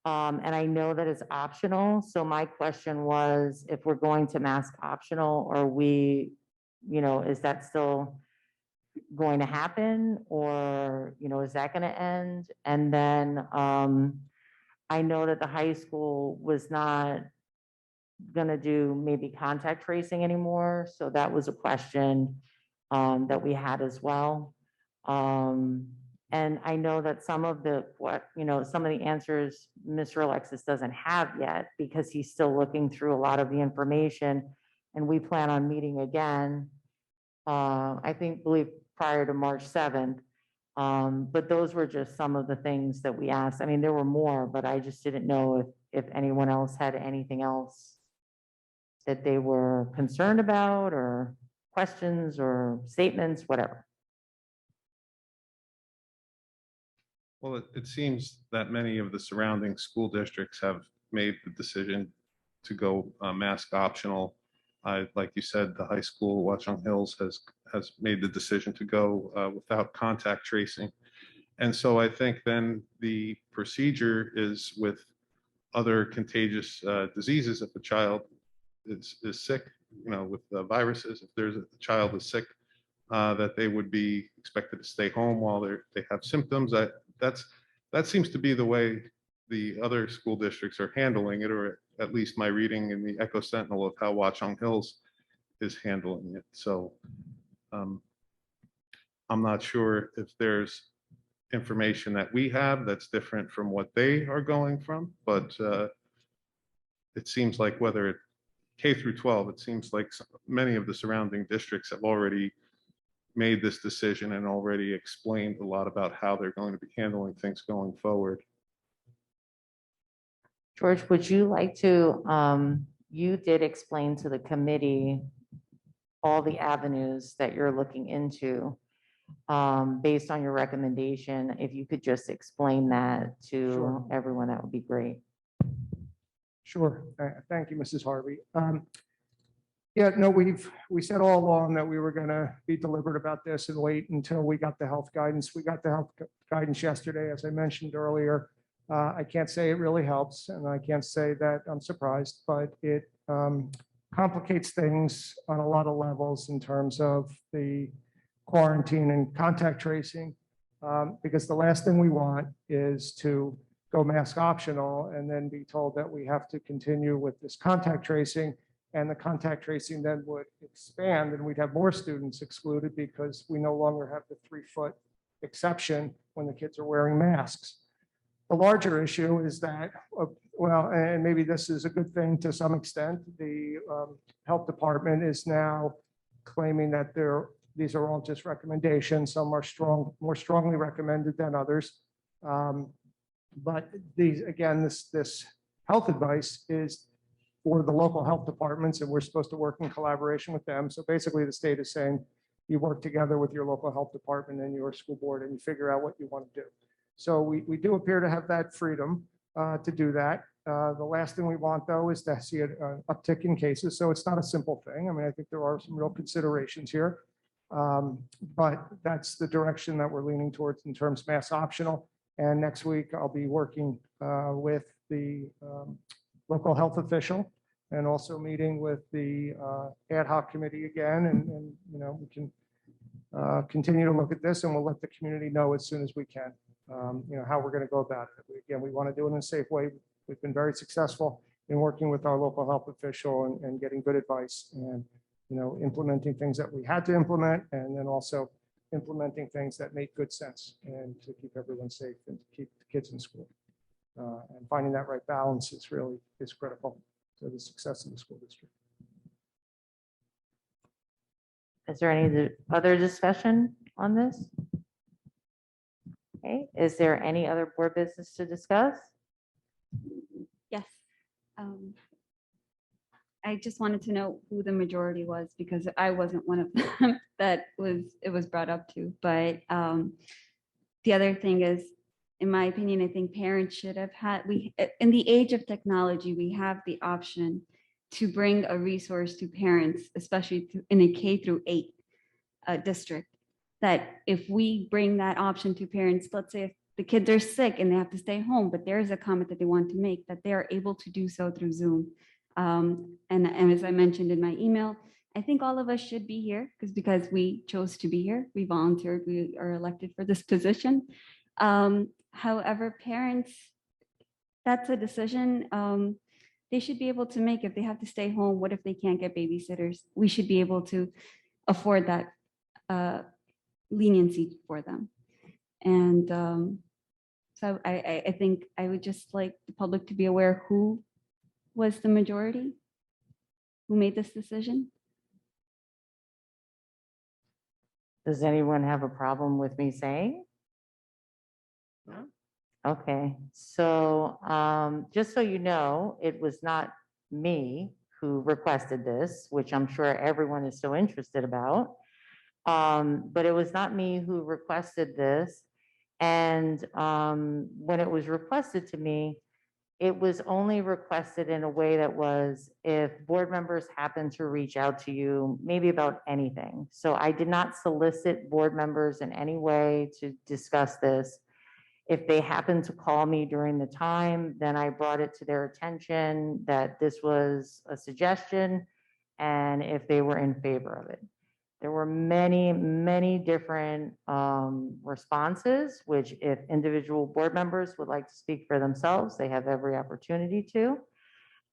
And I know that it's optional. So my question was, if we're going to mask optional, are we, is that still going to happen, or, is that going to end? And then I know that the high school was not going to do maybe contact tracing anymore. So that was a question that we had as well. And I know that some of the answers Mr. Alexis doesn't have yet, because he's still looking through a lot of the information, and we plan on meeting again, believe prior to March 7th. But those were just some of the things that we asked. I mean, there were more, but I just didn't know if anyone else had anything else that they were concerned about, or questions or statements, whatever. Well, it seems that many of the surrounding school districts have made the decision to go mask optional. Like you said, the high school, Watchung Hills, has made the decision to go without contact tracing. And so I think then the procedure is with other contagious diseases. If a child is sick, with the viruses, if there's a child is sick, that they would be expected to stay home while they have symptoms. That seems to be the way the other school districts are handling it, or at least my reading in the Echo Sentinel of how Watchung Hills is handling it. So I'm not sure if there's information that we have that's different from what they are going from, but it seems like whether it K through 12, it seems like many of the surrounding districts have already made this decision and already explained a lot about how they're going to be handling things going forward. George, would you like to, you did explain to the committee all the avenues that you're looking into based on your recommendation. If you could just explain that to Sure. everyone, that would be great. Sure. Thank you, Mrs. Harvey. Yeah, no, we said all along that we were going to be deliberate about this and wait until we got the health guidance. We got the health guidance yesterday, as I mentioned earlier. I can't say it really helps, and I can't say that I'm surprised, but it complicates things on a lot of levels in terms of the quarantine and contact tracing, because the last thing we want is to go mask optional and then be told that we have to continue with this contact tracing, and the contact tracing then would expand and we'd have more students excluded because we no longer have the 3-foot exception when the kids are wearing masks. The larger issue is that Well, and maybe this is a good thing to some extent. The health department is now claiming that these are all just recommendations. Some are more strongly recommended than others. But these, again, this health advice is for the local health departments, and we're supposed to work in collaboration with them. So basically, the state is saying you work together with your local health department and your school board, and you figure out what you want to do. So we do appear to have that freedom to do that. The last thing we want, though, is to see an uptick in cases. So it's not a simple thing. I mean, I think there are some real considerations here. But that's the direction that we're leaning towards in terms of mass optional. And next week, I'll be working with the local health official and also meeting with the ad hoc committee again. And you know, we can continue to look at this, and we'll let the community know as soon as we can, you know, how we're going to go about it. Again, we want to do it in a safe way. We've been very successful in working with our local health official and getting good advice and, you know, implementing things that we had to implement, and then also implementing things that make good sense and to keep everyone safe and to keep the kids in school. And finding that right balance is critical to the success of the school district. Is there any other discussion on this? Okay, is there any other board business to discuss? Yes. I just wanted to know who the majority was, because I wasn't one of them that it was brought up to. But the other thing is, in my opinion, I think parents should have had, in the age of technology, we have the option to bring a resource to parents, especially in a K-8 district, that if we bring that option to parents, let's say if the kids are sick and they have to stay home, but there is a comment that they want to make, that they are able to do so through Zoom. And as I mentioned in my email, I think all of us should be here because we chose to be here. We volunteered, we are elected for this position. However, parents, that's a decision they should be able to make. If they have to stay home, what if they can't get babysitters? We should be able to afford that leniency for them. And so I think I would just like the public to be aware who was the majority, who made this decision. Does anyone have a problem with me saying? No? Okay, so just so you know, it was not me who requested this, which I'm sure everyone is so interested about. But it was not me who requested this. And when it was requested to me, it was only requested in a way that was if board members happen to reach out to you, maybe about anything. So I did not solicit board members in any way to discuss this. If they happened to call me during the time, then I brought it to their attention that this was a suggestion and if they were in favor of it. There were many, many different responses, which if individual board members would like to speak for themselves, they have every opportunity to.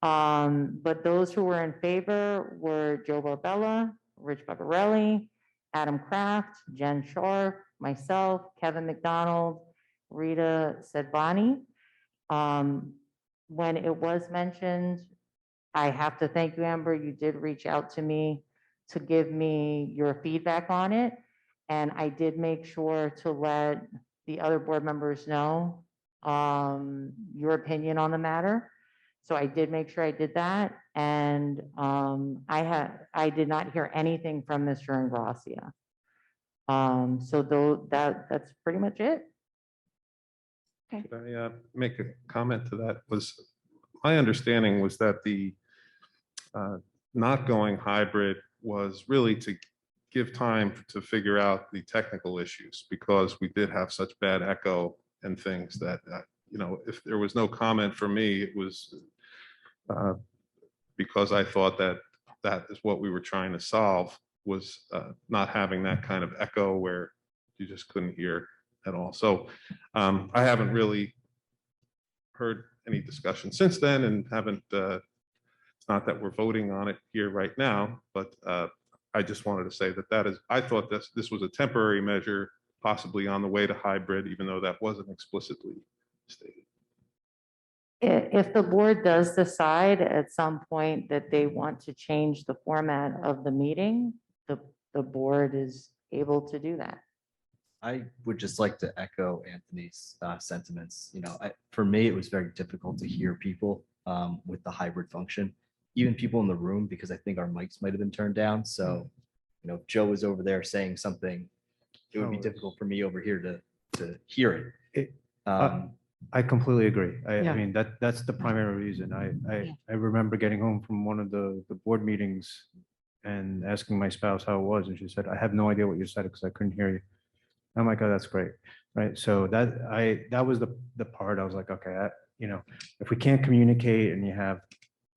But those who were in favor were Joe Barbella, Rich Bagarelli, Adam Kraft, Jen Sharp, myself, Kevin McDonald, Rita Sedvani. When it was mentioned, I have to thank you, Amber. You did reach out to me to give me your feedback on it. And I did make sure to let the other board members know your opinion on the matter. So I did make sure I did that. And I did not hear anything from Mr. Ingrassia. So that's pretty much it. Okay. Could I make a comment to that? My understanding was that the not going hybrid was really to give time to figure out the technical issues, because we did have such bad echo and things that, you know, if there was no comment from me, it was because I thought that that is what we were trying to solve, was not having that kind of echo where you just couldn't hear at all. So I haven't really heard any discussion since then, and haven't, it's not that we're voting on it here right now, but I just wanted to say that I thought this was a temporary measure, possibly on the way to hybrid, even though that wasn't explicitly stated. If the board does decide at some point that they want to change the format of the meeting, the board is able to do that. I would just like to echo Anthony's sentiments. For me, it was very difficult to hear people with the hybrid function, even people in the room, because I think our mics might have been turned down. So, if Joe was over there saying something, it would be difficult for me over here to hear it. I completely agree. Yeah. I mean, that's the primary reason. I remember getting home from one of the board meetings and asking my spouse how it was, and she said, "I have no idea what you said because I couldn't hear you." I'm like, "Oh, that's great." Right. So that was the part I was like, okay, if we can't communicate and you have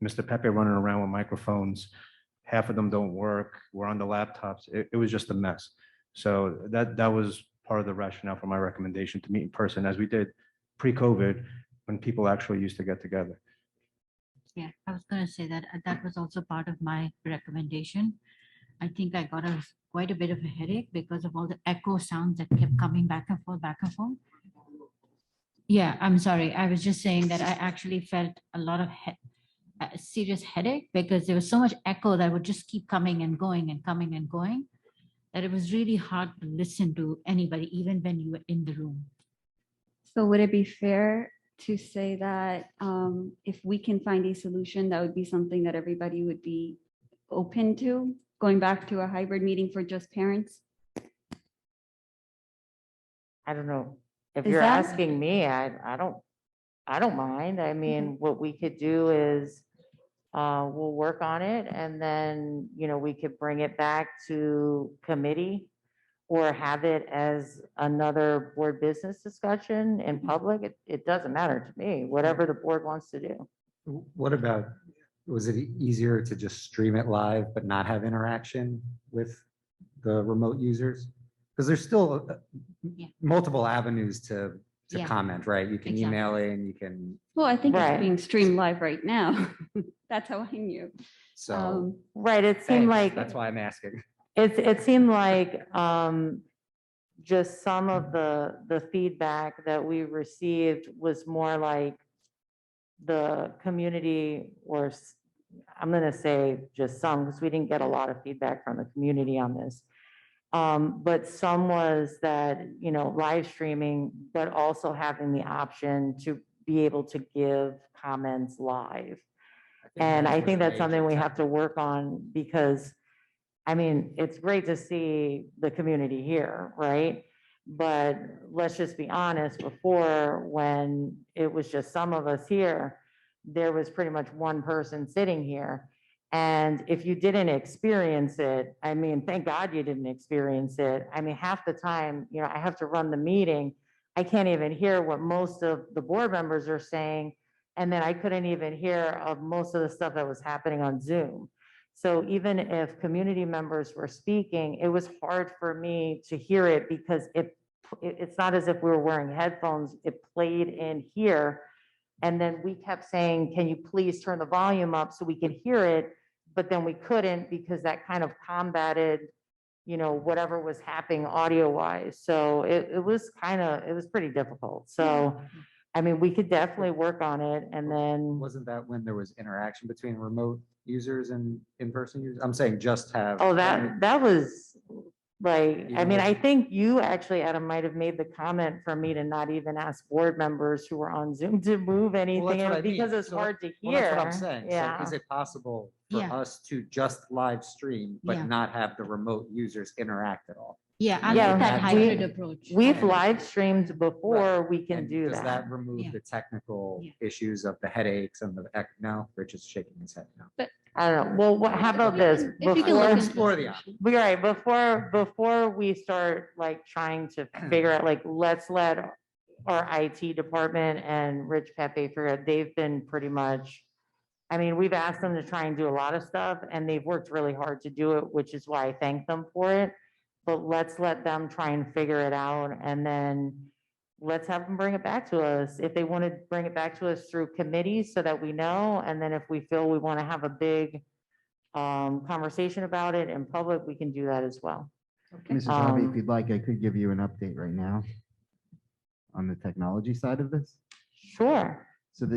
Mr. Pepe running around with microphones, half of them don't work, we're on the laptops, it was just a mess. So that was part of the rationale for my recommendation to meet in person, as we did pre-COVID, when people actually used to get together. Yeah, I was going to say that was also part of my recommendation. I think I got quite a bit of a headache because of all the echo sounds that kept coming back and forth, back and forth. Yeah, I'm sorry. I was just saying that I actually felt a lot of a serious headache because there was so much echo that would just keep coming and going and coming and going, that it was really hard to listen to anybody, even when you were in the room. So would it be fair to say that if we can find a solution, that would be something that everybody would be open to, going back to a hybrid meeting for just parents? I don't know. If Is you're that- asking me, I don't mind. I mean, what we could do is we'll work on it, and then, we could bring it back to committee or have it as another board business discussion in public. It doesn't matter to me, whatever the board wants to do. What about, was it easier to just stream it live but not have interaction with the remote users? Because there's still multiple avenues to Yeah. comment, right? You can Exactly. email in, you can, Well, I think Right. it's being streamed live right now. That's how I knew. so. Right, it seemed thanks. like. That's why I'm asking. It seemed like just some of the feedback that we received was more like the community, I'm gonna say just some, because we didn't get a lot of feedback from the community on this. But some was that, live streaming, but also having the option to be able to give comments live. And I think that's something we have to work on, because I mean, it's great to see the community here, right? But let's just be honest, before, when it was just some of us here, there was pretty much one person sitting here. And if you didn't experience it, I mean, thank God you didn't experience it. I mean, half the time, I have to run the meeting. I can't even hear what most of the board members are saying. And then I couldn't even hear of most of the stuff that was happening on Zoom. So even if community members were speaking, it was hard for me to hear it, because it's not as if we were wearing headphones. It played in here. And then we kept saying, can you please turn the volume up so we can hear it? But then we couldn't, because that kind of combated, whatever was happening audio wise. So it was pretty difficult. So, I mean, we could definitely work on it. And then. Wasn't that when there was interaction between remote users and in-person users? I'm saying just have. Oh, that was like, I mean, know- I think you actually, Adam, might have made the comment for me to not even ask board members who were on Zoom to move Well, anything that's what I mean. because it's So- hard to Well, that's hear. what I'm saying. Yeah. So is it possible for Yeah. us to just live stream, but Yeah. not have the remote users interact at all? Yeah, I Yeah, like that we- hybrid approach. We've live streamed before, we can And do does that. remove Yeah. the technical Yeah. issues of the headaches and the, no, Rich is shaking his head now. I don't know. Well, how about this? If we can look Before, into Explore it. the option. we're right, before we start like trying to figure out, like, let's let our IT department and Rich Pepe figure out, they've been pretty much, I mean, we've asked them to try and do a lot of stuff, and they've worked really hard to do it, which is why I thank them for it. But let's let them try and figure it out, and then let's have them bring it back to us. If they want to bring it back to us through committees so that we know, and then if we feel we want to have a big conversation about it in public, we can do that as well. Mrs. Harvey, if you'd like, I could give you an update right now on the technology side of this. Sure. So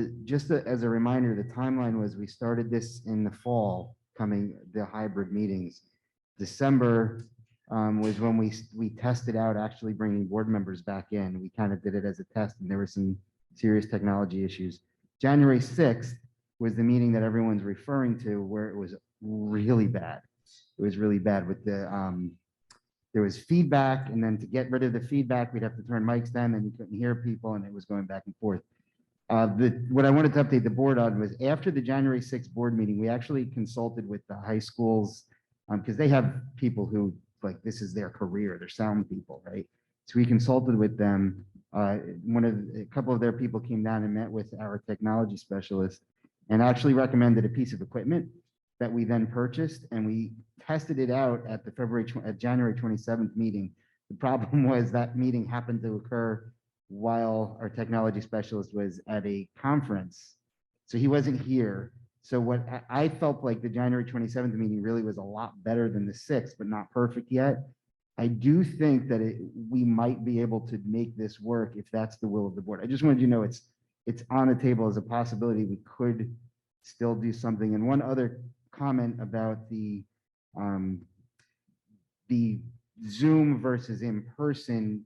as a reminder, the timeline was we started this in the fall, the hybrid meetings. December was when we tested out actually bringing board members back in. We kind of did it as a test and there were some serious technology issues. January 6th was the meeting that everyone's referring to where it was really bad. It was really bad with there was feedback, and then to get rid of the feedback, we'd have to turn mics down and you couldn't hear people and it was going back and forth. What I wanted to update the board on was after the January 6th board meeting, we actually consulted with the high schools because they have people who like this is their career, they're sound people, right? So we consulted with them. A couple of their people came down and met with our technology specialist and actually recommended a piece of equipment that we then purchased, and we tested it out at the January 27th meeting. The problem was that meeting happened to occur while our technology specialist was at a conference. So he wasn't here. So what I felt like the January 27th meeting really was a lot better than the 6th, but not perfect yet. I do think that we might be able to make this work if that's the will of the board. I just wanted you to know it's on the table as a possibility. We could still do something. And one other comment about the Zoom versus in person,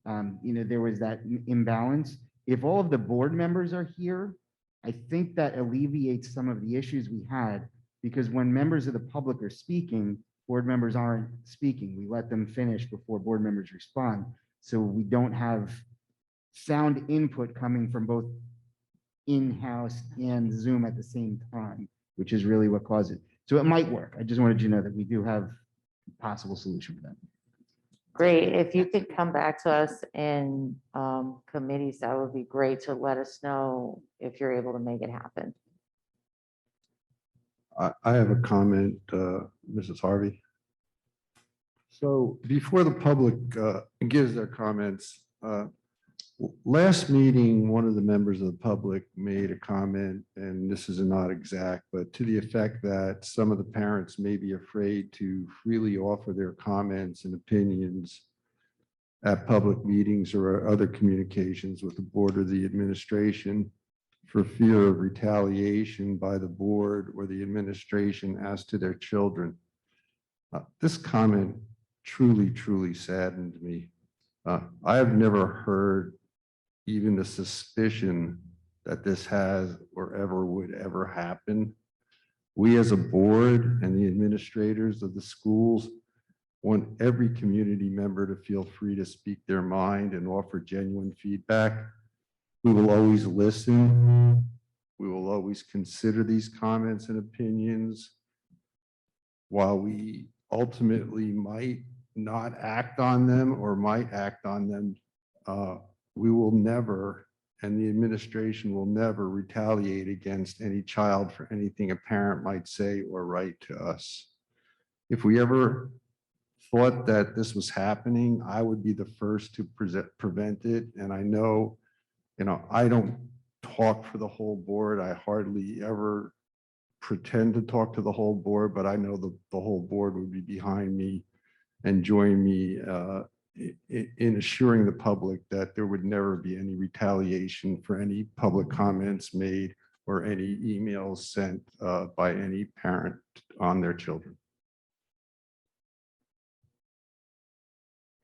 there was that imbalance. If all of the board members are here, I think that alleviates some of the issues we had, because when members of the public are speaking, board members aren't speaking. We let them finish before board members respond. So we don't have sound input coming from both in-house and Zoom at the same time, which is really what caused it. So it might work. I just wanted you to know that we do have a possible solution for that. Great. If you could come back to us in committees, that would be great to let us know if you're able to make it happen. I have a comment, Mrs. Harvey. So before the public gives their comments, last meeting, one of the members of the public made a comment, and this is not exact, but to the effect that some of the parents may be afraid to freely offer their comments and opinions at public meetings or other communications with the board or the administration for fear of retaliation by the board or the administration as to their children. This comment truly saddened me. I have never heard even the suspicion that this has or ever would ever happen. We as a board and the administrators of the schools want every community member to feel free to speak their mind and offer genuine feedback. We will always listen. We will always consider these comments and opinions. While we ultimately might not act on them or might act on them, we will never, and the administration will never retaliate against any child for anything a parent might say or write to us. If we ever thought that this was happening, I would be the first to prevent it. And I know, I don't talk for the whole board. I hardly ever pretend to talk to the whole board, but I know the whole board would be behind me and join me in assuring the public that there would never be any retaliation for any public comments made or any emails sent by any parent on their children.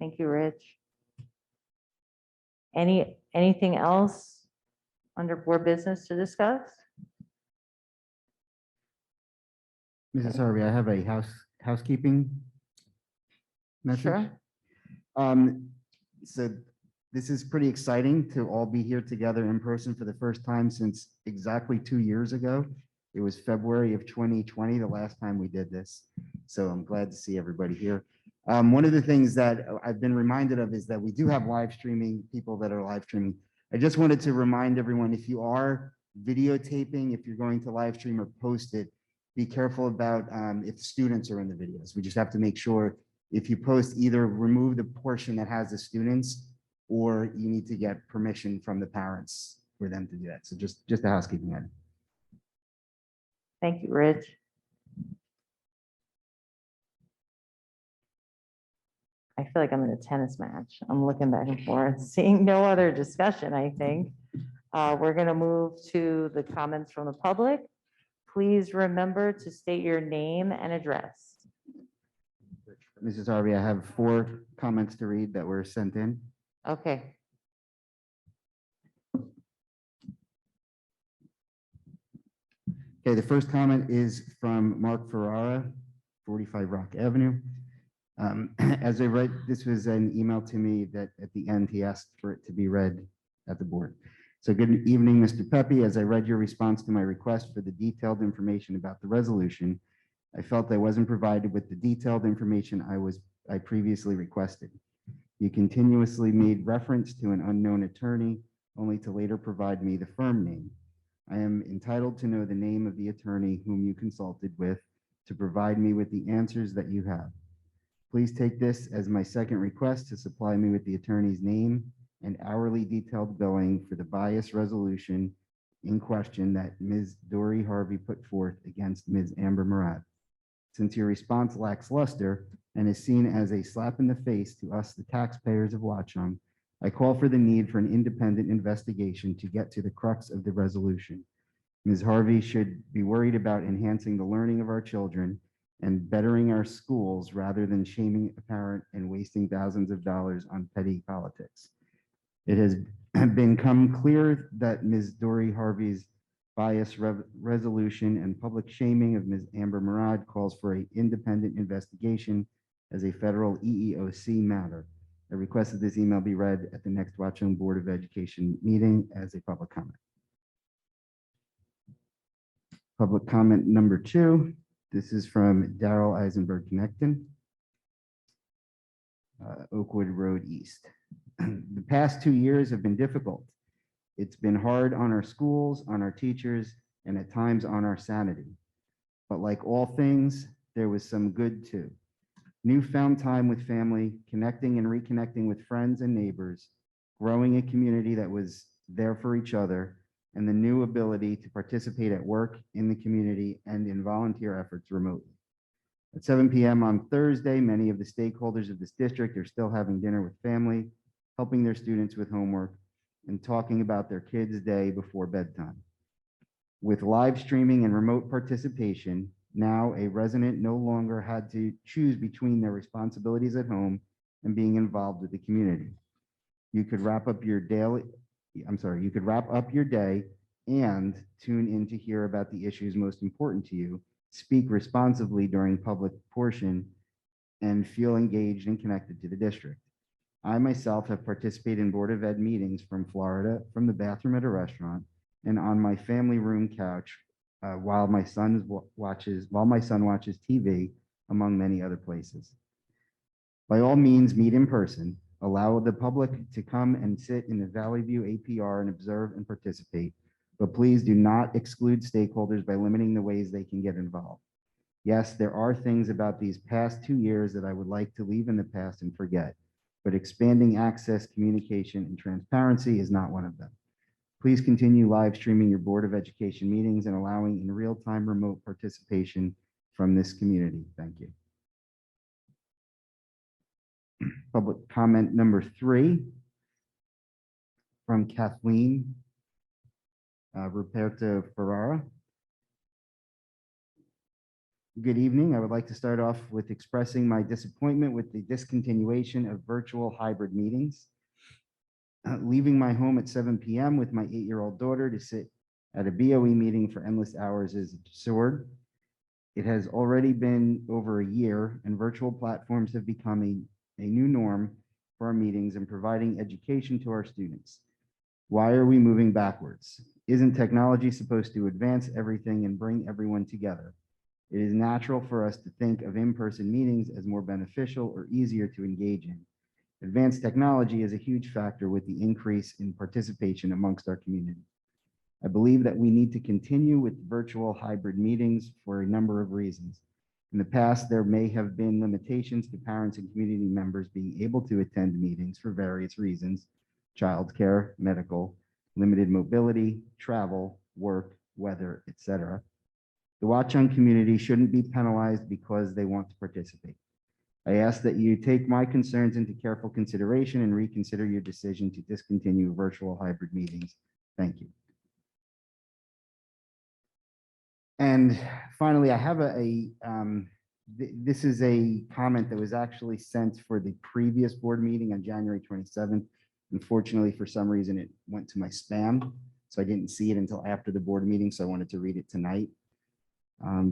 Thank you, Rich. Anything else under board business to discuss? Mrs. Harvey, I have a housekeeping message. Sure. So this is pretty exciting to all be here together in person for the first time since exactly 2 years ago. It was February of 2020, the last time we did this. So I'm glad to see everybody here. One of the things that I've been reminded of is that we do have live streaming, people that are live streaming. I just wanted to remind everyone, if you are videotaping, if you're going to live stream or post it, be careful about if students are in the videos. We just have to make sure if you post, either remove the portion that has the students, or you need to get permission from the parents for them to do that. So just a housekeeping item. Thank you, Rich. I feel like I'm in a tennis match. I'm looking back and forth, seeing no other discussion, I think. We're going to move to the comments from the public. Please remember to state your name and address. Mrs. Harvey, I have 4 comments to read that were sent in. Okay. Okay, the first comment is from Mark Ferrara, 45 Rock Avenue. As I read, this was an email to me that at the end, he asked for it to be read at the board. So good evening, Mr. Pepe. As I read your response to my request for the detailed information about the resolution, I felt I wasn't provided with the detailed information I previously requested. You continuously made reference to an unknown attorney, only to later provide me the firm name. I am entitled to know the name of the attorney whom you consulted with to provide me with the answers that you have. Please take this as my second request to supply me with the attorney's name and hourly detailed billing for the bias resolution in question that Ms. Dory Harvey put forth against Ms. Amber Murad. Since your response lacks luster and is seen as a slap in the face to us, the taxpayers of Wachong, I call for the need for an independent investigation to get to the crux of the resolution. Ms. Harvey should be worried about enhancing the learning of our children and bettering our schools rather than shaming a parent and wasting thousands of dollars on petty politics. It has become clear that Ms. Dory Harvey's bias resolution and public shaming of Ms. Amber Murad calls for an independent investigation as a federal EEOC matter. I request that this email be read at the next Watchung Board of Education meeting as a public comment. Public comment number 2. This is from Daryl Eisenberg Connecton, Oakwood Road East. The past 2 years have been difficult. It's been hard on our schools, on our teachers, and at times on our sanity. But like all things, there was some good too. Newfound time with family, connecting and reconnecting with friends and neighbors, growing a community that was there for each other, and the new ability to participate at work, in the community, and in volunteer efforts remotely. At 7 p.m. on Thursday, many of the stakeholders of this district are still having dinner with family, helping their students with homework, and talking about their kids' day before bedtime. With live streaming and remote participation, now a resident no longer had to choose between their responsibilities at home and being involved with the community. You could wrap up your day and tune in to hear about the issues most important to you, speak responsibly during public portion, and feel engaged and connected to the district. I myself have participated in Board of Ed meetings from Florida, from the bathroom at a restaurant, and on my family room couch while my son watches TV, among many other places. By all means, meet in person. Allow the public to come and sit in the Valley View APR and observe and participate, but please do not exclude stakeholders by limiting the ways they can get involved. Yes, there are things about these past 2 years that I would like to leave in the past and forget, but expanding access, communication, and transparency is not one of them. Please continue live streaming your Board of Education meetings and allowing in real-time remote participation from this community. Thank you. Public comment number 3 from Kathleen Ruperto Ferrara. Good evening. I would like to start off with expressing my disappointment with the discontinuation of virtual hybrid meetings. Leaving my home at 7 p.m. with my 8-year-old daughter to sit at a BOE meeting for endless hours is absurd. It has already been over a year, and virtual platforms have become a new norm for our meetings and providing education to our students. Why are we moving backwards? Isn't technology supposed to advance everything and bring everyone together? It is natural for us to think of in-person meetings as more beneficial or easier to engage in. Advanced technology is a huge factor with the increase in participation amongst our community. I believe that we need to continue with virtual hybrid meetings for a number of reasons. In the past, there may have been limitations to parents and community members being able to attend meetings for various reasons: childcare, medical, limited mobility, travel, work, weather, etc. The Wachong community shouldn't be penalized because they want to participate. I ask that you take my concerns into careful consideration and reconsider your decision to discontinue virtual hybrid meetings. Thank you. And finally, I have this is a comment that was actually sent for the previous board meeting on January 27th. Unfortunately, for some reason, it went to my spam, so I didn't see it until after the board meeting, so I wanted to read it tonight.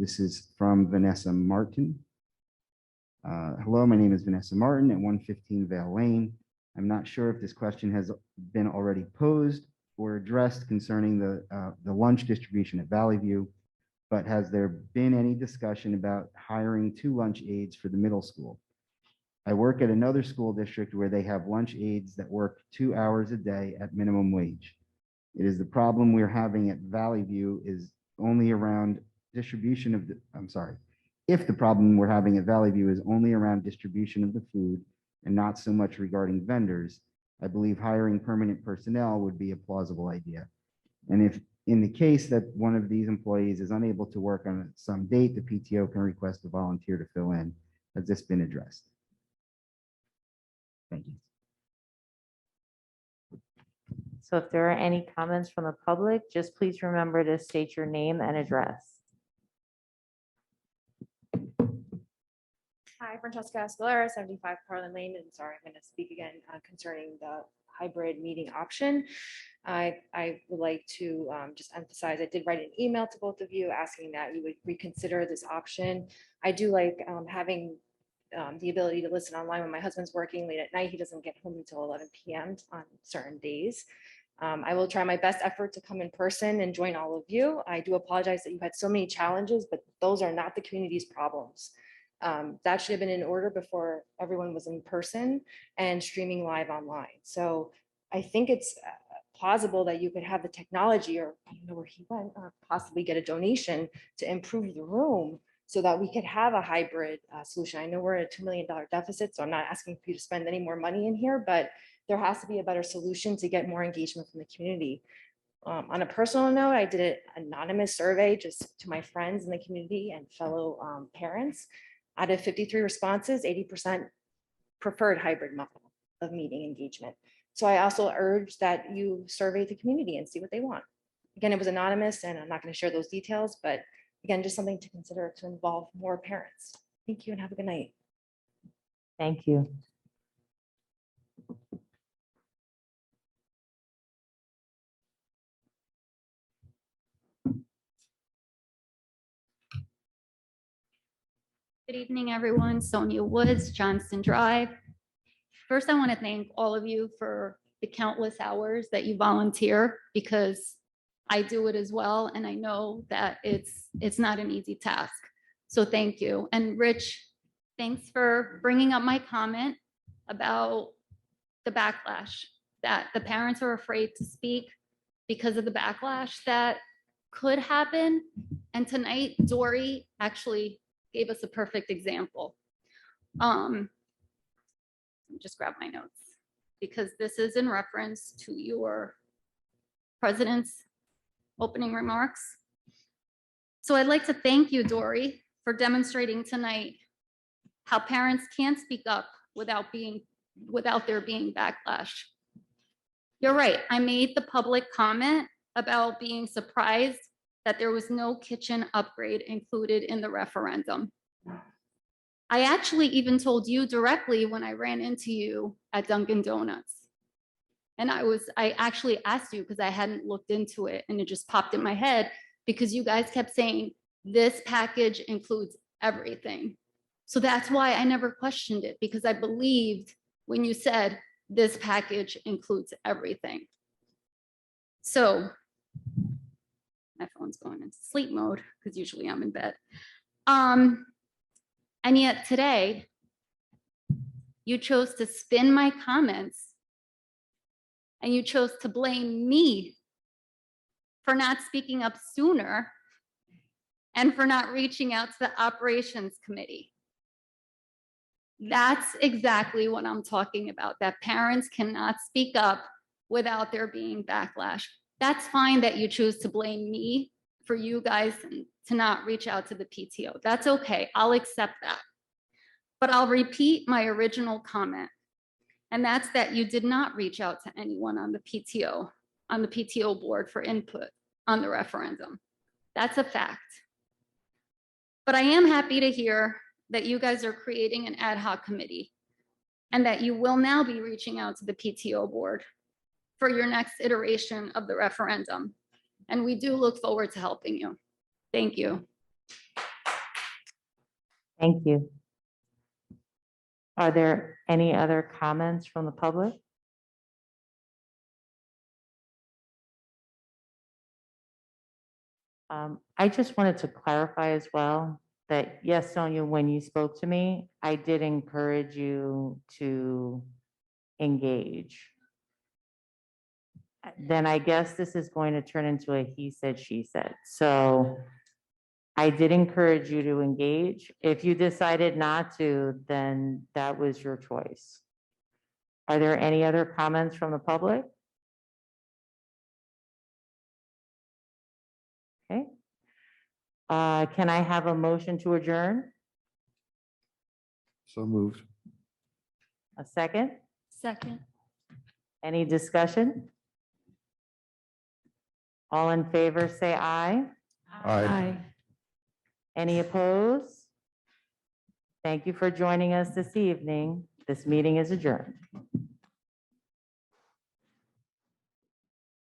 This is from Vanessa Martin. Hello, my name is Vanessa Martin at 115 Vale Lane. I'm not sure if this question has been already posed or addressed concerning the lunch distribution at Valley View, but has there been any discussion about hiring 2 lunch aides for the middle school? I work at another school district where they have lunch aides that work 2 hours a day at minimum wage. It is the problem we're having at Valley View is only around distribution of the, I'm sorry, if the problem we're having at Valley View is only around distribution of the food and not so much regarding vendors, I believe hiring permanent personnel would be a plausible idea. And if in the case that one of these employees is unable to work on some date, the PTO can request a volunteer to fill in. Has this been addressed? Thank you. So if there are any comments from the public, just please remember to state your name and address. Hi, Francesca Escalera, 75 Carlin Lane, and sorry, I'm going to speak again concerning the hybrid meeting option. I would like to just emphasize, I did write an email to both of you asking that you would reconsider this option. I do like having the ability to listen online when my husband's working late at night. He doesn't get home until 11 p.m. on certain days. I will try my best effort to come in person and join all of you. I do apologize that you had so many challenges, but those are not the community's problems. That should have been in order before everyone was in person and streaming live online. So I think it's plausible that you could have the technology, or I don't know where he went, or possibly get a donation to improve the room so that we could have a hybrid solution. I know we're at a $2 million deficit, so I'm not asking for you to spend any more money in here, but there has to be a better solution to get more engagement from the community. On a personal note, I did an anonymous survey just to my friends in the community and fellow parents. Out of 53 responses, 80% preferred hybrid model of meeting engagement. So I also urge that you survey the community and see what they want. Again, it was anonymous and I'm not going to share those details, but again, just something to consider to involve more parents. Thank you and have a good night. Thank you. Good evening, everyone. Sonia Woods, Johnston Drive. First, I want to thank all of you for the countless hours that you volunteer, because I do it as well. And I know that it's not an easy task. So thank you. And Rich, thanks for bringing up my comment about the backlash, that the parents are afraid to speak because of the backlash that could happen. And tonight, Dory actually gave us a perfect example. Let me just grab my notes, because this is in reference to your president's opening remarks. So I'd like to thank you, Dory, for demonstrating tonight how parents can't speak up without there being backlash. You're right, I made the public comment about being surprised that there was no kitchen upgrade included in the referendum. I actually even told you directly when I ran into you at Dunkin' Donuts. And I actually asked you because I hadn't looked into it and it just popped in my head because you guys kept saying this package includes everything. So that's why I never questioned it, because I believed when you said this package includes everything. So my phone's going into sleep mode because usually I'm in bed. And yet today, you chose to spin my comments and you chose to blame me for not speaking up sooner and for not reaching out to the operations committee. That's exactly what I'm talking about, that parents cannot speak up without there being backlash. That's fine that you choose to blame me for you guys to not reach out to the PTO. That's okay, I'll accept that. But I'll repeat my original comment, and that's that you did not reach out to anyone on the PTO. on the PTO board for input on the referendum. That's a fact. But I am happy to hear that you guys are creating an ad hoc committee and that you will now be reaching out to the PTO board for your next iteration of the referendum. And we do look forward to helping you. Thank you. Thank you. Are there any other comments from the public? I just wanted to clarify as well that, yes, Sonia, when you spoke to me, I did encourage you to engage. Then I guess this is going to turn into a he said, she said. So I did encourage you to engage. If you decided not to, then that was your choice. Are there any other comments from the public? Okay. Can I have a motion to adjourn? So moved. A second? Second. Any discussion? All in favor, say aye. Aye. Any opposed? Thank you for joining us this evening. This meeting is adjourned.